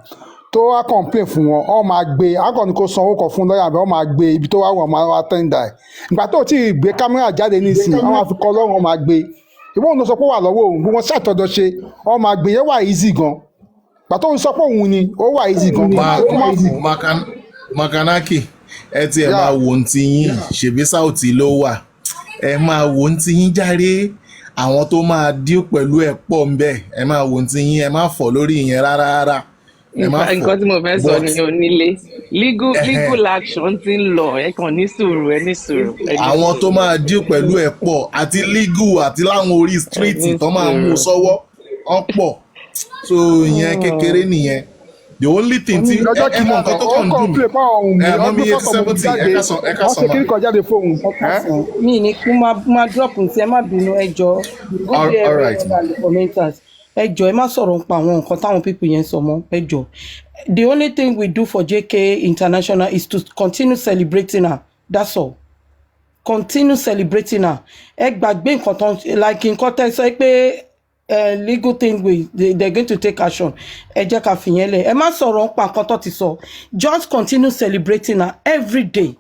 tó wá complain fún wọn wọ́n máa gbé akọni kó sanwó kan fún lọ́yà wọ́n máa gbé ibi tó wà wọ́n máa wá tẹ́ńdà ẹ̀ ìgbà tó ti gbé kámẹ́rà jáde nísìnyí wọ́n máa fi kọ́ lọ́rùn wọ́n máa gbé ìwọ́n ló sọ pé wà lọ́wọ́ òun bí wọ́n ṣàtọ́jọ́ ṣe wọ́n máa gbé yẹn wà easy gan pàtó òun sọ pé òun ni ó wà easy gan. Makanaki ẹ tiẹ̀ máa wò ó ti yín ṣèbí Saudi ló wà ẹ máa wò ń ti yín járe àwọn tó máa dín pẹ̀lú ẹ̀ pọ̀ ń bẹ̀ ẹ máa wò ń ti yín ẹ má fọ̀ lórí ìyẹn rárá ẹ má fọ̀ nǹkan tí mo fẹ́ sọ nìyẹn onílé legal action ti ń lọ ẹ kàn ní sùúrù ẹ ní sùúrù. àwọn tó máa dín pẹ̀lú ẹ̀ pọ̀ àti legal àti láwọn orí street tó máa mú sọ́wọ́ ọ̀pọ̀ so ìyẹn kékeré nìyẹn the only thing tí ẹ mọ nǹkan tó kàn dùn ẹ mọ mi 70 ẹ ká sọ ma. mi ní kí máa drop ntí ẹ má bínú ẹ jọ̀ọ́ good day everyone commenters ẹ jọ̀ọ́ ẹ má sọ̀rọ̀ nípa àwọn nǹkan táwọn people yẹn sọ mọ́ ẹ jọ̀ọ́ the only thing we do for JK International is to continue celebrating her that's all continue celebrating her ẹ gbàgbé nǹkan tán like nǹkan tẹ́ sọ pé legal thing they're going to take action ẹ jẹ́ ká fìyẹn lẹ̀ ẹ má sọ̀rọ̀ nípa nǹkan tó ti sọ just continue celebrating her every day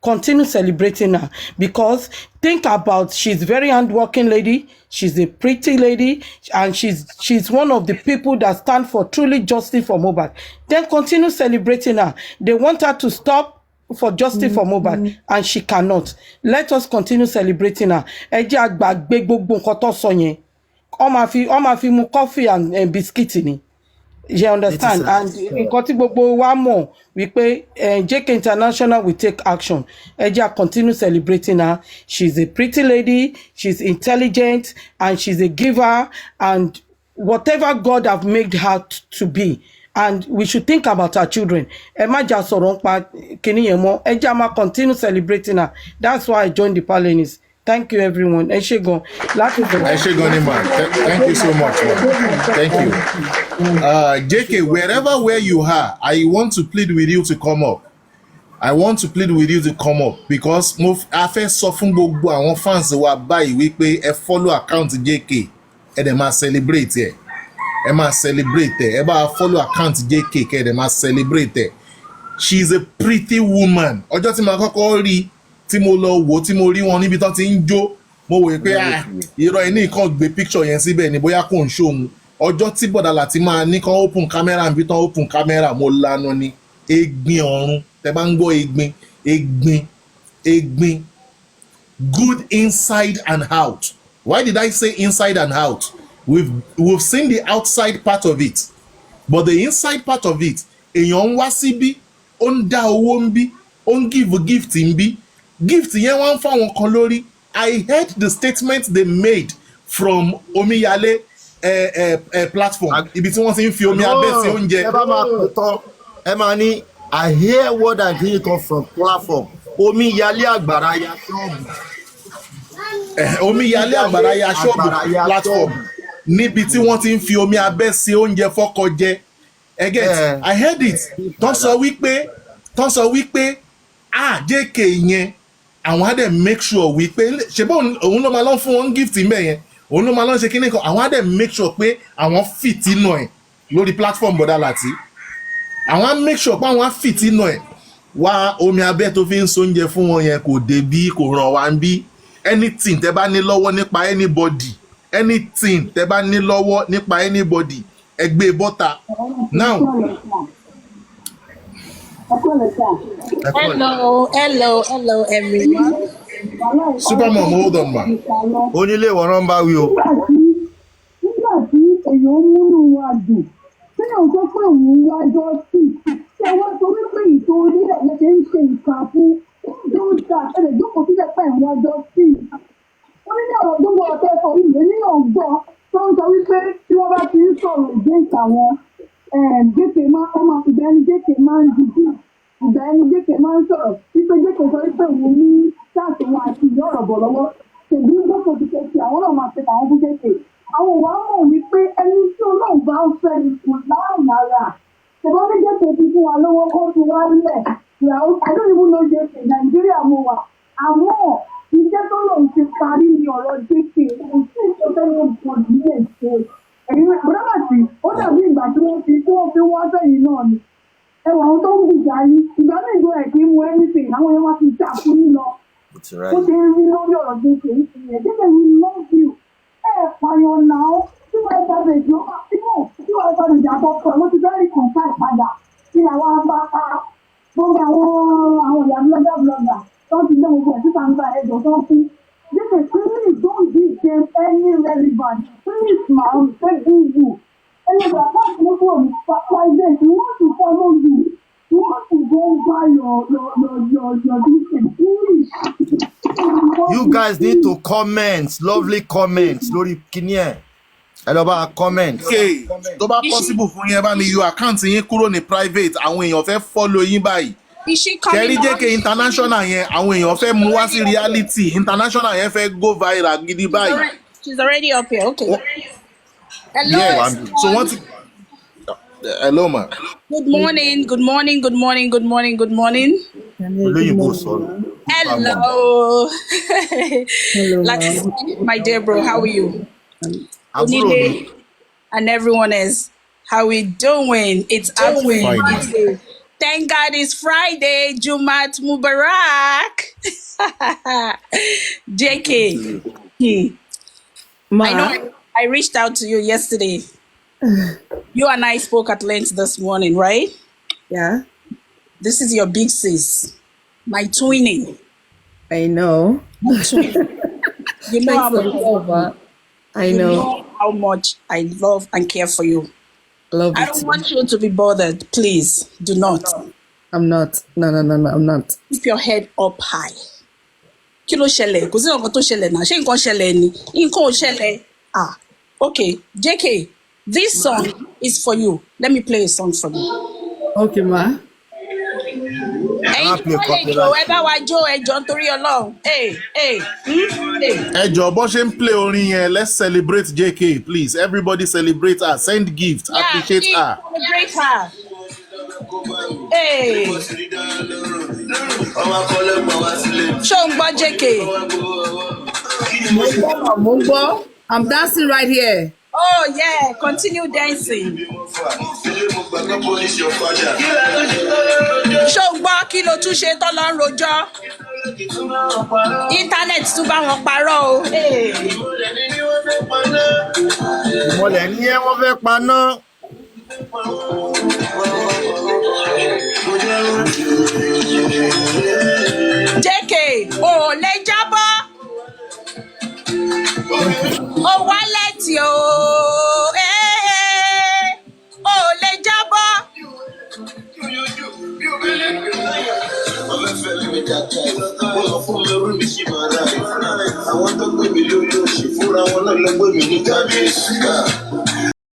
continue celebrating her because think about she's very hardworking lady she's a pretty lady and she's one of the people that stand for truly justice for Mohbad then continue celebrating her they want her to stop for justice for Mohbad and she cannot let us continue celebrating her ẹ jẹ́ àgbàgbé gbogbo nǹkan tó sọ yẹn ọ máa fi mu coffee and biscuit ni you understand and nǹkan tí gbogbo wa mọ̀ wípé JK International will take action ẹ jẹ́ continue celebrating her she's a pretty lady she's intelligent and she's a giver and whatever God have made her to be and we should think about our children ẹ má jà sọ̀rọ̀ nípa kìnìún yẹn mọ́ ẹ jẹ́ máa continue celebrating her that's why I joined the Palenese. Thank you, everyone. ẹ ṣé gan ni ma thank you so much thank you JK where you are I want to plead with you to come up because a fẹ́ sọ fún gbogbo àwọn fans wa báyìí wípé ẹ follow account JK ẹ dẹ̀ máa celebrate ẹ bá follow account JK kẹ́ ẹ dẹ̀ máa celebrate she is a pretty woman ọjọ́ tí màá kọ́kọ́ rí tí mo lọ wò tí mo rí wọn níbi tán ti ń jó mo wòye pé irọ́ ẹni kan gbé picture yẹn síbẹ̀ ni bóyá kò ń ṣòun ọjọ́ tí bọ̀dà láti máa ní kan open camera níbi tán open camera mo lanu ni egbin ọ̀run tẹ bá ń gbọ́ egbin good inside and out why did I say inside and out we've seen the outside part of it but the inside part of it èèyàn ń wá síbí ó ń dá owó ń bí ó ń give gift ń bí gift yẹn wá ń fáwọn kan lórí I heard the statement they made from Omiyale platform ibi tí wọ́n ti ń fi omi abẹ́ sí oúnjẹ. ẹ bá máa pè tán ẹ máa ní I hear word and hear come from platform Omiyale àgbàrá ya ṣọ́ọ̀bù. Omiyale àgbàrá ya ṣọ́ọ̀bù platform níbi tí wọ́n ti ń fi omi abẹ́ sí oúnjẹ fọ́kọ jẹ. I heard it tán sọ wípé JK yẹn àwọn á dẹ̀ make sure wípé ṣe bó òun ló máa lọ fún wọn gift mbẹ yẹn òun ló máa lọ ṣe kíní kan àwọn á dẹ̀ make sure pé àwọn fit inú ẹ̀ lórí platform Bọ̀dá Láti àwọn á make sure pé àwọn á fit inú ẹ̀ wá omi abẹ́ tó fi ń sóúnjẹ fún wọn yẹn kò dé bí kò ràn wá ń bí anything tẹ́ bá ní lọ́wọ́ nípa anybody ẹ gbé bọ́ta now. Hello, everyone. Supermom, hold on, ma. Onílé ìwọ̀n bá wí o. Nígbà tí èèyàn múnú wa dùn, tí èèyàn sọ pé òun wájọ́ sí, ṣé wọ́n sọ wípé ìtò onílẹ̀ lè ṣe ń ṣe ìkà fún tó ń ta ẹ̀rẹ̀ jókòó sílẹ̀ pẹ̀ ń wájọ́ sí. Wọ́n ní ọ̀rọ̀ gbogbo ọ̀tẹ́ sọ ìlú níyàn gbọ́ tó ń sọ wípé tí wọ́n bá ti ń sọ̀rọ̀ against àwọn JK máa ń dìbò. Ìgbà ẹni JK máa ń sọ̀rọ̀ wípé JK sọ wípé òun ní ṣáàtì wọn àti ìyá ọ̀rọ̀ bọ̀ lọ́wọ́ ṣèbí gbọ́dọ̀ ti ṣe àwọn náà máa ṣe àwọn fún JK. Àwọn òwà mọ̀ wípé ẹni tí Ọlọ́run bá ń fẹ́ ni kò láàrín ara. Ṣèbọn ní JK ti fún wa lọ́wọ́ kó fi wá rílẹ̀. Àdóyìnbó ló JK Nàìjíríà mo wà. Àmọ́ iṣẹ́ tó lòun ti parí ní ọ̀rọ̀ JK kò sí ìṣẹ́fẹ́ ní ọ̀pọ̀ nílé ṣe. Ẹ̀yin bọ́dọ̀ sí ó dàbí ìgbà tí wọ́n fi wọ́n sẹ́yìn náà ni. Ẹwà àwọn tó ń gbìjà yìí ìgbà náà ìgbọ́ ẹ̀ kí ń mú anything àwọn yẹn wá fi jà fún yín lọ. Ó ṣe ń rí lórí ọ̀rọ̀ JK ìṣẹ̀lẹ̀ JK we love you. Pààyàn náà tí wọ́n ṣàbẹ̀ jọ tí wọ́n ṣàbẹ̀ jà àkọ́kọ́ ló ti fẹ́ rí kọ̀ǹtà ìpadà tí àwọn abáta gbogbo àwọn ìyá blọ́gà tó ti gbé gbogbo ẹ̀ síta ń gba ẹ̀jọ̀ tó ń fún. JK on private. We want to follow you. We want to go by your English. You guys need to comment, lovely comments. Lórí kíní ẹ̀. Ẹ lọ bá comment. Okay, tó bá possible fún yín bá mi yọ àkáǹtì yín kúrò ní private, àwọn èèyàn fẹ́ follow yín báyìí. Kẹ́rí JK international yẹn, àwọn èèyàn fẹ́ mú wá sí reality. International yẹn fẹ́ go viral gidi báyìí. She's already up here. Okay. Hello. Yes. So what? Hello, ma. Good morning. Good morning. Good morning. Good morning. Good morning. Hello. Hello, Latisne, my dear bro, how are you? Onile and everyone else, how we doing? It's Friday. Thank God it's Friday. Jumat Mubarak. JK. I know I reached out to you yesterday. You and I spoke at length this morning, right? Yeah. This is your big sis, my twinning. I know. You know how much I know how much I love and care for you. Love I don't want you to be bothered. Please do not. I'm not. No, I'm not. Keep your head up high. Kí ló ṣẹlẹ̀? Kò sí nǹkan tó ṣẹlẹ̀ náà. Ṣé nǹkan ṣẹlẹ̀ ni? Nǹkan ò ṣẹlẹ̀. Ah, okay. JK, this song is for you. Let me play a song for you. Okay, ma. Ẹ̀yin tó lè jó ẹ bá wa jó ẹjọ́ nítorí Ọlọ́run. Ẹjọ́ bó ṣe ń play orin yẹn, let's celebrate JK, please. Everybody celebrate her. Send gifts. Appreciate her. Celebrate her. Hey. Ṣé o ń gbọ́ JK? Mo gbọ́. I'm dancing right here. Oh yeah, continue dancing. Ṣó gbọ́ kí ló tún ṣe tọ́lọ́ ń rojọ́? Íńtánẹ́ẹ̀tì tún bá wọn parọ́ o. Ìmọ̀lẹ̀ ní ẹ wọ́n fẹ́ paná. JK, ò lè jábọ́. Ó wálẹ̀ tí o. Ò lè jábọ́. Àwọn tó gbé mi lórí òṣì fúnra wọn náà ló gbé mi ní kábíyèsí ká.